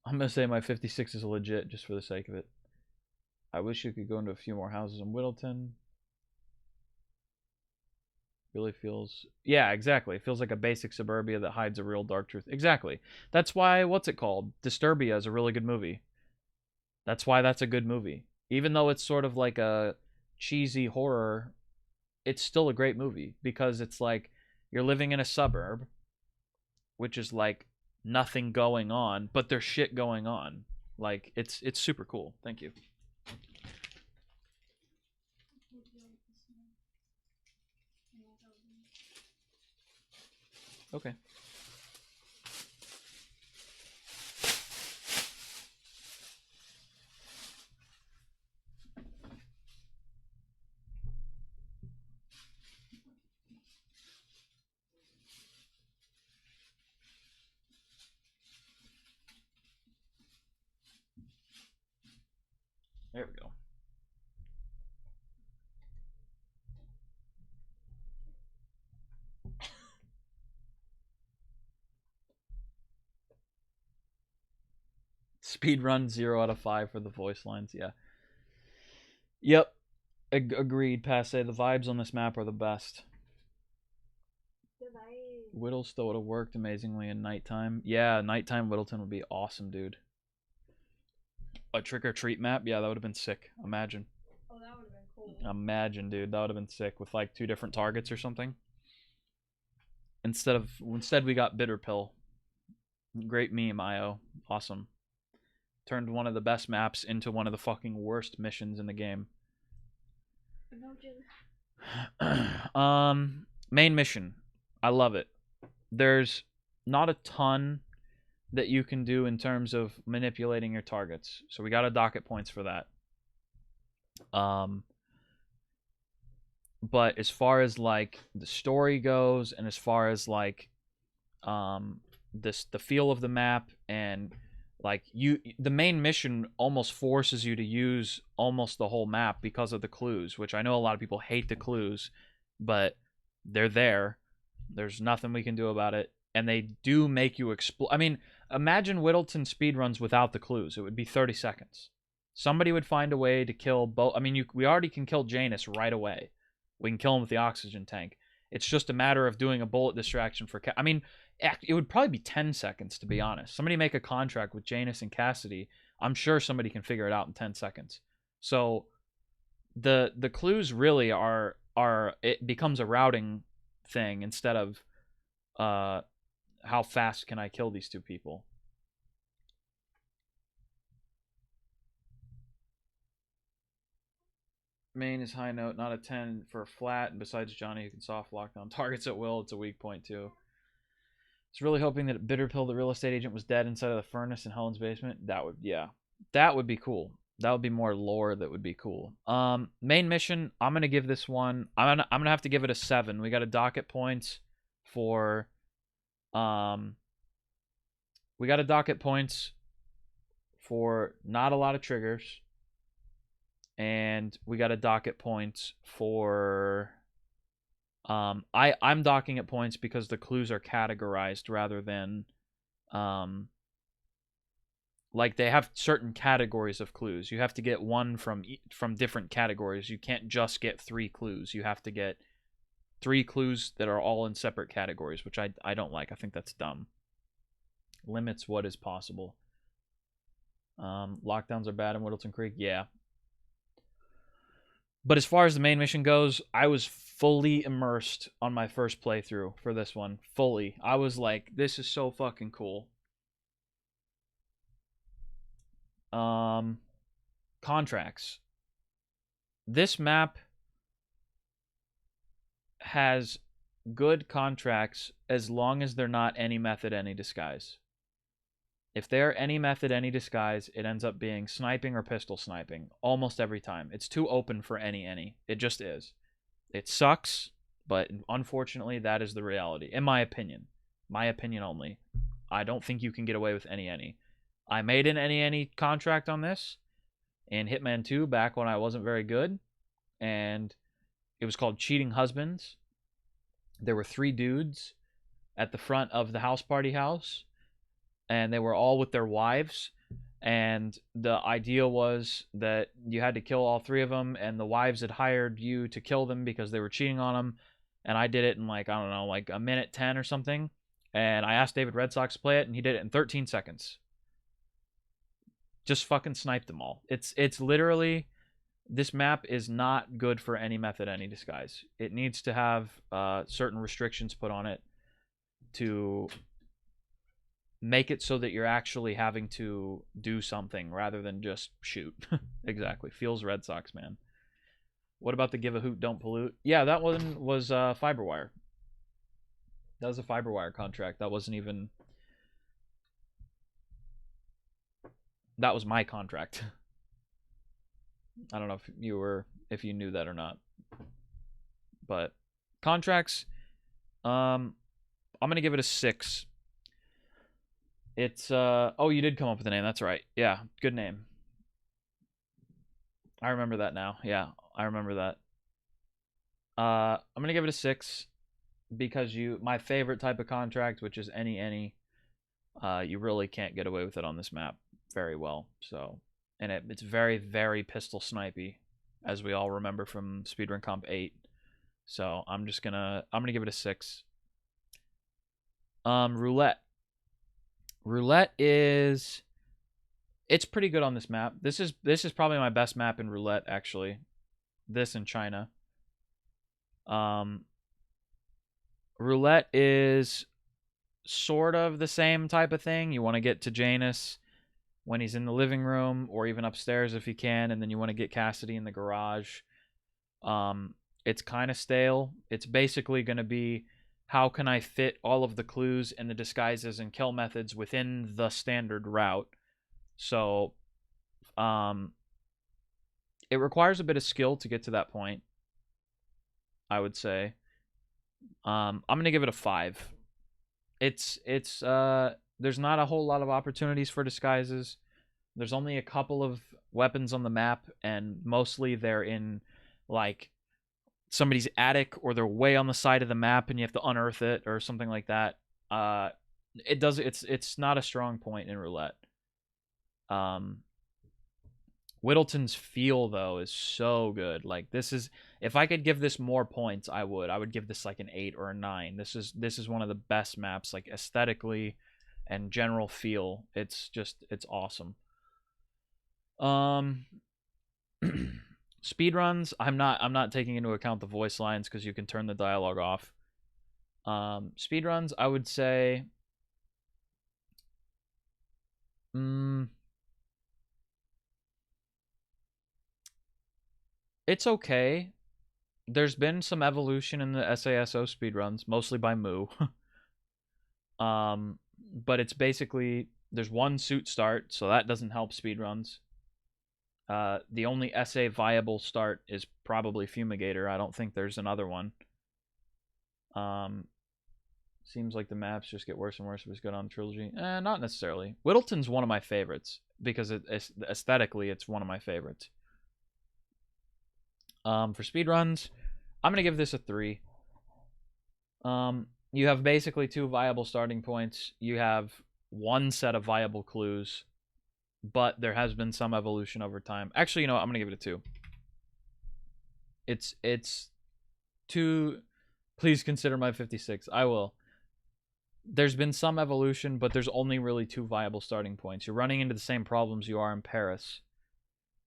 I'm gonna say my 56 is legit just for the sake of it. I wish you could go into a few more houses in Whittleton. Really feels... Yeah, exactly. It feels like a basic suburbia that hides a real dark truth. Exactly. That's why, what's it called? Disturbia is a really good movie. That's why that's a good movie. Even though it's sort of like a cheesy horror, it's still a great movie because it's like you're living in a suburb, which is like nothing going on, but there's shit going on. Like it's super cool. Thank you. Okay. There we go. Speed run 0 out of 5 for the voice lines. Yeah. Yep. Agreed, Passe. The vibes on this map are the best. Whittle still would have worked amazingly in nighttime. Yeah, nighttime Whittleton would be awesome, dude. A trick or treat map? Yeah, that would have been sick. Imagine. Oh, that would have been cool. Imagine, dude. That would have been sick with like 2 different targets or something. Instead we got Bitter Pill. Great meme, IO. Awesome. Turned one of the best maps into one of the fucking worst missions in the game. Main mission. I love it. There's not a ton that you can do in terms of manipulating your targets. So we got a docket points for that. But as far as like the story goes, and as far as like the feel of the map, and like the main mission almost forces you to use almost the whole map because of the clues, which I know a lot of people hate the clues, but they're there. There's nothing we can do about it, and they do make you explore. I mean, imagine Whittleton speedruns without the clues. It would be 30 seconds. Somebody would find a way to kill both. I mean, we already can kill Janus right away. We can kill him with the oxygen tank. It's just a matter of doing a bullet distraction for... I mean, it would probably be 10 seconds, to be honest. Somebody make a contract with Janus and Cassidy. I'm sure somebody can figure it out in 10 seconds. So the clues really are it becomes a routing thing instead of how fast can I kill these two people. Main is high note, not a 10 for a flat, and besides Johnny who can soft lock down targets at will, it's a weak point too. I was really hoping that Bitterpill, the real estate agent, was dead inside of the furnace in Helen's basement. That would, yeah. That would be cool. That would be more lore that would be cool. Main mission, I'm gonna give this one, I'm gonna have to give it a 7. We got a docket points for we got a docket points for not a lot of triggers. And we got a docket points for I'm docking at points because the clues are categorized rather than like they have certain categories of clues. You have to get one from different categories. You can't just get 3 clues. You have to get 3 clues that are all in separate categories, which I don't like. I think that's dumb. Limits what is possible. Lockdowns are bad in Whittleton Creek. Yeah. But as far as the main mission goes, I was fully immersed on my first playthrough for this one. Fully. I was like, this is so fucking cool. Contracts. This map has good contracts as long as they're not any method, any disguise. If they're any method, any disguise, it ends up being sniping or pistol sniping almost every time. It's too open for any. It just is. It sucks, but unfortunately, that is the reality. In my opinion. My opinion only. I don't think you can get away with any. I made an any contract on this in Hitman 2 back when I wasn't very good. And it was called Cheating Husbands. There were 3 dudes at the front of the house party house. And they were all with their wives, and the idea was that you had to kill all 3 of them, and the wives had hired you to kill them because they were cheating on them, and I did it in like, I don't know, like a minute 10 or something, and I asked David Red Sox to play it, and he did it in 13 seconds. Just fucking sniped them all. It's literally, this map is not good for any method, any disguise. It needs to have certain restrictions put on it to make it so that you're actually having to do something rather than just shoot. Exactly. Feels Red Sox, man. What about the give a hoot, don't pollute? Yeah, that one was Fiberwire. That was a Fiberwire contract. That wasn't even... That was my contract. I don't know if you knew that or not. But contracts, I'm gonna give it a 6. It's oh, you did come up with a name. That's right. Yeah, good name. I remember that now. Yeah, I remember that. I'm gonna give it a 6 because my favorite type of contract, which is any, you really can't get away with it on this map very well. So, and it's very, very pistol snipey, as we all remember from Speedrun Comp 8. So I'm gonna give it a 6. Roulette. Roulette it's pretty good on this map. This is probably my best map in Roulette, actually. This in China. Roulette is sort of the same type of thing. You want to get to Janus when he's in the living room, or even upstairs if you can, and then you want to get Cassidy in the garage. It's kind of stale. It's basically going to be, how can I fit all of the clues and the disguises and kill methods within the standard route? So, it requires a bit of skill to get to that point, I would say. I'm going to give it a 5. It's there's not a whole lot of opportunities for disguises. There's only a couple of weapons on the map, and mostly they're in, like, somebody's attic, or they're way on the side of the map and you have to unearth it or something like that. It's not a strong point in roulette. Whittleton's feel, though, is so good. Like, this is, if I could give this more points, I would give this like an 8 or a 9. This is one of the best maps, like, aesthetically and general feel. It's awesome. Speedruns, I'm not taking into account the voice lines because you can turn the dialogue off. Speedruns, I would say, it's okay. There's been some evolution in the SASO speedruns, mostly by Moo. But it's basically, there's one suit start, so that doesn't help speedruns. The only SA viable start is probably Fumigator. I don't think there's another one. Seems like the maps just get worse and worse if it's good on Trilogy. Not necessarily. Whittleton's one of my favorites because aesthetically it's one of my favorites. For speedruns, I'm going to give this a 3. You have basically 2 viable starting points. You have 1 set of viable clues, but there has been some evolution over time. Actually, you know what? I'm going to give it a 2. It's 2. Please consider my 56. I will. There's been some evolution, but there's only really 2 viable starting points. You're running into the same problems you are in Paris,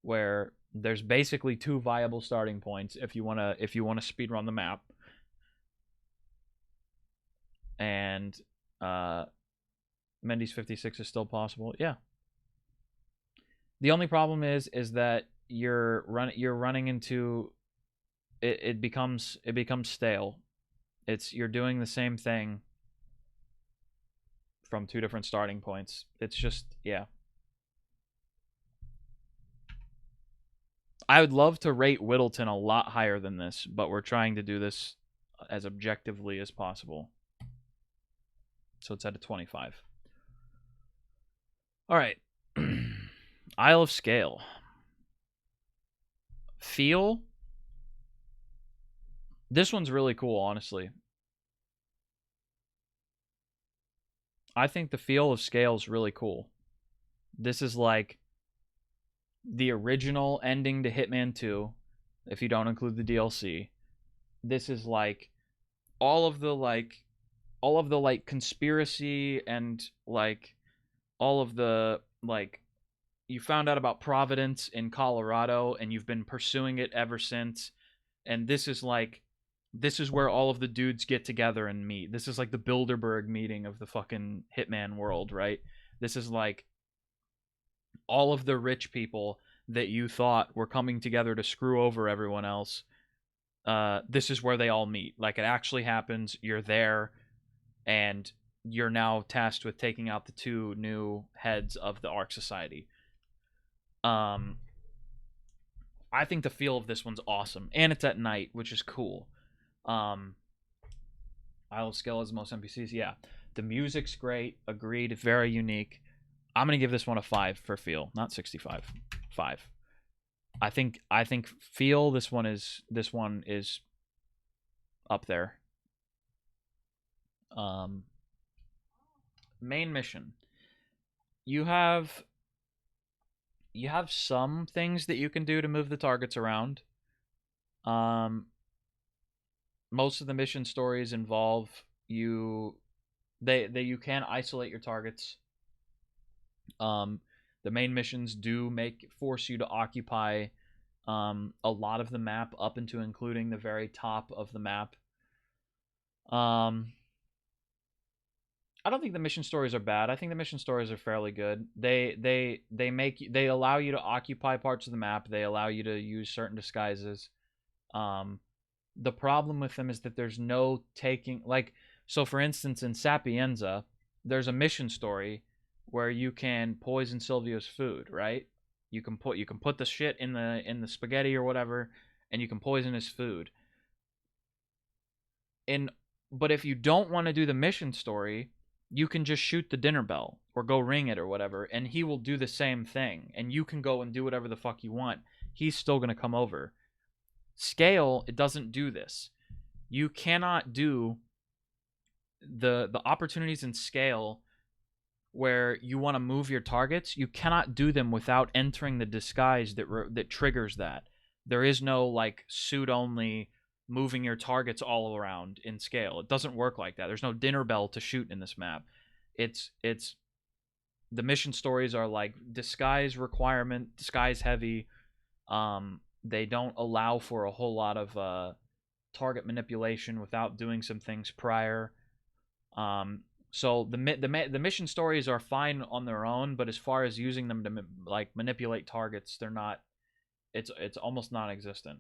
where there's basically 2 viable starting points if you wanna speedrun the map. And Mendy's 56 is still possible. Yeah. The only problem is that you're running into it becomes stale. You're doing the same thing from 2 different starting points. It's just, yeah. I would love to rate Whittleton a lot higher than this, but we're trying to do this as objectively as possible. So it's at a 25. All right. Isle of Scale. Feel. This one's really cool, honestly. I think the feel of Scale is really cool. This is like the original ending to Hitman 2, if you don't include the DLC. This is like all of the conspiracy and like all of the like, you found out about Providence in Colorado and you've been pursuing it ever since, and this is where all of the dudes get together and meet. This is like the Bilderberg meeting of the fucking Hitman world, right? This is like all of the rich people that you thought were coming together to screw over everyone else. This is where they all meet. Like, it actually happens. You're there, and you're now tasked with taking out the 2 new heads of the Ark Society. I think the feel of this one's awesome, and it's at night, which is cool. Isle of Scale has the most NPCs. Yeah, the music's great. Agreed. Very unique. I'm gonna give this one a 5 for feel, not 65. 5. I think feel. This one is up there. Main mission. You have some things that you can do to move the targets around. Most of the mission stories involve you can isolate your targets. The main missions do force you to occupy a lot of the map, up into including the very top of the map. I don't think the mission stories are bad. I think the mission stories are fairly good. They allow you to occupy parts of the map. They allow you to use certain disguises. The problem with them is that there's no taking, like, so for instance in Sapienza, there's a mission story where you can poison Silvio's food, right? You can put the shit in the spaghetti or whatever, and you can poison his food. But if you don't want to do the mission story, you can just shoot the dinner bell or go ring it or whatever, and he will do the same thing, and you can go and do whatever the fuck you want. He's still going to come over. Scale, it doesn't do this. You cannot do the opportunities in Scale where you want to move your targets. You cannot do them without entering the disguise that triggers that. There is no like suit only moving your targets all around in Scale. It doesn't work like that. There's no dinner bell to shoot in this map. It's the mission stories are like disguise requirement, disguise heavy. They don't allow for a whole lot of target manipulation without doing some things prior. So the mission stories are fine on their own, but as far as using them to like manipulate targets, they're not. It's almost non-existent.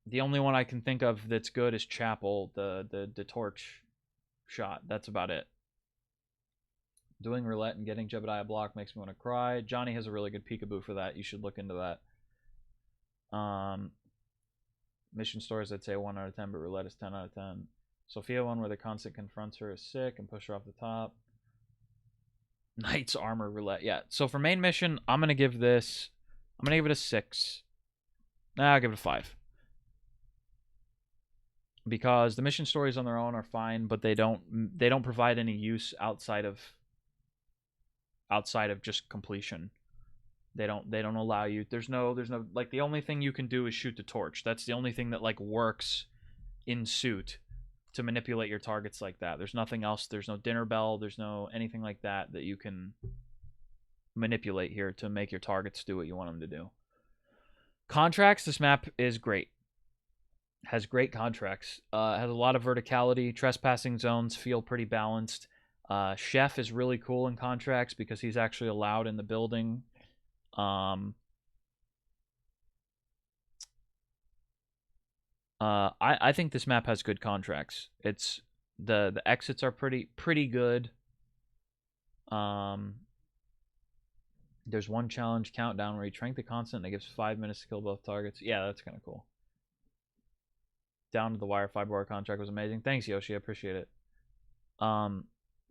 The only one I can think of that's good is Chapel, the torch shot. That's about it. Doing roulette and getting Jebediah block makes me want to cry. Johnny has a really good peekaboo for that. You should look into that. Mission stories, I'd say 1 out of 10, but roulette is 10 out of 10. Sophia one where the constant confronts her is sick and push her off the top. Knight's armor roulette. Yeah. So for main mission, I'm gonna give it a 6. Nah, I'll give it a 5. Because the mission stories on their own are fine, but they don't provide any use outside of just completion. They don't allow you. There's no like the only thing you can do is shoot the torch. That's the only thing that like works in suit to manipulate your targets like that. There's nothing else. There's no dinner bell. There's no anything like that you can manipulate here to make your targets do what you want them to do. Contracts. This map is great. Has great contracts. Has a lot of verticality. Trespassing zones feel pretty balanced. Chef is really cool in contracts because he's actually allowed in the building. I think this map has good contracts. It's the exits are pretty good. There's one challenge countdown where you trank the constant and it gives 5 minutes to kill both targets. Yeah, that's kind of cool. Down to the wire 5-bar contract was amazing. Thanks, Yoshi. I appreciate it.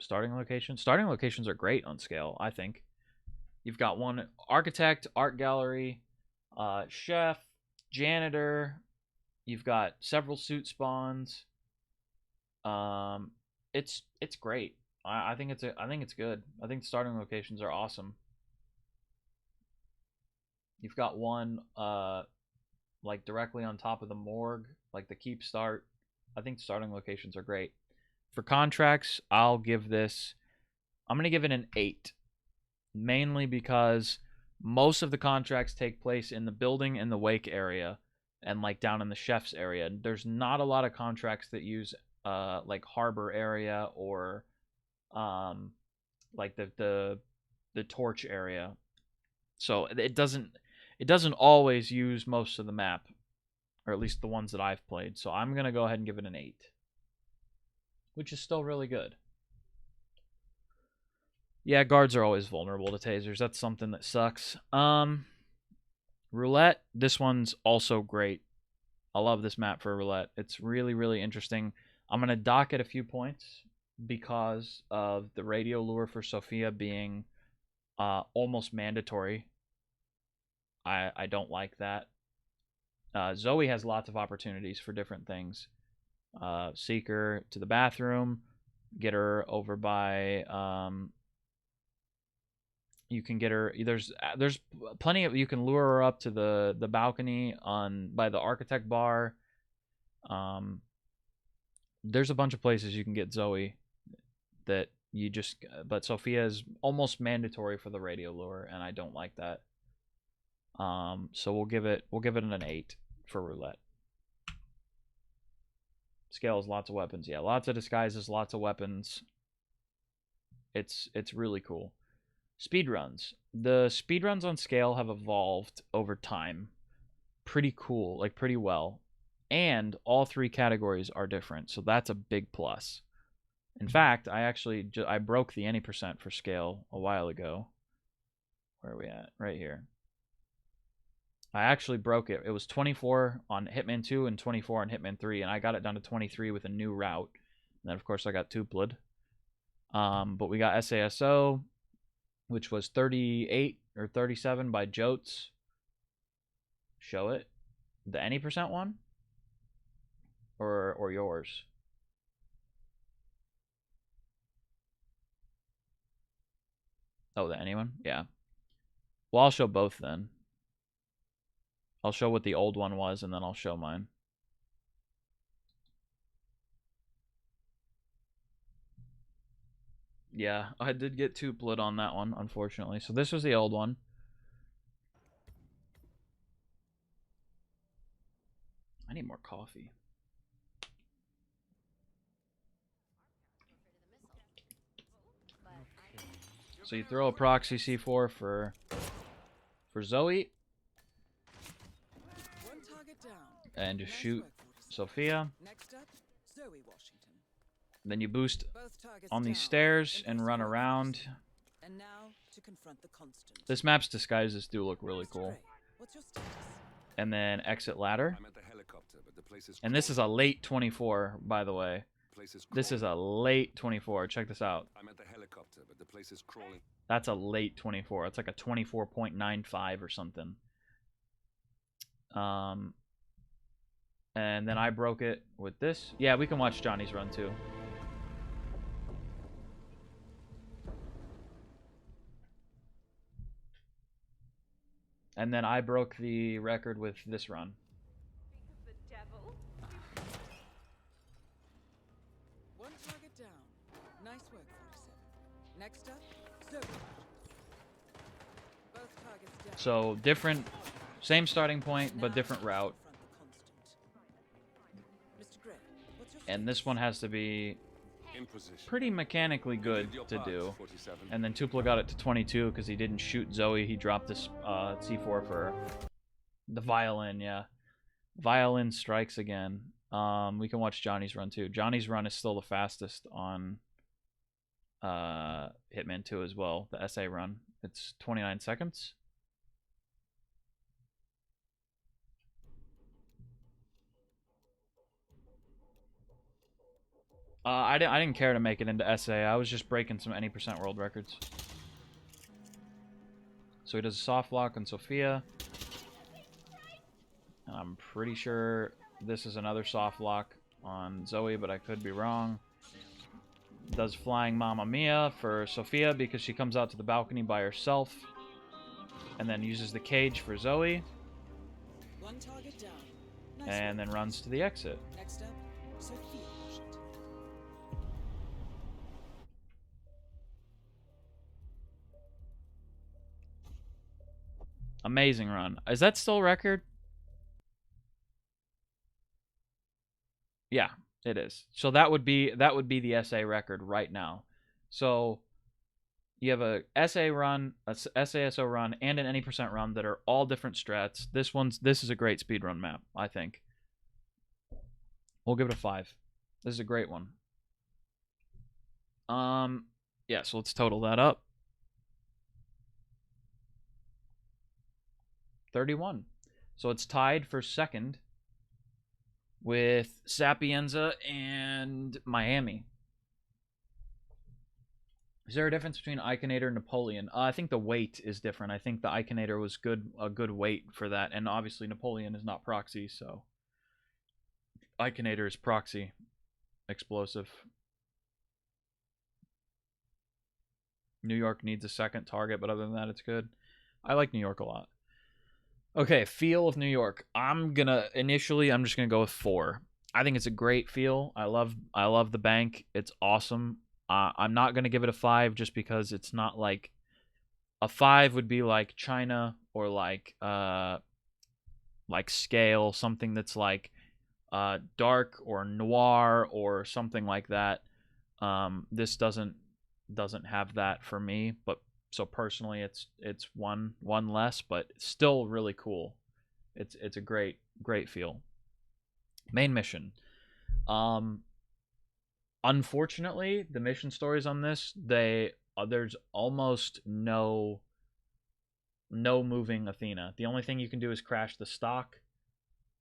Starting locations. Starting locations are great on Scale, I think. You've got one architect, art gallery, chef, janitor. You've got several suit spawns. It's great. I think it's good. I think starting locations are awesome. You've got one like directly on top of the morgue, like the keep start. I think starting locations are great. For contracts, I'm going to give it an 8. Mainly because most of the contracts take place in the building and the wake area and like down in the chef's area. There's not a lot of contracts that use like harbor area or like the torch area. So it doesn't always use most of the map, or at least the ones that I've played. So I'm going to go ahead and give it an 8, which is still really good. Yeah, guards are always vulnerable to tasers. That's something that sucks. Roulette, this one's also great. I love this map for roulette. It's really, really interesting. I'm going to dock it a few points because of the radio lure for Sophia being almost mandatory. I don't like that. Zoe has lots of opportunities for different things. Seeker to the bathroom. Get her over by... you can get her. There's plenty of. You can lure her up to the balcony by the architect bar. There's a bunch of places you can get Zoe that you just. But Sophia is almost mandatory for the radio lure, and I don't like that. So we'll give it an 8 for roulette. Scale has lots of weapons. Yeah, lots of disguises, lots of weapons. It's really cool. Speedruns. The speedruns on Scale have evolved over time pretty cool, like pretty well. And all 3 categories are different, so that's a big plus. In fact, I broke the any percent for scale a while ago. Where are we at? Right here. I actually broke it. It was 24 on Hitman 2 and 24 on Hitman 3, and I got it down to 23 with a new route. And then, of course, I got tupled. But we got SASO, which was 38 or 37 by Jotes. Show it. The any percent one? Or yours? Oh, the any one? Yeah. Well, I'll show both then. I'll show what the old one was, and then I'll show mine. Yeah, I did get tuplet on that one, unfortunately. So this was the old one. I need more coffee. So you throw a proxy C4 for Zoe. One target down. And just Nice shoot work, 47. Sophia. Next up, Zoe Washington. Then you boost Both targets on these down. stairs and Impressive run work, around. 47. And now to confront the constant. This map's disguises do look really Mr. cool. Gray, what's your status? And then exit ladder. I'm at the helicopter, but the place is And this is a late 24, by the way. This is a late 24. Check this out. I'm at the helicopter, but the place is crawling. That's a late 24. It's like a 24.95 or something. And then I broke it with this. Yeah, we can watch Johnny's run too. And then I broke the record with this run. The devil. One target down. Nice work, 47. Next up, Zoe. Both targets down. So different, same starting point, but Now different to route. confront the constant. Mr. Gray, what's your And this status? one has to be In position. pretty mechanically good You did your to part, do. 47. And then Tupla got it to 22 because he didn't shoot Zoe. He dropped this C4 for the violin, yeah. Violin strikes again. We can watch Johnny's run too. Johnny's run is still the fastest on Hitman 2 as well, the SA run. It's 29 seconds. I didn't care to make it into SA. I was just breaking some any percent world records. So he does a soft lock on Sophia. And I'm pretty sure this is another soft lock on Zoe, but I could be wrong. Does flying Mamma Mia for Sophia because she comes out to the balcony by herself. And then uses the cage for Zoe. One target down. Nice And work. then runs to the exit. Next up, Sophia Washington. Amazing run. Is that still record? Yeah, it is. So that would be the SA record right now. So you have a SA run, a SASO run, and an any percent run that are all different strats. This is a great speedrun map, I think. We'll give it a 5. This is a great one. Yeah, so let's total that up. 31. So it's tied for second with Sapienza and Miami. Is there a difference between Ikonator and Napoleon? I think the weight is different. I think the Ikonator was a good weight for that, and obviously Napoleon is not proxy, so Ikonator is proxy explosive. New York needs a second target, but other than that, it's good. I like New York a lot. Okay, feel of New York. I'm just gonna go with 4. I think it's a great feel. I love the bank. It's awesome. I'm not gonna give it a 5 just because it's not like a 5 would be like China or like Scale, something that's like dark or noir or something like that. This doesn't have that for me, but so personally it's one less, but still really cool. It's a great feel. Main mission. Unfortunately, the mission stories on this, there's almost no moving Athena. The only thing you can do is crash the stock.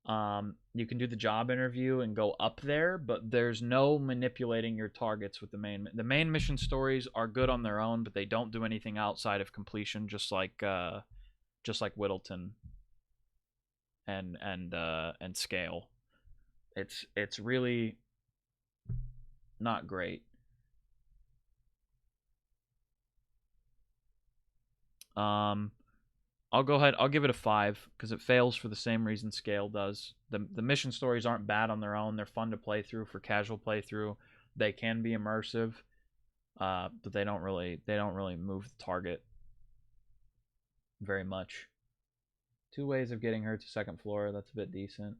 You can do the job interview and go up there, but there's no manipulating your targets with the main. The main mission stories are good on their own, but they don't do anything outside of completion, just like Whittleton and Scale. It's really not great. I'll go ahead. I'll give it a 5 because it fails for the same reason Scale does. The mission stories aren't bad on their own. They're fun to play through for casual playthrough. They can be immersive, but they don't really move the target very much. 2 ways of getting her to second floor. That's a bit decent.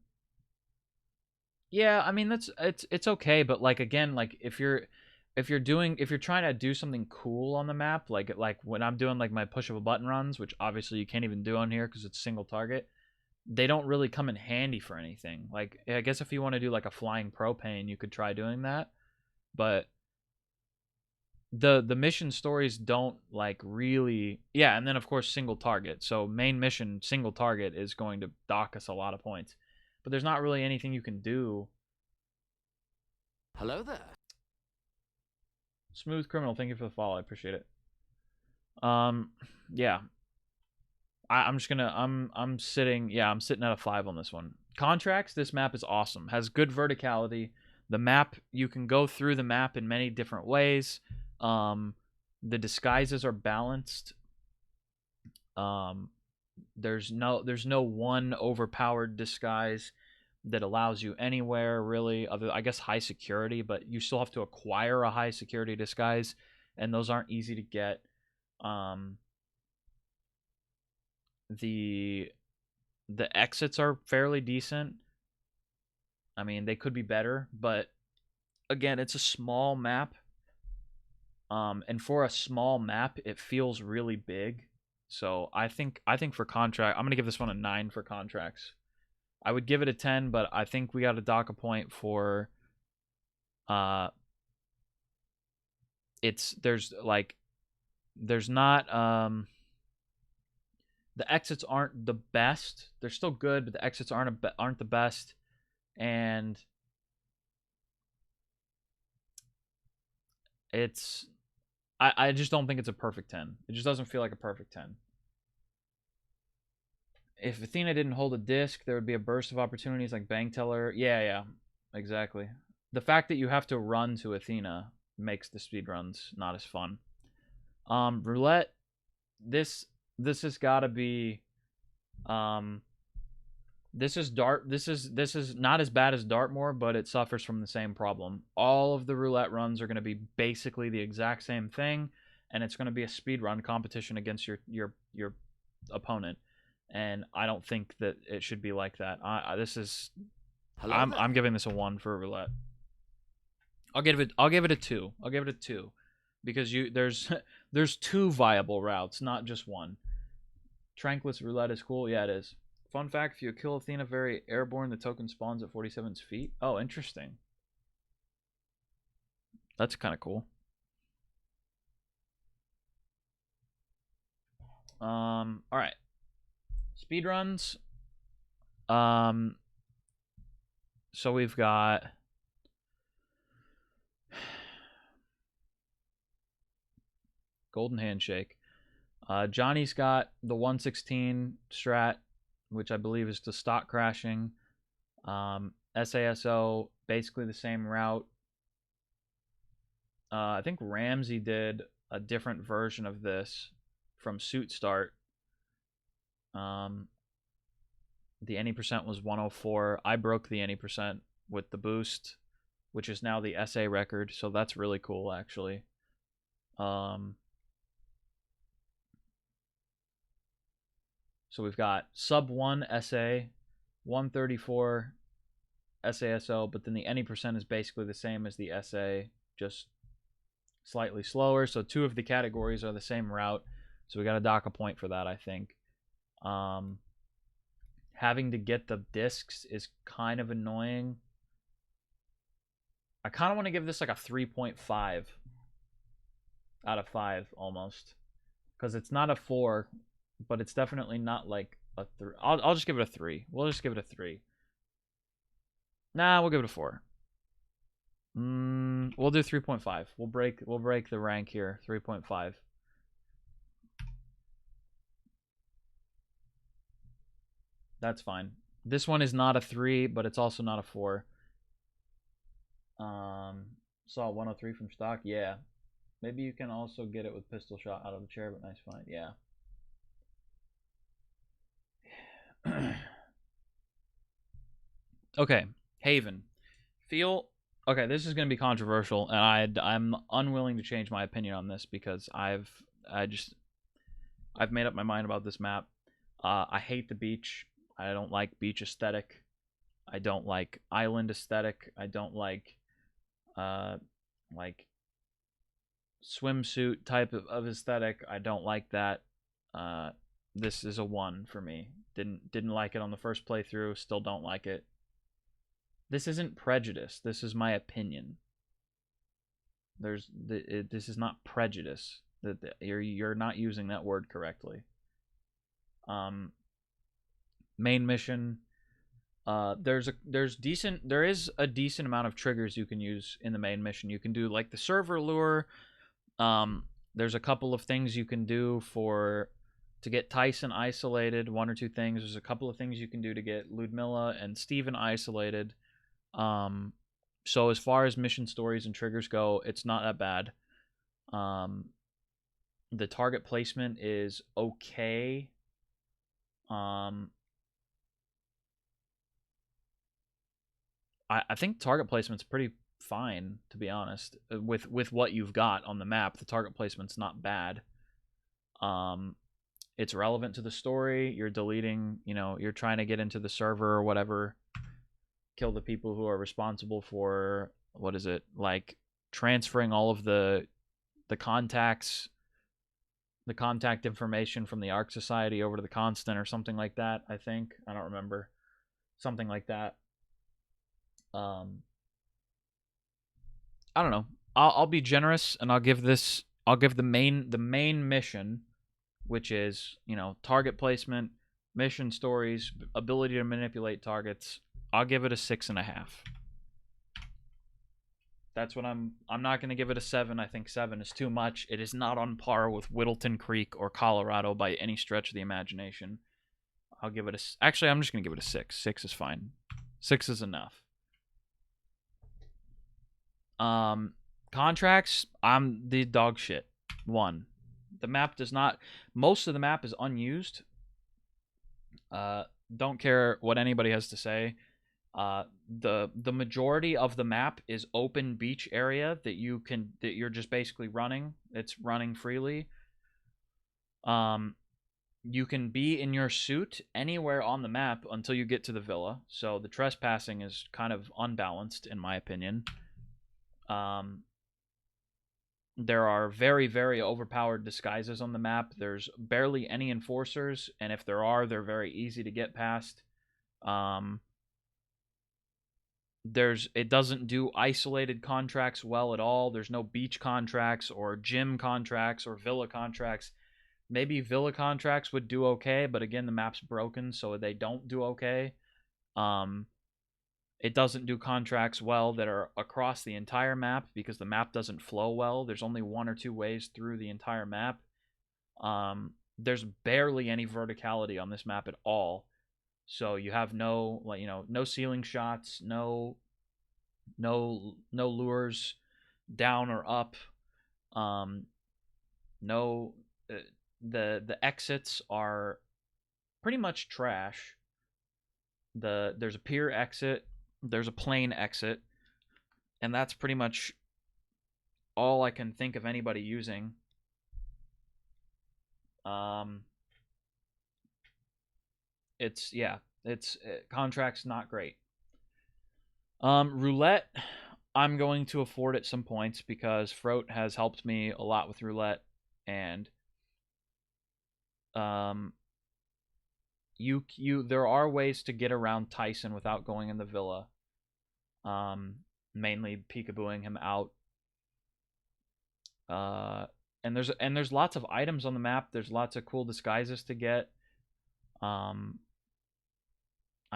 Yeah, I mean it's okay, but like again, like if you're trying to do something cool on the map, like when I'm doing like my push of a button runs, which obviously you can't even do on here because it's single target, they don't really come in handy for anything. Like I guess if you want to do like a flying propane, you could try doing that, but the mission stories don't like really. Yeah, and then of course single target. So main mission single target is going to dock us a lot of points, but there's not really anything you can do. Hello there. Smooth Criminal, thank you for the follow. I appreciate it. Yeah. I'm sitting at a 5 on this one. Contracts, this map is awesome. Has good verticality. The map, you can go through the map in many different ways. The disguises are balanced. There's no one overpowered disguise that allows you anywhere really, other I guess high security, but you still have to acquire a high security disguise, and those aren't easy to get. The exits are fairly decent. I mean, they could be better, but again, it's a small map. And for a small map, it feels really big. So I think for contract, I'm gonna give this one a 9 for contracts. I would give it a 10, but I think we got to dock a point for there's not the exits aren't the best. They're still good, but the exits aren't the best, and I just don't think it's a perfect 10. It just doesn't feel like a perfect 10. If Athena didn't hold a disc, there would be a burst of opportunities like Bank Teller. Yeah, exactly. The fact that you have to run to Athena makes the speedruns not as fun. Roulette, this has got to be this is not as bad as Dartmoor, but it suffers from the same problem. All of the roulette runs are going to be basically the exact same thing, and it's going to be a speedrun competition against your opponent. And I don't think that it should be like that. I'm giving this a 1 for roulette. I'll give it a 2. I'll give it a 2 because there's 2 viable routes, not just one. Tranquilus roulette is cool. Yeah, it is. Fun fact: if you kill Athena very airborne, the token spawns at 47 feet. Oh, interesting. That's kind of cool. All right. Speedruns. So we've got Golden Handshake. Johnny's got the 116 strat, which I believe is the stock crashing. SASO, basically the same route. I think Ramsey did a different version of this from Suit Start. The any percent was 104. I broke the any percent with the boost, which is now the SA record, so that's really cool actually. So we've got sub 1 SA, 134 SASO, but then the any percent is basically the same as the SA, just slightly slower. So 2 of the categories are the same route. So we got to dock a point for that, I think. having to get the discs is kind of annoying. I kind of want to give this like a 3.5 out of 5 almost, because it's not a 4, but it's definitely not like a 3. I'll just give it a 3. We'll just give it a 3. Nah, we'll give it a 4. We'll do 3.5. We'll break the rank here. 3.5. That's fine. This one is not a 3, but it's also not a 4. Saw 103 from stock. Yeah. Maybe you can also get it with pistol shot out of the chair, but nice find. Yeah. Okay. Haven. Okay, this is going to be controversial, and I'm unwilling to change my opinion on this because I've made up my mind about this map. I hate the beach. I don't like beach aesthetic. I don't like island aesthetic. I don't like swimsuit type of aesthetic. I don't like that. This is a 1 for me. Didn't like it on the first playthrough. Still don't like it. This isn't prejudice. This is my opinion. This is not prejudice. You're not using that word correctly. Main mission. There is a decent amount of triggers you can use in the main mission. You can do like the server lure. There's a couple of things you can do to get Tyson isolated. 1 or 2 things. There's a couple of things you can do to get Ludmilla and Steven isolated. So as far as mission stories and triggers go, it's not that bad. The target placement is okay. I think target placement's pretty fine, to be honest. With what you've got on the map, the target placement's not bad. It's relevant to the story. You're deleting, you're trying to get into the server or whatever. Kill the people who are responsible for, what is it, like transferring all of the contacts, the contact information from the Ark Society over to the Constant or something like that, I think. I don't remember. Something like that. I don't know. I'll be generous and I'll give the main mission, which is, target placement, mission stories, ability to manipulate targets. I'll give it a 6.5. That's what I'm not going to give it a 7. I think 7 is too much. It is not on par with Whittleton Creek or Colorado by any stretch of the imagination. I'll give it actually, I'm just going to give it a 6. 6 is fine. 6 is enough. Contracts, I'm the dog shit. 1. The map does not, most of the map is unused. Don't care what anybody has to say. The majority of the map is open beach area that you're just basically running. It's running freely. You can be in your suit anywhere on the map until you get to the villa. So the trespassing is kind of unbalanced in my opinion. There are very, very overpowered disguises on the map. There's barely any enforcers, and if there are, they're very easy to get past. It doesn't do isolated contracts well at all. There's no beach contracts or gym contracts or villa contracts. Maybe villa contracts would do okay, but again, the map's broken, so they don't do okay. It doesn't do contracts well that are across the entire map because the map doesn't flow well. There's only 1 or 2 ways through the entire map. There's barely any verticality on this map at all. So you have no ceiling shots, no lures down or up. The exits are pretty much trash. There's a pier exit, there's a plane exit, and that's pretty much all I can think of anybody using. Contract's not great. Roulette, I'm going to afford at some points because Froat has helped me a lot with roulette, and there are ways to get around Tyson without going in the villa. Mainly peekabooing him out. And there's lots of items on the map. There's lots of cool disguises to get. I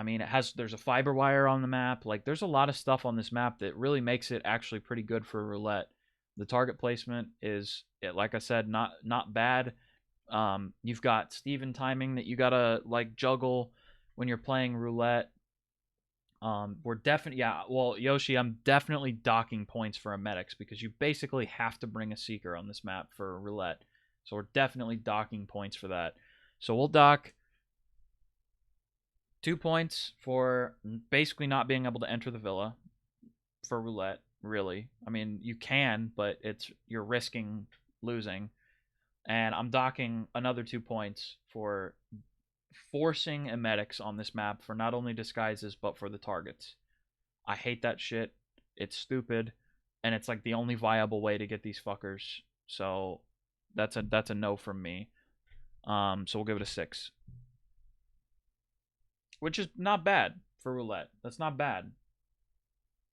mean, there's a fiber wire on the map. Like, there's a lot of stuff on this map that really makes it actually pretty good for roulette. The target placement is, like I said, not bad. You've got Steven timing that you gotta like juggle when you're playing roulette. We're definitely, yeah. Well, Yoshi, I'm definitely docking points for emetics because you basically have to bring a seeker on this map for roulette. So we're definitely docking points for that. So we'll dock 2 points for basically not being able to enter the villa for roulette, really. I mean, you can, but you're risking losing. And I'm docking another 2 points for forcing emetics on this map for not only disguises, but for the targets. I hate that shit. It's stupid. And it's like the only viable way to get these fuckers. So that's a no from me. So we'll give it a 6. Which is not bad for roulette. That's not bad.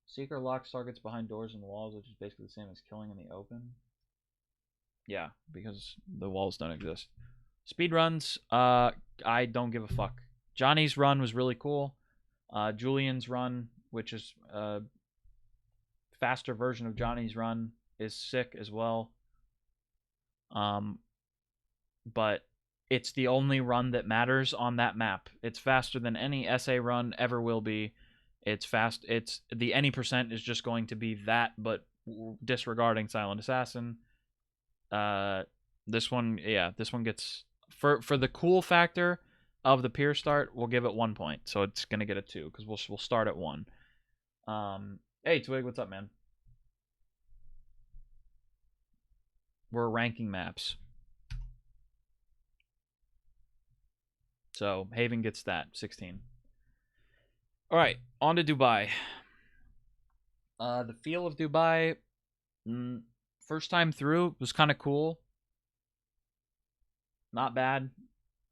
Seeker locks targets behind doors and walls, which is basically the same as killing in the open. Yeah, because the walls don't exist. Speed runs, I don't give a fuck. Johnny's run was really cool. Julian's run, which is a faster version of Johnny's run, is sick as well. But it's the only run that matters on that map. It's faster than any SA run ever will be. It's fast. It's the any percent is just going to be that, but disregarding Silent Assassin. This one gets for the cool factor of the pier start. We'll give it 1 point, so it's gonna get a 2 because we'll start at 1. Hey Twig, what's up, man? We're ranking maps. So Haven gets that 16. All right, on to Dubai. The feel of Dubai, first time through was kind of cool. Not bad.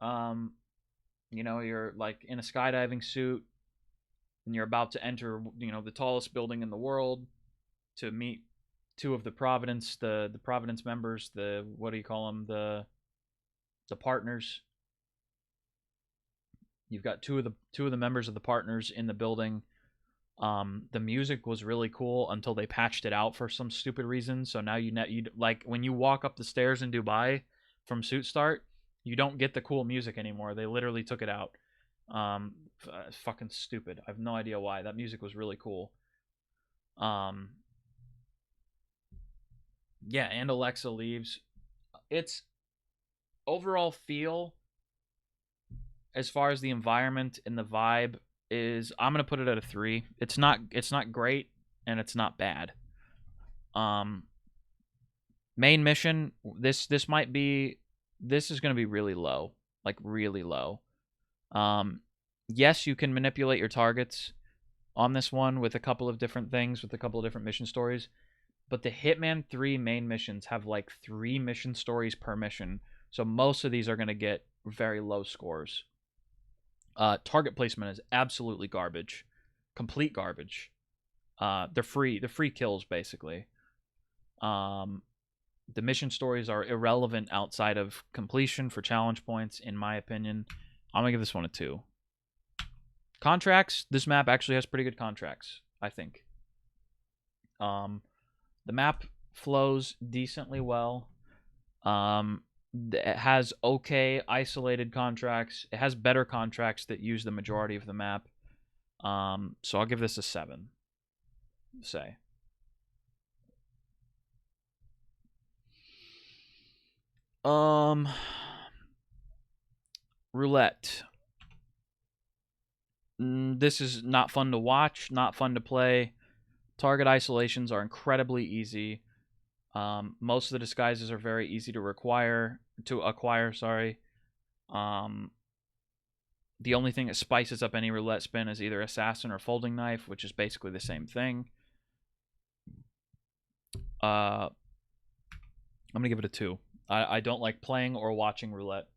You know, you're like in a skydiving suit, and you're about to enter, you know, the tallest building in the world to meet 2 of the Providence, the Providence members, the what do you call them, the partners. You've got two of the members of the partners in the building. The music was really cool until they patched it out for some stupid reason. So now you like when you walk up the stairs in Dubai from suit start, you don't get the cool music anymore. They literally took it out. Fucking stupid. I have no idea why. That music was really cool. Yeah, and Alexa leaves. It's overall feel, as far as the environment and the vibe is, I'm gonna put it at a 3. It's not great and it's not bad. Main mission, this is gonna be really low, like really low. Yes, you can manipulate your targets on this one with a couple of different things, with a couple of different mission stories, but the Hitman 3 main missions have like 3 mission stories per mission, so most of these are gonna get very low scores. Target placement is absolutely garbage, complete garbage. They're free kills basically. The mission stories are irrelevant outside of completion for challenge points, in my opinion. I'm gonna give this one a 2. Contracts. This map actually has pretty good contracts, I think. The map flows decently well. It has okay isolated contracts. It has better contracts that use the majority of the map. So I'll give this a 7. Say. Roulette. This is not fun to watch, not fun to play. Target isolations are incredibly easy. Most of the disguises are very easy to acquire. The only thing that spices up any roulette spin is either assassin or folding knife, which is basically the same thing. I'm gonna give it a 2. I don't like playing or watching roulette.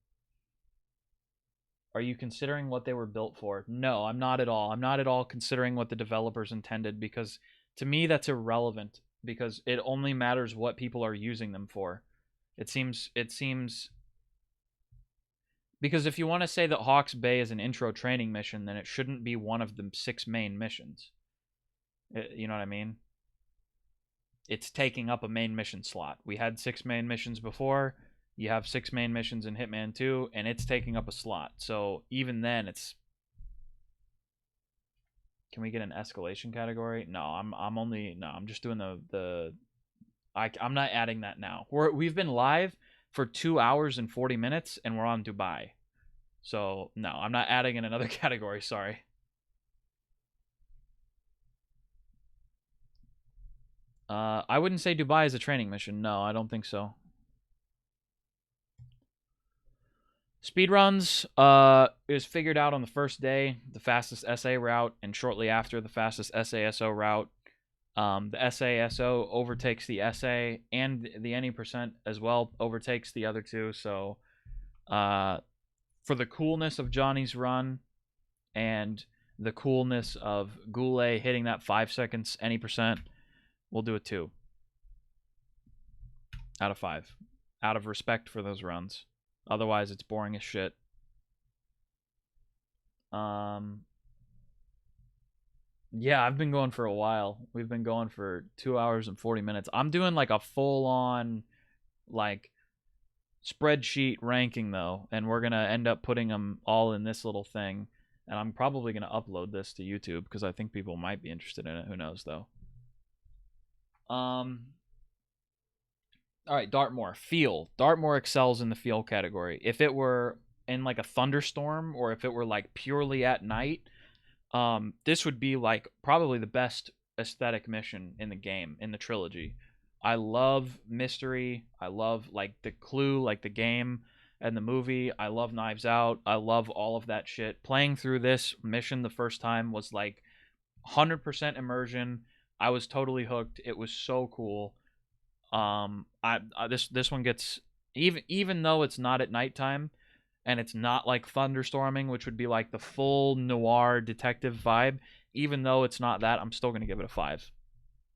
Are you considering what they were built for? No, I'm not at all. I'm not at all considering what the developers intended, because to me that's irrelevant, because it only matters what people are using them for. It seems because if you want to say that Hawke's Bay is an intro training mission, then it shouldn't be one of the 6 main missions. You know what I mean? It's taking up a main mission slot. We had 6 main missions before. You have 6 main missions in Hitman 2, and it's taking up a slot. So even then, it's... Can we get an escalation category? No, I'm just doing I'm not adding that now. We've been live for 2 hours and 40 minutes, and we're on Dubai. So, no, I'm not adding in another category, sorry. I wouldn't say Dubai is a training mission. No, I don't think so. Speedruns is figured out on the first day, the fastest SA route, and shortly after, the fastest SASO route. The SASO overtakes the SA, and the any percent as well overtakes the other two. So, for the coolness of Johnny's run and the coolness of Goulet hitting that 5 seconds any percent, we'll do a 2 out of 5, out of respect for those runs. Otherwise, it's boring as shit. Yeah, I've been going for a while. We've been going for 2 hours and 40 minutes. I'm doing like a full-on, like, spreadsheet ranking, though. And we're going to end up putting them all in this little thing. And I'm probably going to upload this to YouTube, because I think people might be interested in it. Who knows, though. All right, Dartmoor. Feel. Dartmoor excels in the feel category. If it were in, like, a thunderstorm, or if it were, like, purely at night... this would be like probably the best aesthetic mission in the game, in the trilogy. I love mystery. I love like the Clue, like the game and the movie. I love Knives Out. I love all of that shit. Playing through this mission the first time was like 100% immersion. I was totally hooked. It was so cool. This one gets, even though it's not at nighttime, and it's not like thunderstorming, which would be like the full noir detective vibe. Even though it's not that, I'm still gonna give it a 5.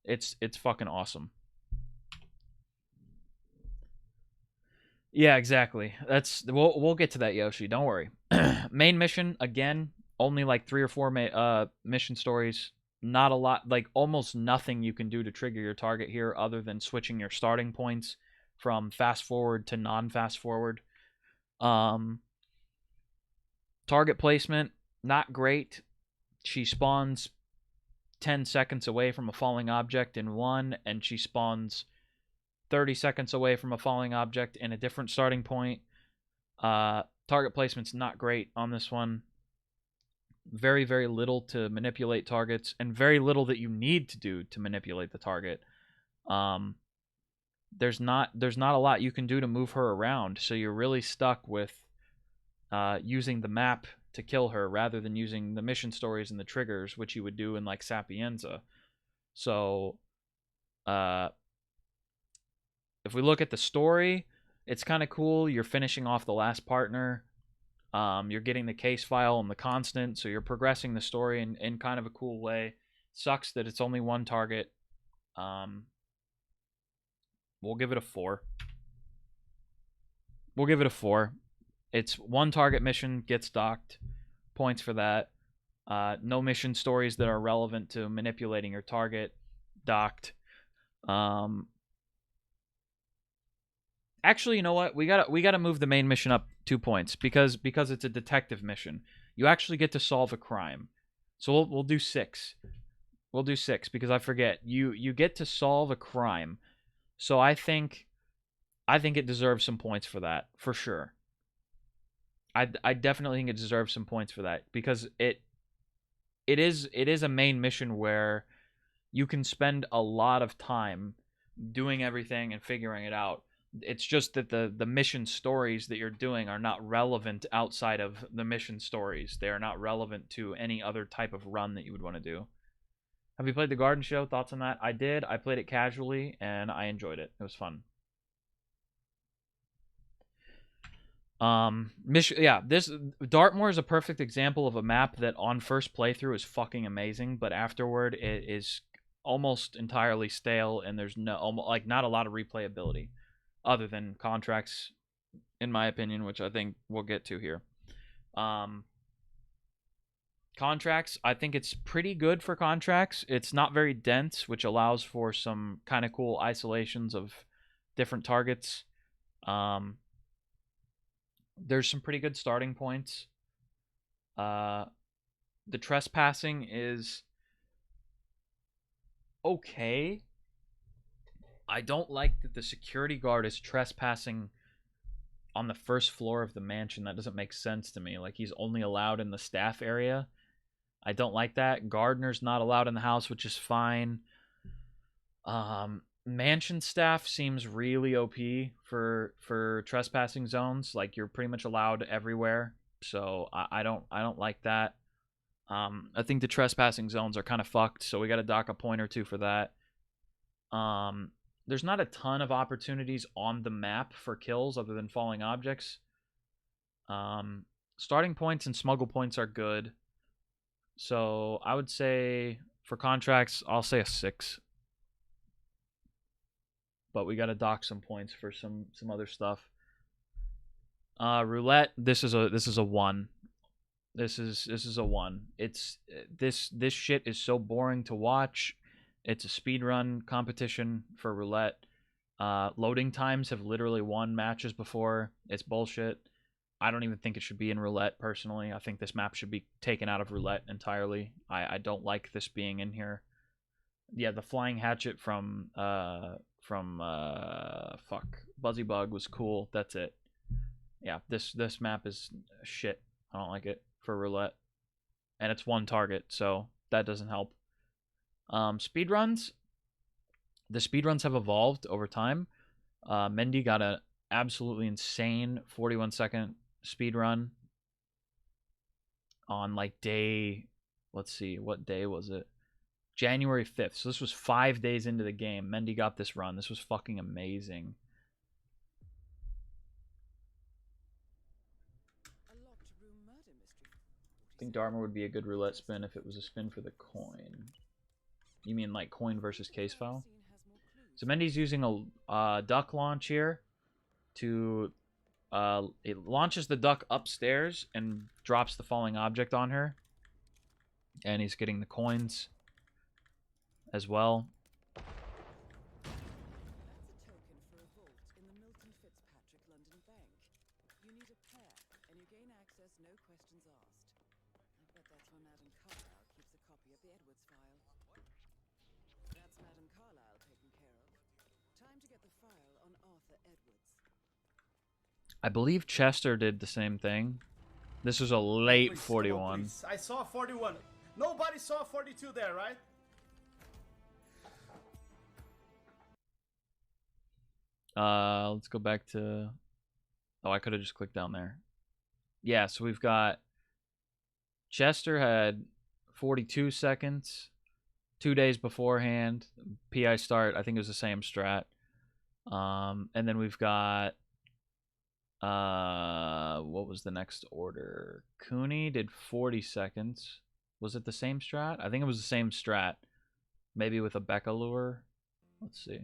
It's fucking awesome. Yeah, exactly. We'll get to that, Yoshi. Don't worry. Main mission again, only like 3 or 4 mission stories. Not a lot, like almost nothing you can do to trigger your target here, other than switching your starting points from fast forward to non-fast forward. Target placement, not great. She spawns 10 seconds away from a falling object in one, and she spawns 30 seconds away from a falling object in a different starting point. Target placement's not great on this one. Very, very little to manipulate targets, and very little that you need to do to manipulate the target. There's not a lot you can do to move her around, so you're really stuck with using the map to kill her rather than using the mission stories and the triggers, which you would do in like Sapienza. So if we look at the story, it's kind of cool. You're finishing off the last partner. You're getting the case file and the constant, so you're progressing the story in kind of a cool way. Sucks that it's only one target. We'll give it a 4. We'll give it a 4. It's one target mission, gets docked. Points for that. No mission stories that are relevant to manipulating your target, docked. Actually, you know what? We gotta move the main mission up 2 points because it's a detective mission. You actually get to solve a crime. So we'll do 6. We'll do 6 because I forget. You get to solve a crime. So I think it deserves some points for that, for sure. I definitely think it deserves some points for that because it is a main mission where you can spend a lot of time doing everything and figuring it out. It's just that the mission stories that you're doing are not relevant outside of the mission stories. They are not relevant to any other type of run that you would want to do. Have you played The Garden Show? Thoughts on that? I did. I played it casually, and I enjoyed it. It was fun. Yeah, this Dartmoor is a perfect example of a map that on first playthrough is fucking amazing, but afterward it is almost entirely stale, and there's like not a lot of replayability, other than contracts, in my opinion, which I think we'll get to here. Contracts, I think it's pretty good for contracts. It's not very dense, which allows for some kind of cool isolations of different targets. There's some pretty good starting points. The trespassing is okay. I don't like that the security guard is trespassing on the first floor of the mansion. That doesn't make sense to me. Like, he's only allowed in the staff area. I don't like that. Gardener's not allowed in the house, which is fine. Mansion staff seems really OP for trespassing zones. Like, you're pretty much allowed everywhere. So I don't like that. I think the trespassing zones are kind of fucked, so we got to dock a point or two for that. There's not a ton of opportunities on the map for kills other than falling objects. Starting points and smuggle points are good. So I would say for contracts, I'll say a 6. But we got to dock some points for some other stuff. Roulette, this is a 1. This is a 1. It's this shit is so boring to watch. It's a speedrun competition for roulette. Loading times have literally won matches before. It's bullshit. I don't even think it should be in roulette, personally. I think this map should be taken out of roulette entirely. I don't like this being in here. Yeah, the flying hatchet from Buzzy Bug was cool. That's it. Yeah, this map is shit. I don't like it for roulette. And it's one target, so that doesn't help. Speedruns. The speedruns have evolved over time. Mendy got an absolutely insane 41-second speedrun on like day, let's see, what day was it? January 5th. So this was 5 days into the game. Mendy got this run. This was fucking amazing. I think Dartmoor would be a good roulette spin if it was a spin for the coin. You mean like coin versus case file? So Mendy's using a duck launch here to it launches the duck upstairs and drops the falling object on her, and he's getting the coins as well. I believe Chester did the same thing. This was a late 41. I saw 41. Nobody saw 42 there, right? Let's go back to... Oh, I could have just clicked down there. Yeah, so we've got... Chester had 42 seconds 2 days beforehand. PI start, I think it was the same strat. And then we've got... what was the next order? Cooney did 40 seconds. Was it the same strat? I think it was the same strat. Maybe with a Becca lure. Let's see.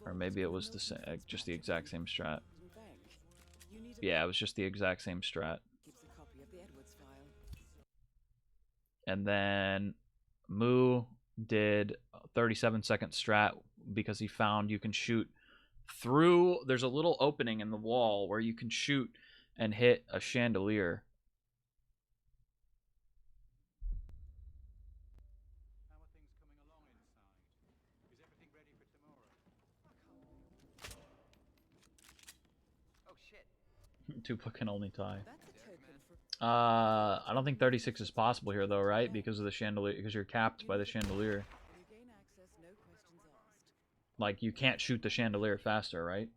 Or maybe it was the same, just the exact same strat. Yeah, it was just the exact same strat. And then Moo did a 37-second strat because he found you can shoot through, there's a little opening in the wall where you can shoot and hit a chandelier. How are things coming along inside? Is everything ready for tomorrow? Oh shit. Tupla can only tie. I don't think 36 is possible here though, right? Because of the chandelier, because you're capped by the chandelier. Like, you can't shoot the chandelier faster, right?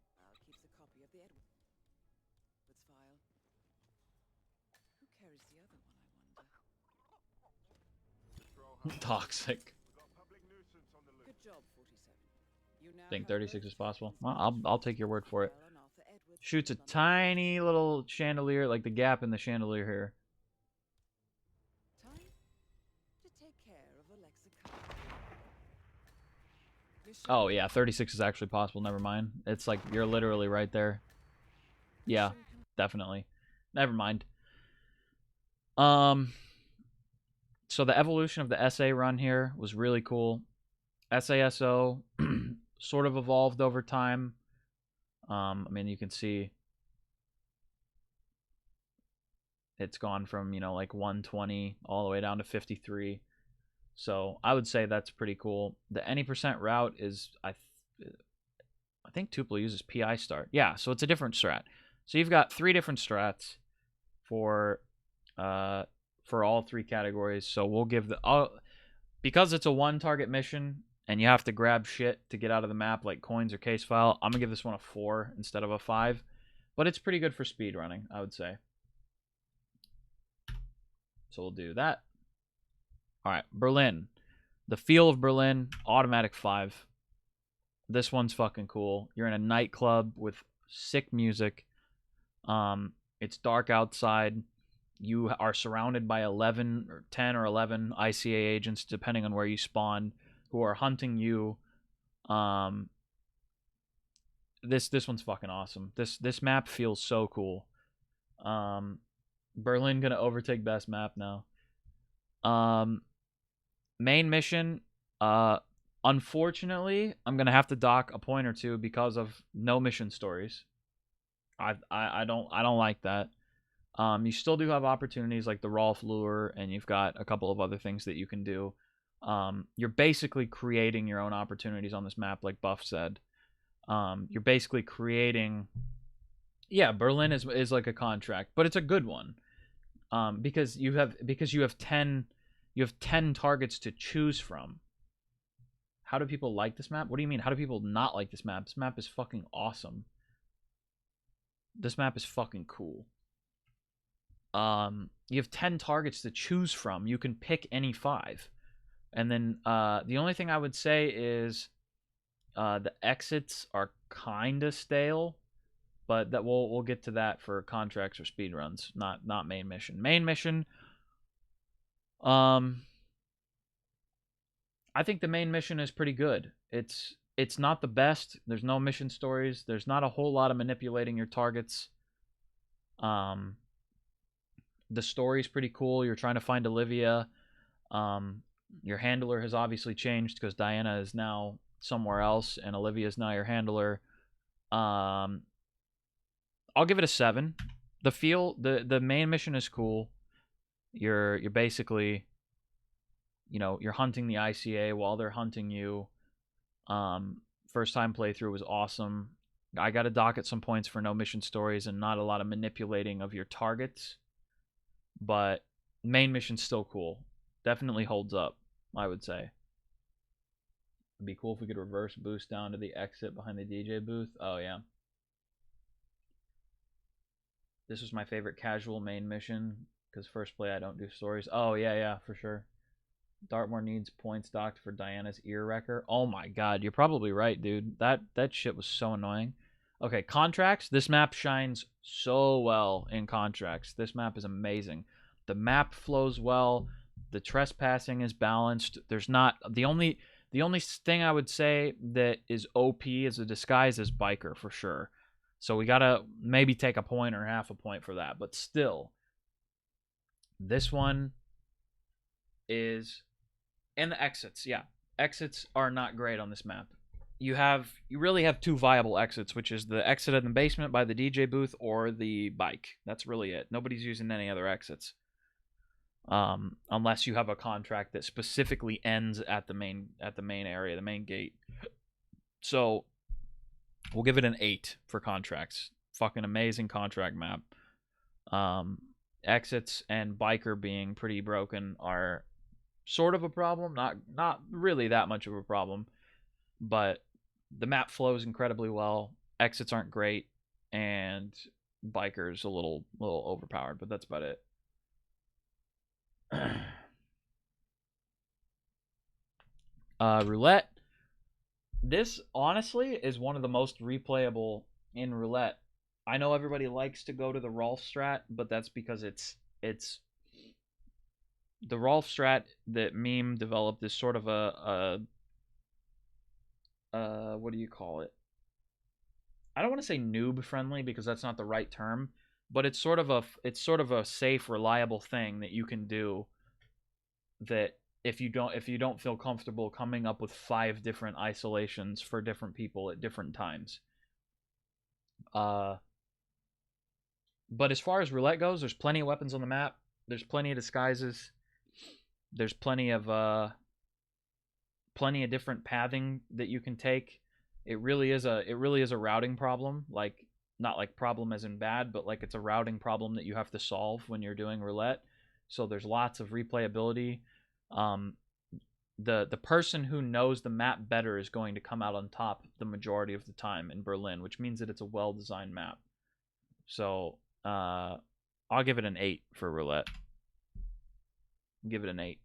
Toxic. Think 36 is possible? Well, I'll take your word for it. Shoots a tiny little chandelier, like the gap in the chandelier here. Time to take care of Alexa. Oh yeah, 36 is actually possible. Never mind. It's like you're literally right there. Yeah, definitely. Never mind. So the evolution of the SA run here was really cool. SASO sort of evolved over time. I mean, you can see it's gone from, you know, like 120 all the way down to 53. So I would say that's pretty cool. The any percent route is, I think Tuple uses PI start. Yeah, so it's a different strat. So you've got 3 different strats for all 3 categories. So we'll give the because it's a 1 target mission and you have to grab shit to get out of the map like coins or case file, I'm gonna give this one a 4 instead of a 5. But it's pretty good for speed running, I would say. So we'll do that. All right, Berlin. The feel of Berlin, automatic 5. This one's fucking cool. You're in a nightclub with sick music. It's dark outside. You are surrounded by 11 or 10 or 11 ICA agents, depending on where you spawn, who are hunting you. This one's fucking awesome. This map feels so cool. Berlin gonna overtake best map now. Main mission, unfortunately, I'm gonna have to dock a point or 2 because of no mission stories. I don't like that. You still do have opportunities like the Rolf Lure, and you've got a couple of other things that you can do. You're basically creating your own opportunities on this map, like Buff said. You're basically creating. Yeah, Berlin is like a contract, but it's a good one. Because you have 10 targets to choose from. How do people like this map? What do you mean? How do people not like this map? This map is fucking awesome. This map is fucking cool. You have 10 targets to choose from. You can pick any 5. And then the only thing I would say is the exits are kind of stale, but that we'll get to that for contracts or speedruns, not main mission. Main mission, I think the main mission is pretty good. It's not the best. There's no mission stories. There's not a whole lot of manipulating your targets. The story's pretty cool. You're trying to find Olivia. Your handler has obviously changed because Diana is now somewhere else, and Olivia is now your handler. I'll give it a 7. The main mission is cool. You're basically, you know, you're hunting the ICA while they're hunting you. First time playthrough was awesome. I got to dock at some points for no mission stories and not a lot of manipulating of your targets. But main mission's still cool. Definitely holds up, I would say. It'd be cool if we could reverse boost down to the exit behind the DJ booth. Oh, yeah. This was my favorite casual main mission, because first play I don't do stories. Oh, yeah, for sure. Dartmoor needs points docked for Diana's ear wrecker. Oh my god, you're probably right, dude. That shit was so annoying. Okay, contracts. This map shines so well in contracts. This map is amazing. The map flows well. The trespassing is balanced. There's not the only thing I would say that is OP as a disguise is biker for sure. So we gotta maybe take a point or half a point for that. But still, this one is, and the exits. Yeah, exits are not great on this map. You really have 2 viable exits, which is the exit in the basement by the DJ booth or the bike. That's really it. Nobody's using any other exits. Unless you have a contract that specifically ends at the main area, the main gate. So we'll give it an 8 for contracts. Fucking amazing contract map. Exits and biker being pretty broken are sort of a problem. Not really that much of a problem, but the map flows incredibly well. Exits aren't great, and biker's a little overpowered, but that's about it. Roulette. This honestly is one of the most replayable in roulette. I know everybody likes to go to the Rolf strat, but that's because it's the Rolf strat that Meme developed is sort of a what do you call it? I don't want to say noob friendly because that's not the right term, but it's sort of a safe, reliable thing that you can do that if you don't feel comfortable coming up with 5 different isolations for different people at different times. But as far as roulette goes, there's plenty of weapons on the map. There's plenty of disguises. There's plenty of different pathing that you can take. It really is a routing problem. Like, not like problem as in bad, but like it's a routing problem that you have to solve when you're doing roulette. So there's lots of replayability. The person who knows the map better is going to come out on top the majority of the time in Berlin, which means that it's a well-designed map. So I'll give it an 8 for roulette. Give it an 8.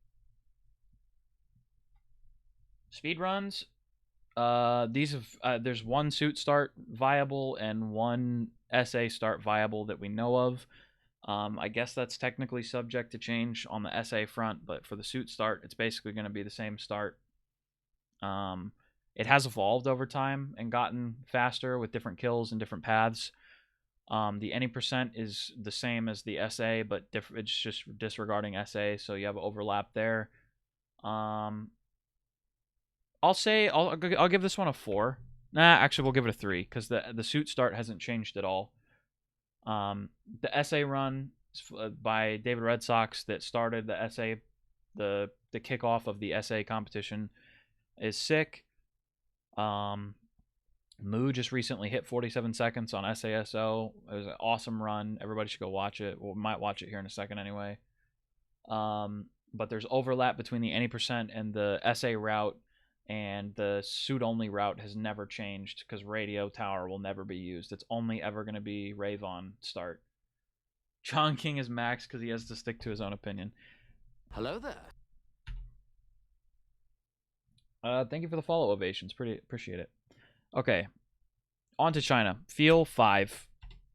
Speedruns. These have there's one suit start viable and one SA start viable that we know of. I guess that's technically subject to change on the SA front, but for the suit start, it's basically going to be the same start. It has evolved over time and gotten faster with different kills and different paths. The any percent is the same as the SA, but it's just disregarding SA, so you have overlap there. I'll give this one a 4. Nah, actually, we'll give it a 3 because the suit start hasn't changed at all. The SA run by David Red Sox that started the SA, the kickoff of the SA competition is sick. Moo just recently hit 47 seconds on SASO. It was an awesome run. Everybody should go watch it. We might watch it here in a second anyway. But there's overlap between the any percent and the SA route, and the suit only route has never changed because radio tower will never be used. It's only ever going to be Ravon start. John King is max because he has to stick to his own opinion. Hello there. Thank you for the follow ovations. Pretty appreciate it. Okay, on to China. Feel 5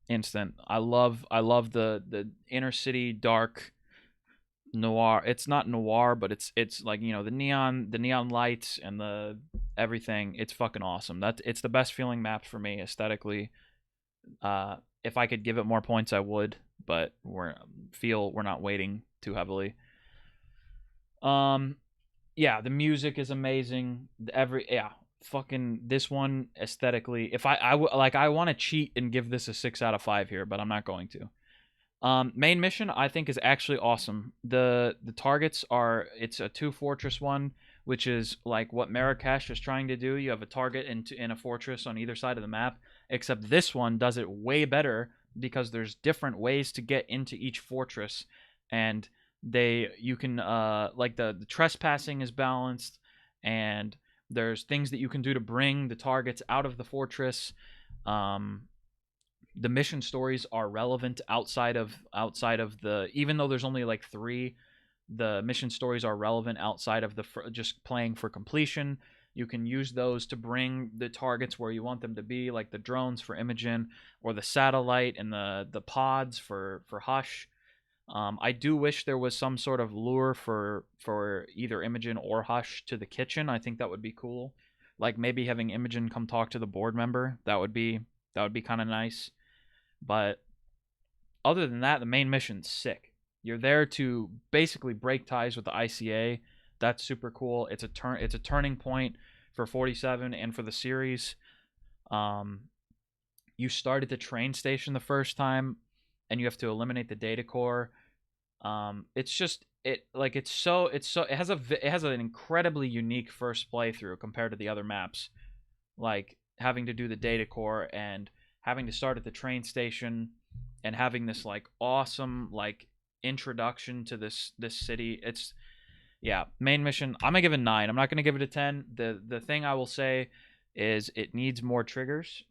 instant. I love the inner city dark noir. It's not noir, but it's like, you know, the neon lights and the everything. It's fucking awesome. It's the best feeling map for me aesthetically. If I could give it more points, I would, but we're not weighting too heavily. Yeah, the music is amazing. Fucking this one aesthetically. If I want to cheat and give this a 6 out of 5 here, but I'm not going to. Main mission I think is actually awesome. The targets are, it's a 2 fortress one, which is like what Marrakesh is trying to do. You have a target in a fortress on either side of the map, except this one does it way better because there's different ways to get into each fortress, and you can like the trespassing is balanced, and there's things that you can do to bring the targets out of the fortress. The mission stories are relevant outside of the, even though there's only like 3, the mission stories are relevant outside of the just playing for completion. You can use those to bring the targets where you want them to be, like the drones for Imogen, or the satellite and the pods for Hush. I do wish there was some sort of lure for either Imogen or Hush to the kitchen. I think that would be cool. Like maybe having Imogen come talk to the board member. That would be kind of nice. But other than that, the main mission's sick. You're there to basically break ties with the ICA. That's super cool. It's a turning point for 47 and for the series. You start at the train station the first time, and you have to eliminate the data core. It has an incredibly unique first playthrough compared to the other maps, like having to do the data core and having to start at the train station and having this like awesome like introduction to this city. It's, yeah, main mission I'm gonna give it 9. I'm not gonna give it a 10. The thing I will say is it needs more triggers,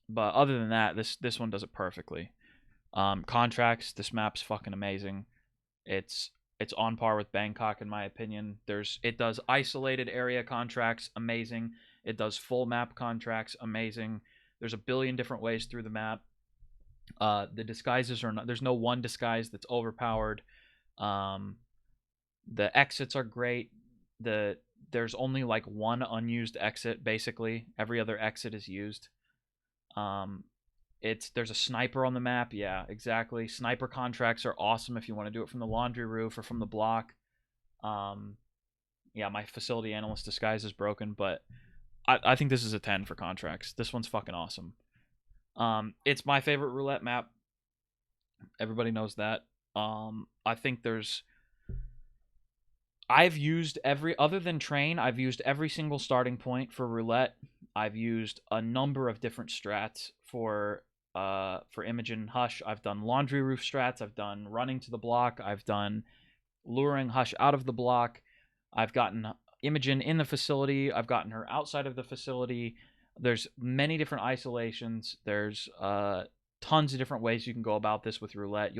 but other than that, this one does it perfectly. Contracts, this map's fucking amazing. It's on par with Bangkok in my opinion. It does isolated area contracts, amazing. It does full map contracts, amazing. There's a billion different ways through the map. The disguises are not. There's no one disguise that's overpowered. The exits are great. There's only like one unused exit basically. Every other exit is used. There's a sniper on the map. Yeah, exactly. Sniper contracts are awesome if you want to do it from the laundry roof or from the block. Yeah, my facility analyst disguise is broken, but I think this is a 10 for contracts. This one's fucking awesome. It's my favorite roulette map. Everybody knows that. I think I've used other than train, I've used every single starting point for roulette. I've used a number of different strats for Imogen Hush. I've done laundry roof strats. I've done running to the block. I've done luring Hush out of the block. I've gotten Imogen in the facility. I've gotten her outside of the facility. There's many different isolations. There's tons of different ways you can go about this with roulette.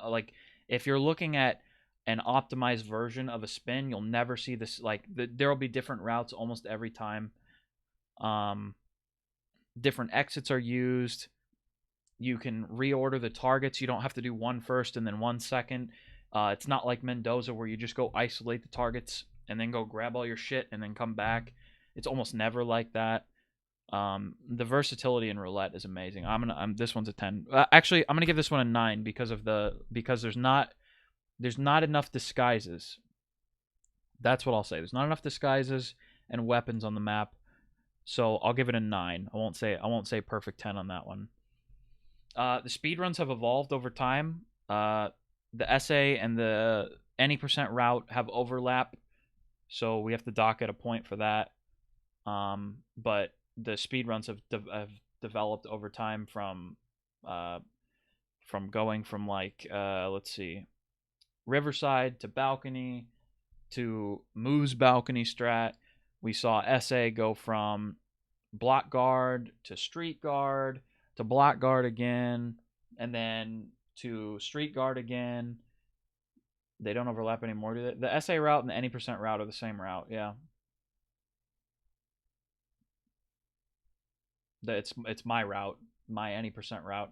Like if you're looking at an optimized version of a spin, you'll never see this. Like there'll be different routes almost every time. Different exits are used. You can reorder the targets. You don't have to do one first and then one second. It's not like Mendoza where you just go isolate the targets and then go grab all your shit and then come back. It's almost never like that. The versatility in roulette is amazing. This one's a 10. Actually, I'm gonna give this one a 9 because there's not enough disguises. That's what I'll say. There's not enough disguises and weapons on the map, so I'll give it a 9. I won't say perfect 10 on that one. The speedruns have evolved over time. The essay and the any percent route have overlap, so we have to dock at a point for that. But the speedruns have developed over time from going from like let's see, Riverside to balcony to Moo's balcony strat. We saw SA go from block guard to street guard to block guard again, and then to street guard again. They don't overlap anymore, do they? The SA route and the any percent route are the same route, yeah. It's my route, my any percent route.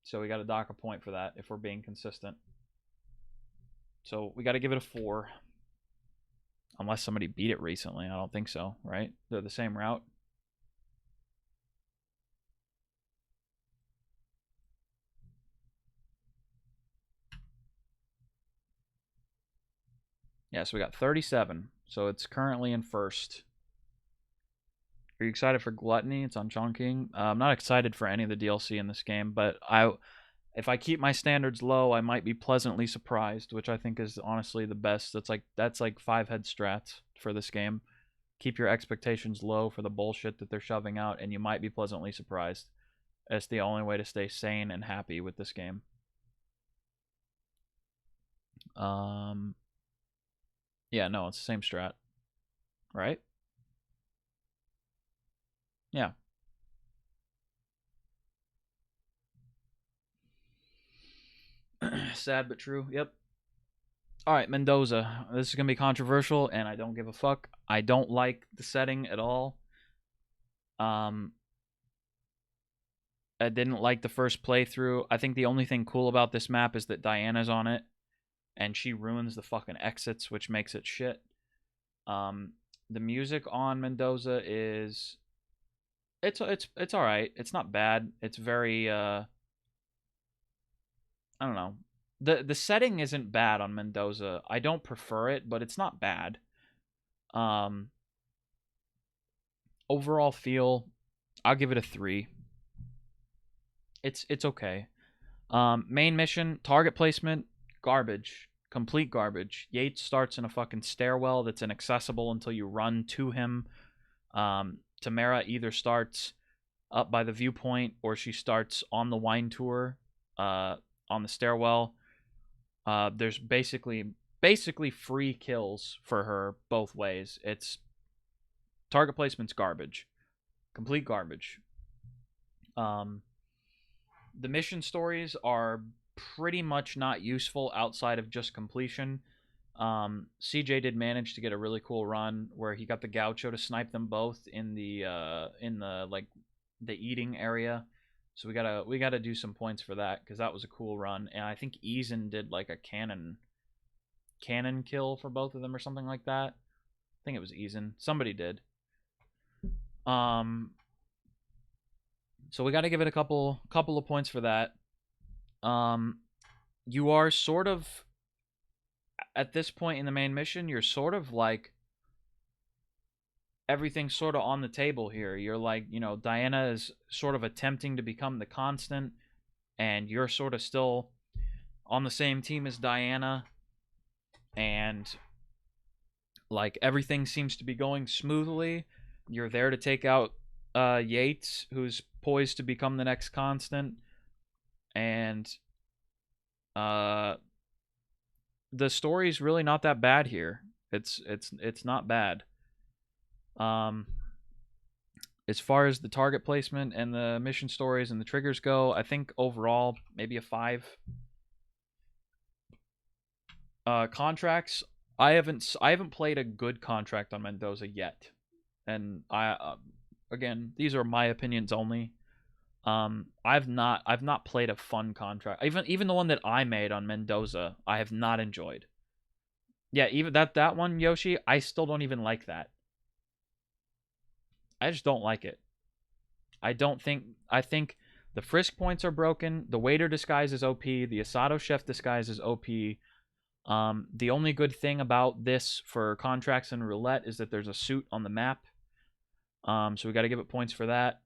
So we got to dock a point for that if we're being consistent. So we got to give it a 4. Unless somebody beat it recently. I don't think so, right? They're the same route. Yeah, so we got 37. So it's currently in first. Are you excited for Gluttony? It's on Chongqing. I'm not excited for any of the DLC in this game, but if I keep my standards low, I might be pleasantly surprised, which I think is honestly the best. That's like 5-head strats for this game. Keep your expectations low for the bullshit that they're shoving out, and you might be pleasantly surprised. It's the only way to stay sane and happy with this game. Yeah, no, it's the same strat. Right? Yeah. Sad but true. Yep. All right, Mendoza. This is going to be controversial, and I don't give a fuck. I don't like the setting at all. I didn't like the first playthrough. I think the only thing cool about this map is that Diana's on it, and she ruins the fucking exits, which makes it shit. The music on Mendoza is... It's all right. It's not bad. It's very... I don't know. The setting isn't bad on Mendoza. I don't prefer it, but it's not bad. Overall feel, I'll give it a 3. It's okay. Main mission, target placement, garbage. Complete garbage. Yates starts in a fucking stairwell that's inaccessible until you run to him. Tamara either starts up by the viewpoint or she starts on the wine tour on the stairwell. There's basically free kills for her both ways. It's target placement's garbage. Complete garbage. The mission stories are pretty much not useful outside of just completion. CJ did manage to get a really cool run where he got the Gaucho to snipe them both in the like the eating area. So we gotta do some points for that because that was a cool run, and I think Eason did like a cannon kill for both of them or something like that. I think it was Eason. Somebody did. So we got to give it a couple of points for that. You are sort of at this point in the main mission, you're sort of like everything's sort of on the table here. You're like, you know, Diana is sort of attempting to become the constant, and you're sort of still on the same team as Diana, and like everything seems to be going smoothly. You're there to take out Yates, who's poised to become the next constant, and the story's really not that bad here. It's not bad. As far as the target placement and the mission stories and the triggers go, I think overall maybe a 5. Contracts, I haven't played a good contract on Mendoza yet, and again, these are my opinions only. I've not played a fun contract. Even the one that I made on Mendoza, I have not enjoyed. Yeah, even that one, Yoshi, I still don't even like that. I just don't like it. I think the Frisk points are broken. The waiter disguise is OP. The Asado chef disguise is OP. The only good thing about this for contracts and roulette is that there's a suit on the map. So we got to give it points for that.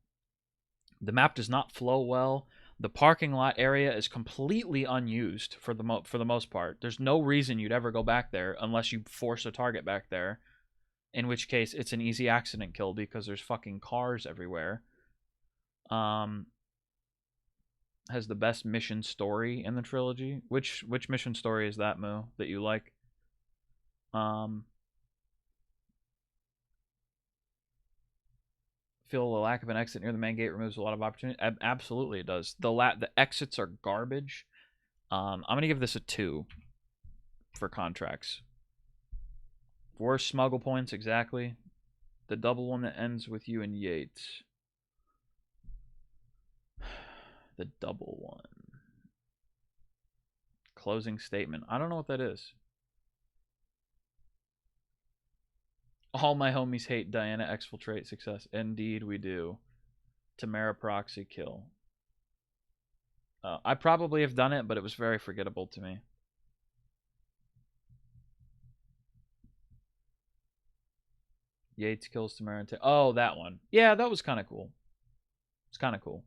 The map does not flow well. The parking lot area is completely unused for the most part. There's no reason you'd ever go back there unless you force a target back there, in which case it's an easy accident kill because there's fucking cars everywhere. Has the best mission story in the trilogy. Which mission story is that, Moo, that you like? Feel the lack of an exit near the main gate removes a lot of opportunity. Absolutely it does. The exits are garbage. I'm gonna give this a 2 for contracts. Worst smuggle points, exactly. The double one that ends with you and Yates. The double one. Closing statement. I don't know what that is. All my homies hate Diana exfiltrate success. Indeed we do. Tamara proxy kill. I probably have done it, but it was very forgettable to me. Yates kills Tamara. Oh, that one. Yeah, that was kind of cool. It's kind of cool.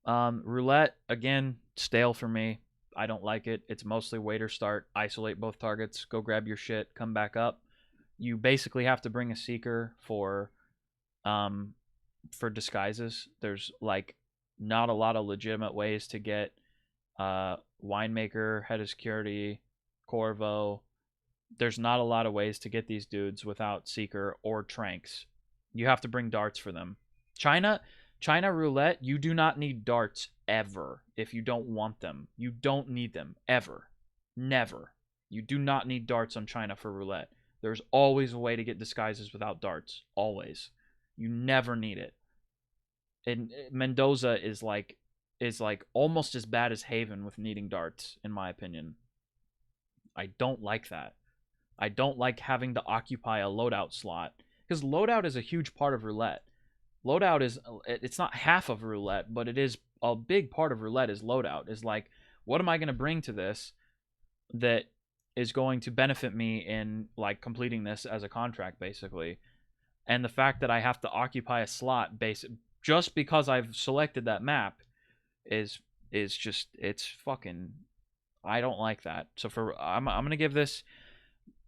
Roulette, again, stale for me. I don't like it. It's mostly waiter start, isolate both targets, go grab your shit, come back up. You basically have to bring a seeker for disguises. There's like not a lot of legitimate ways to get winemaker, head of security, Corvo. There's not a lot of ways to get these dudes without seeker or tranks. You have to bring darts for them. China roulette, you do not need darts ever if you don't want them. You don't need them ever. Never. You do not need darts on China for roulette. There's always a way to get disguises without darts. Always. You never need it. And Mendoza is like almost as bad as Haven with needing darts, in my opinion. I don't like that. I don't like having to occupy a loadout slot. Because loadout is a huge part of roulette. Loadout is, it's not half of roulette, but it is a big part of roulette is loadout. Is like, what am I going to bring to this that is going to benefit me in like completing this as a contract, basically. And the fact that I have to occupy a slot just because I've selected that map is just, it's fucking, I don't like that. So I'm going to give this,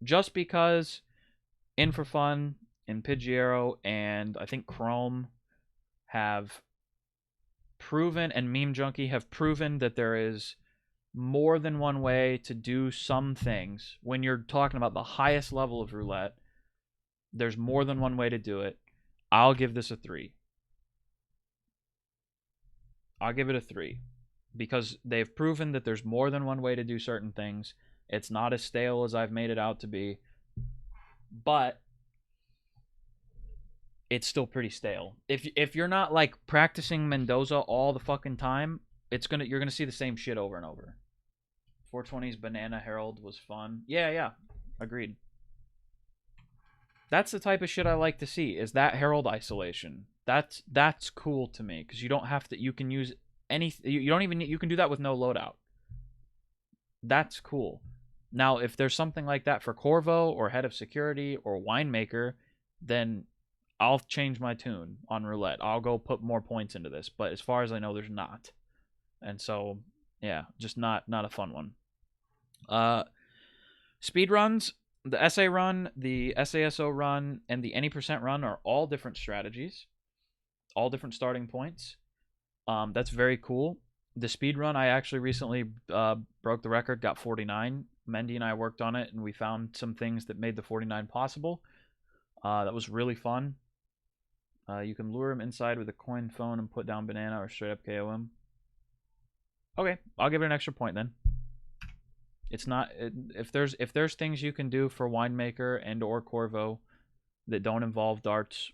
just because In for Fun and Pidgeotto and I think Chrome have proven, and Meme Junkie have proven, that there is more than one way to do some things. When you're talking about the highest level of roulette, there's more than one way to do it. I'll give this a 3. I'll give it a 3 because they've proven that there's more than one way to do certain things. It's not as stale as I've made it out to be, but it's still pretty stale. If you're not like practicing Mendoza all the fucking time, you're gonna see the same shit over and over. 420's Banana Herald was fun. Yeah, agreed. That's the type of shit I like to see. Is that Herald isolation? That's cool to me because you don't have to. You can use any. You don't even. You can do that with no loadout. That's cool. Now, if there's something like that for Corvo or Head of Security or Winemaker, then I'll change my tune on roulette. I'll go put more points into this. But as far as I know, there's not. And so, yeah, just not a fun one. Speed runs, the SA run, the SASO run, and the any percent run are all different strategies, all different starting points. That's very cool. The speed run, I actually recently broke the record, got 49. Mendy and I worked on it, and we found some things that made the 49 possible. That was really fun. You can lure him inside with a coin phone and put down banana or straight up KO him. Okay, I'll give it an extra point then. It's not if there's things you can do for Winemaker and or Corvo that don't involve darts,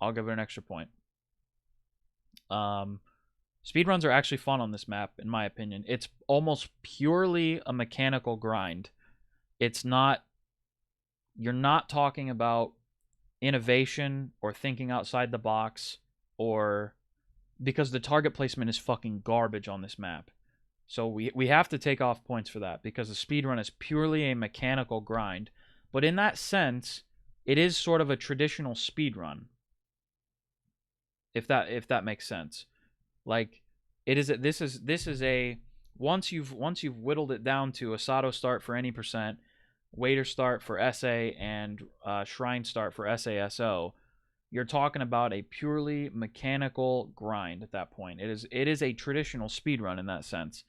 I'll give it an extra point. Speedruns are actually fun on this map, in my opinion. It's almost purely a mechanical grind. It's not... You're not talking about innovation or thinking outside the box or... Because the target placement is fucking garbage on this map. So we have to take off points for that because the speedrun is purely a mechanical grind. But in that sense, it is sort of a traditional speedrun. If that makes sense. Like this is a once you've whittled it down to a Sato start for any percent, Waiter start for SA, and Shrine start for SASO, you're talking about a purely mechanical grind at that point. It is a traditional speedrun in that sense.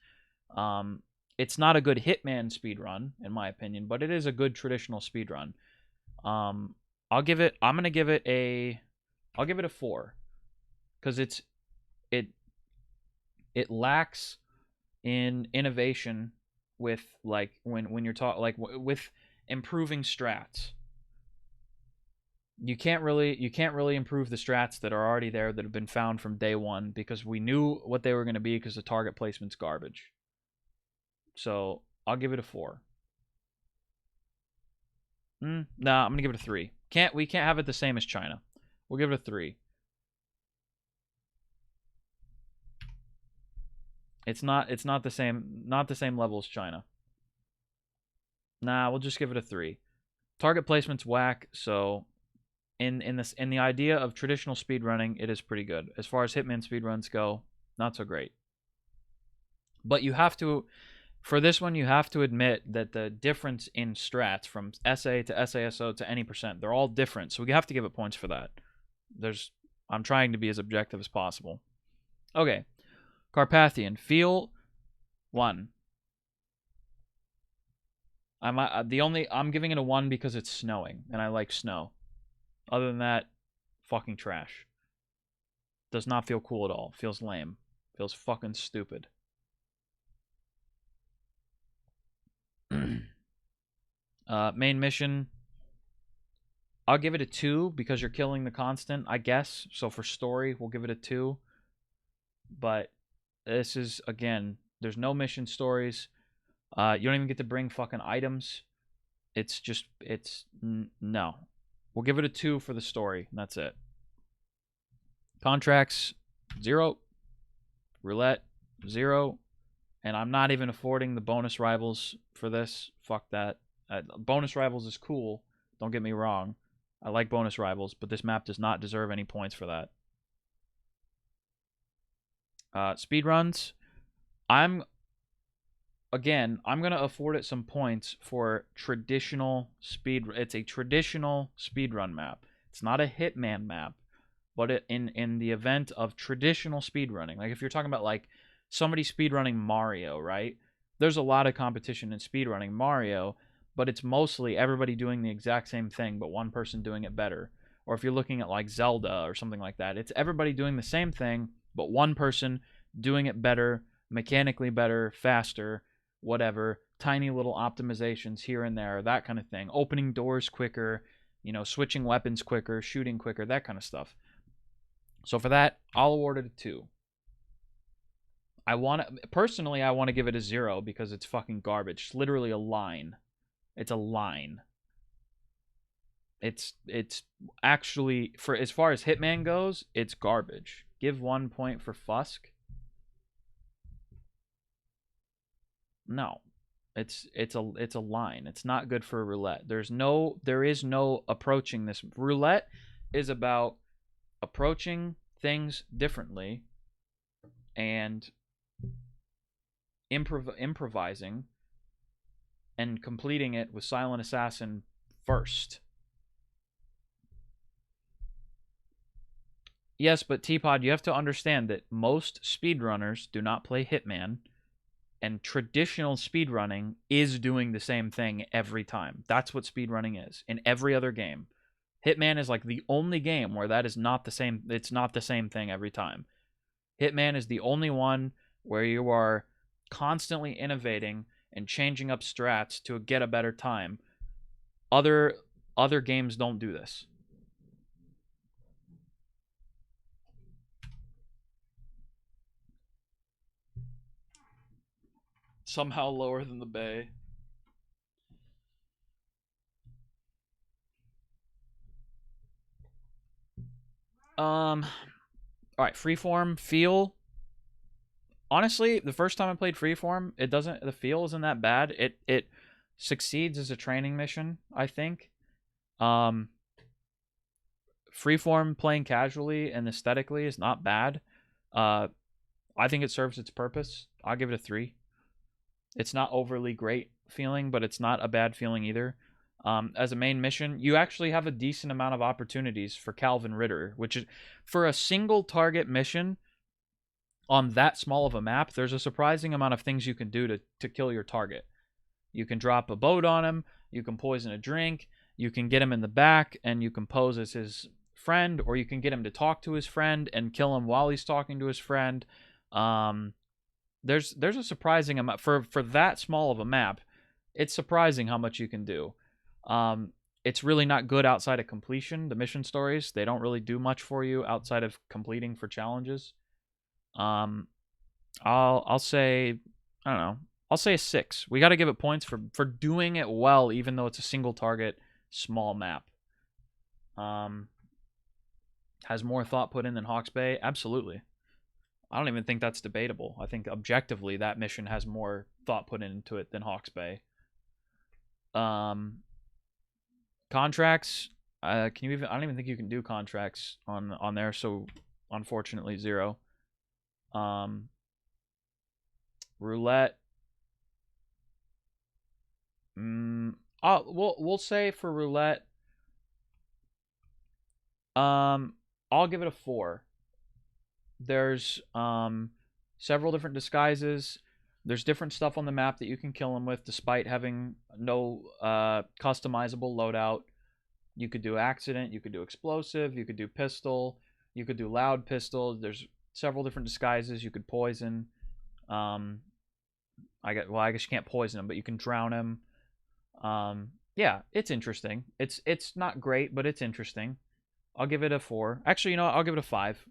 It's not a good Hitman speedrun, in my opinion, but it is a good traditional speedrun. I'm gonna give it a 4. Because it lacks in innovation with like when you're talking like with improving strats. You can't really improve the strats that are already there that have been found from day one because we knew what they were going to be because the target placement's garbage. So I'll give it a 4. Nah, I'm gonna give it a 3. We can't have it the same as China. We'll give it a 3. It's not the same level as China. Nah, we'll just give it a 3. Target placement's whack, so in the idea of traditional speedrunning, it is pretty good. As far as Hitman speedruns go, not so great. But you have to, for this one, you have to admit that the difference in strats from SA to SASO to any percent, they're all different. So we have to give it points for that. I'm trying to be as objective as possible. Okay. Carpathian, feel 1. I'm giving it a 1 because it's snowing and I like snow. Other than that, fucking trash. Does not feel cool at all. Feels lame. Feels fucking stupid. Main mission, I'll give it a 2 because you're killing the constant, I guess. So for story, we'll give it a 2. But this is, again, there's no mission stories. You don't even get to bring fucking items. No. We'll give it a 2 for the story, and that's it. Contracts, 0. Roulette, 0. And I'm not even affording the bonus rivals for this. Fuck that. Bonus rivals is cool. Don't get me wrong. I like bonus rivals, but this map does not deserve any points for that. Speedruns. I'm going to afford it some points for traditional speed. It's a traditional speedrun map. It's not a Hitman map, but in the event of traditional speedrunning, like if you're talking about like somebody speedrunning Mario, right? There's a lot of competition in speedrunning Mario, but it's mostly everybody doing the exact same thing, but one person doing it better. Or if you're looking at like Zelda or something like that, it's everybody doing the same thing, but one person doing it better, mechanically better, faster, whatever, tiny little optimizations here and there, that kind of thing. Opening doors quicker, You know, switching weapons quicker, shooting quicker, that kind of stuff. So for that, I'll award it a 2. Personally, I want to give it a 0 because it's fucking garbage. It's literally a line. It's a line. It's actually, for as far as Hitman goes, it's garbage. Give 1 point for Fusk. No. It's a line. It's not good for roulette. There is no approaching this. Roulette is about approaching things differently and improvising and completing it with Silent Assassin first. Yes, but Teapot, you have to understand that most speedrunners do not play Hitman, and traditional speedrunning is doing the same thing every time. That's what speedrunning is in every other game. Hitman is like the only game where that is not the same. It's not the same thing every time. Hitman is the only one where you are constantly innovating and changing up strats to get a better time. Other games don't do this. Somehow lower than the Bay. All right, Freeform feel. Honestly, the first time I played Freeform, the feel isn't that bad. It succeeds as a training mission, I think. Freeform playing casually and aesthetically is not bad. I think it serves its purpose. I'll give it a 3. It's not overly great feeling, but it's not a bad feeling either. As a main mission, you actually have a decent amount of opportunities for Calvin Ritter, which is, for a single target mission on that small of a map, there's a surprising amount of things you can do to kill your target. You can drop a boat on him, you can poison a drink, you can get him in the back and you can pose as his friend, or you can get him to talk to his friend and kill him while he's talking to his friend. There's a surprising amount for that small of a map. It's surprising how much you can do. It's really not good outside of completion. The mission stories, they don't really do much for you outside of completing for challenges. I'll say, I don't know. I'll say a 6. We got to give it points for doing it well, even though it's a single target, small map. Has more thought put in than Hawke's Bay? Absolutely. I don't even think that's debatable. I think objectively that mission has more thought put into it than Hawke's Bay. Contracts, can you even? I don't even think you can do contracts on there. So unfortunately, 0. Roulette. We'll say for roulette. I'll give it a 4. There's several different disguises. There's different stuff on the map that you can kill them with, despite having no customizable loadout. You could do accident, you could do explosive, you could do pistol, you could do loud pistol. There's several different disguises. You could poison. I guess you can't poison him, but you can drown him. Yeah, it's interesting. It's not great, but it's interesting. I'll give it a 4. Actually, you know what? I'll give it a 5.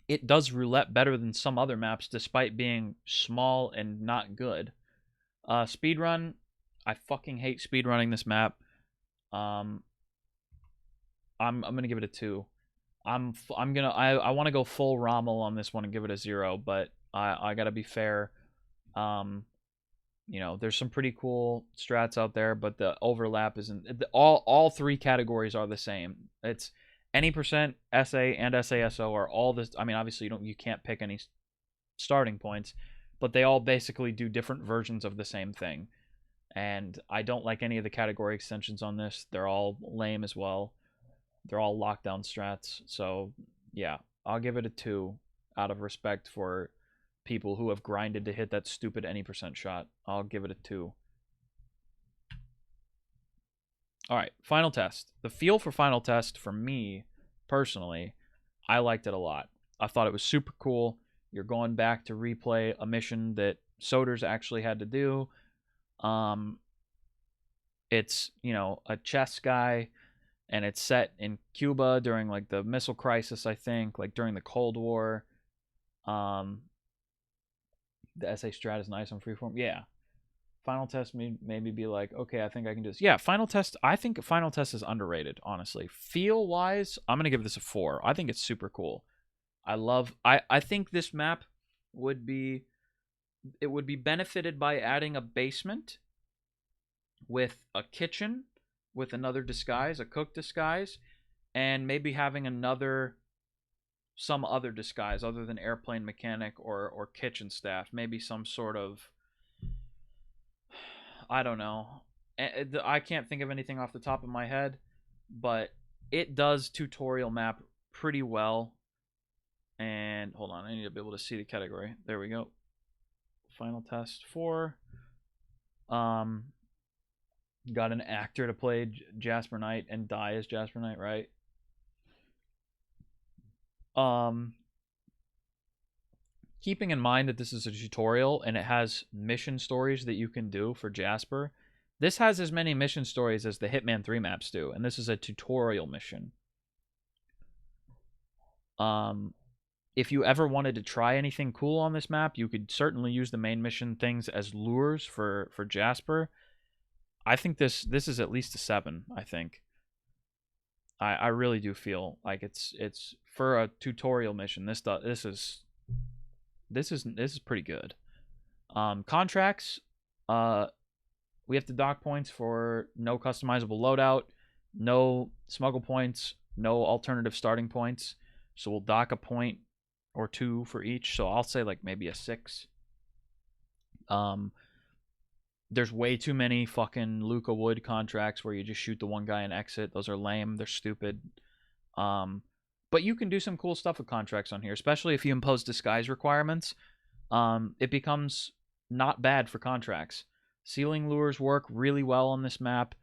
It does roulette better than some other maps, despite being small and not good. Speedrun, I fucking hate speedrunning this map. I'm gonna give it a 2. I want to go full Rommel on this one and give it a 0, but I gotta be fair. You know, there's some pretty cool strats out there, but the overlap isn't. All 3 categories are the same. It's any percent SA and SASO are all this. I mean, obviously you can't pick any starting points, but they all basically do different versions of the same thing. And I don't like any of the category extensions on this. They're all lame as well. They're all lockdown strats. So yeah, I'll give it a 2 out of respect for people who have grinded to hit that stupid any percent shot. I'll give it a 2. All right, final test. The feel for final test for me, personally, I liked it a lot. I thought it was super cool. You're going back to replay a mission that Soders actually had to do. it's, you know, a chess guy, and it's set in Cuba during like the missile crisis, I think, like during the Cold War. Um, the SA strat is nice on freeform. Yeah. Final Test maybe be like, okay, I think I can do this. Yeah, Final Test. I think Final Test is underrated, honestly. Feel wise, I'm gonna give this a 4. I think it's super cool. I think this map would be benefited by adding a basement with a kitchen with another disguise, a cook disguise, and maybe having some other disguise other than airplane mechanic or kitchen staff. Maybe some sort of, I don't know. I can't think of anything off the top of my head, but it does tutorial map pretty well. And hold on, I need to be able to see the category. There we go. Final Test 4. Got an actor to play Jasper Knight and die as Jasper Knight, right? Keeping in mind that this is a tutorial and it has mission stories that you can do for Jasper, this has as many mission stories as the Hitman 3 maps do, and this is a tutorial mission. If you ever wanted to try anything cool on this map, you could certainly use the main mission things as lures for Jasper. I think this is at least a 7, I think. I really do feel like it's for a tutorial mission. This is pretty good. Contracts, we have to dock points for no customizable loadout, no smuggle points, no alternative starting points. So we'll dock a point or 2 for each. So I'll say like maybe a 6. There's way too many fucking Luca Wood contracts where you just shoot the one guy and exit. Those are lame. They're stupid. But you can do some cool stuff with contracts on here, especially if you impose disguise requirements. It becomes not bad for contracts. Ceiling lures work really well on this map.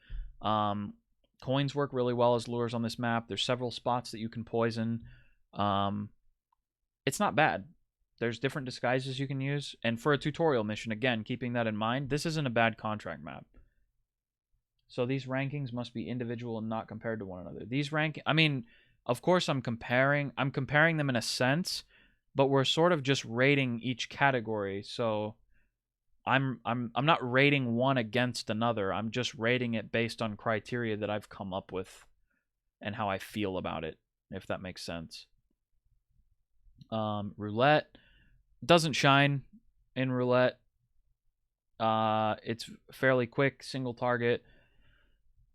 Coins work really well as lures on this map. There's several spots that you can poison. It's not bad. There's different disguises you can use. And for a tutorial mission, again, keeping that in mind, this isn't a bad contract map. So these rankings must be individual and not compared to one another. These I mean, of course I'm comparing them in a sense, but we're sort of just rating each category. So I'm not rating one against another. I'm just rating it based on criteria that I've come up with and how I feel about it, if that makes sense. Roulette doesn't shine in roulette. It's fairly quick, single target.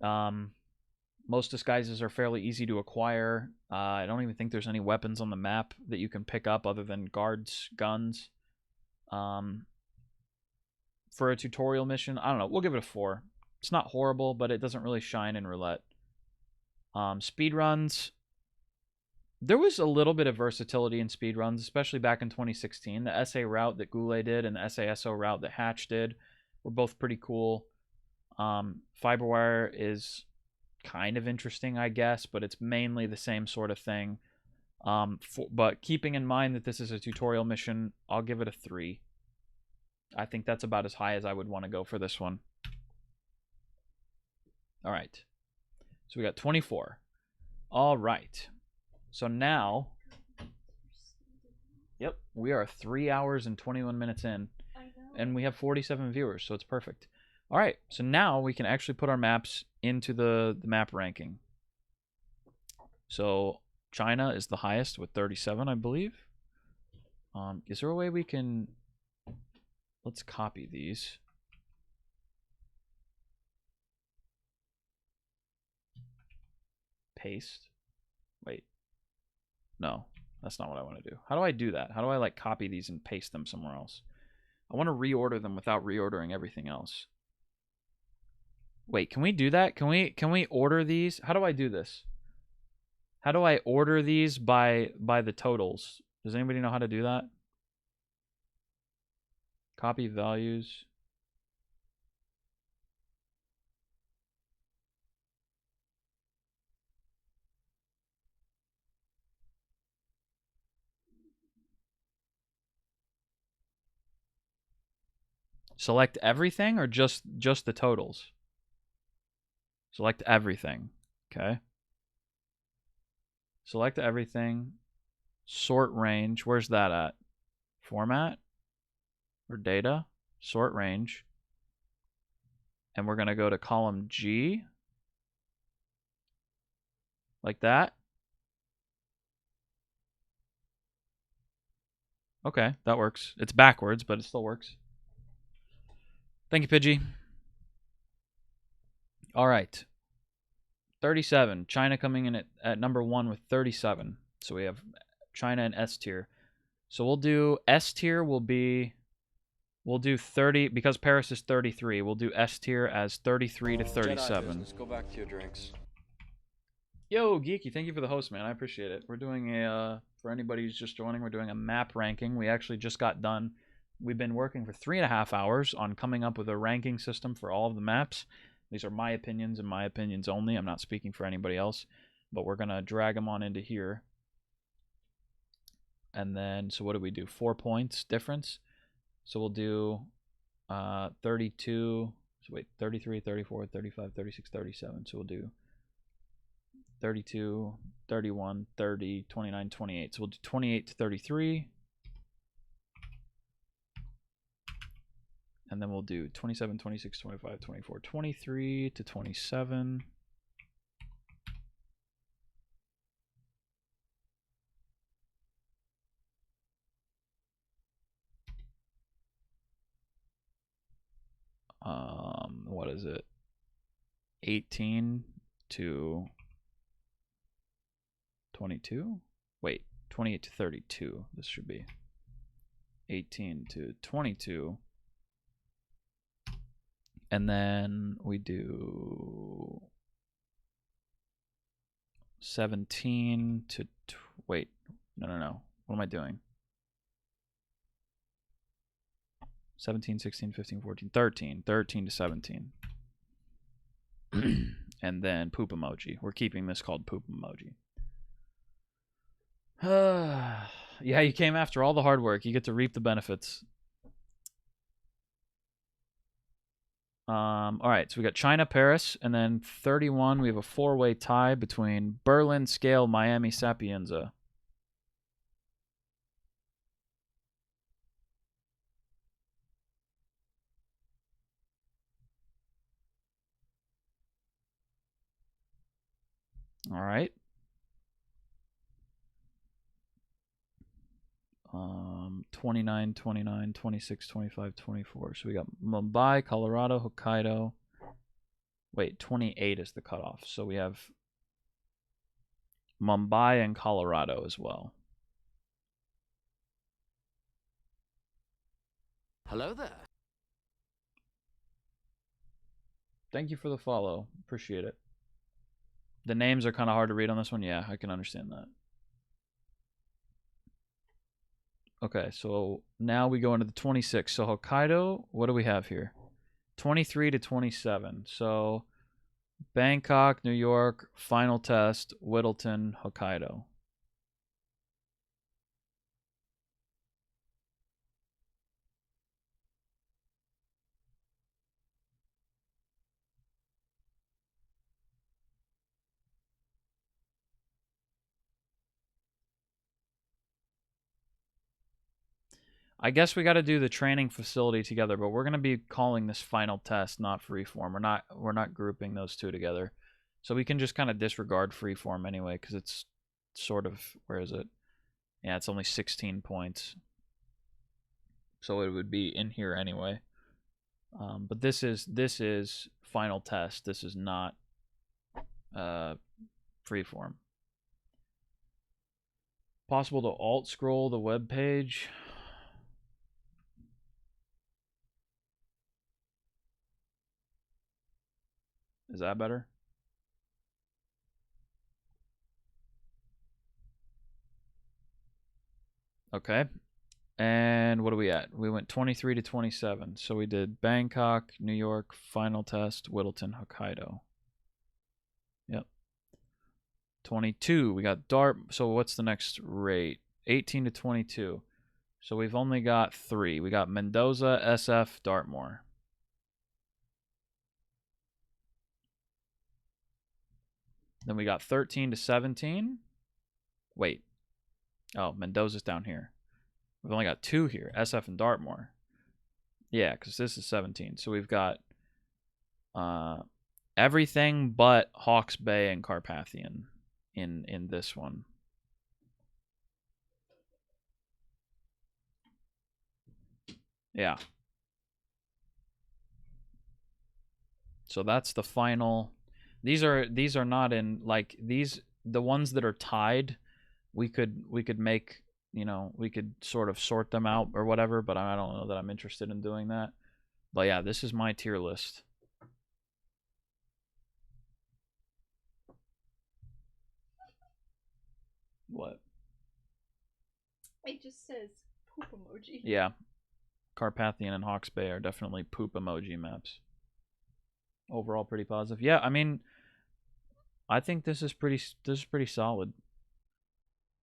Most disguises are fairly easy to acquire. I don't even think there's any weapons on the map that you can pick up other than guards, guns. For a tutorial mission, I don't know. We'll give it a 4. It's not horrible, but it doesn't really shine in roulette. Speedruns. There was a little bit of versatility in speedruns, especially back in 2016. The SA route that Goulet did and the SASO route that Hatch did were both pretty cool. Fiberwire is kind of interesting, I guess, but it's mainly the same sort of thing. But keeping in mind that this is a tutorial mission, I'll give it a 3. I think that's about as high as I would want to go for this one. All right. So we got 24. All right. So now, yep, we are 3 hours and 21 minutes in, and we have 47 viewers, so it's perfect. All right, so now we can actually put our maps into the map ranking. So China is the highest with 37, I believe. Is there a way we can... Let's copy these. Paste. Wait. No, that's not what I want to do. How do I do that? How do I like copy these and paste them somewhere else? I want to reorder them without reordering everything else. Wait, can we do that? Can we order these? How do I do this? How do I order these by the totals? Does anybody know how to do that? Copy values. Select everything or just the totals? Select everything. Okay. Select everything. Sort range. Where's that at? Format or data? Sort range. And we're going to go to column G. Like that. Okay, that works. It's backwards, but it still works. Thank you, Pidgey. All right. 37. China coming in at number 1 with 37. So we have China and S tier. So we'll do S tier will be, we'll do 30, because Paris is 33. We'll do S tier as 33 to 37. Jedi business. Go back to your drinks. Yo, Geeky, thank you for the host, man. I appreciate it. We're doing a, for anybody who's just joining, we're doing a map ranking. We actually just got done. We've been working for 3.5 hours on coming up with a ranking system for all of the maps. These are my opinions and my opinions only. I'm not speaking for anybody else, but we're going to drag them on into here. And then, so what do we do? 4 points difference. So we'll do 32, so wait, 33, 34, 35, 36, 37. So we'll do 32, 31, 30, 29, 28. So we'll do 28 to 33. And then we'll do 27, 26, 25, 24, 23 to 27. What is it? 18 to 22? Wait, 28 to 32. This should be 18 to 22. And then we do 17 to, wait, no. What am I doing? 17, 16, 15, 14, 13. 13 to 17. And then poop emoji. We're keeping this called poop emoji. Yeah, you came after all the hard work. You get to reap the benefits. All right, so we got China, Paris, and then 31. We have a 4-way tie between Berlin, Scale, Miami, Sapienza. All right. 29, 29, 26, 25, 24. So we got Mumbai, Colorado, Hokkaido. Wait, 28 is the cutoff. So we have Mumbai and Colorado as well. Hello there. Thank you for the follow. Appreciate it. The names are kind of hard to read on this one. Yeah, I can understand that. Okay, so now we go into the 26. So Hokkaido, what do we have here? 23 to 27. So Bangkok, New York, final test, Whittleton, Hokkaido. I guess we got to do the training facility together, but we're going to be calling this final test, not freeform. We're not grouping those two together. So we can just kind of disregard freeform anyway, because it's sort of, where is it? Yeah, it's only 16 points. So it would be in here anyway. But this is final test. This is not freeform. Possible to alt scroll the web page. Is that better? Okay. And what are we at? We went 23 to 27. So we did Bangkok, New York, final test, Whittleton, Hokkaido. Yep. 22. We got Dart. So what's the next rate? 18 to 22. So we've only got 3. We got Mendoza, SF, Dartmoor. Then we got 13 to 17. Wait. Oh, Mendoza's down here. We've only got 2 here, SF and Dartmoor. Yeah, because this is 17. So we've got everything but Hawke's Bay and Carpathian in this one. Yeah. So that's the final. These are not in, like, these, the ones that are tied, we could make, you know, we could sort of sort them out or whatever, but I don't know that I'm interested in doing that. But yeah, this is my tier list. What? It just says poop emoji. Yeah. Carpathian and Hawke's Bay are definitely poop emoji maps. Overall pretty positive. Yeah, I mean, I think this is pretty solid.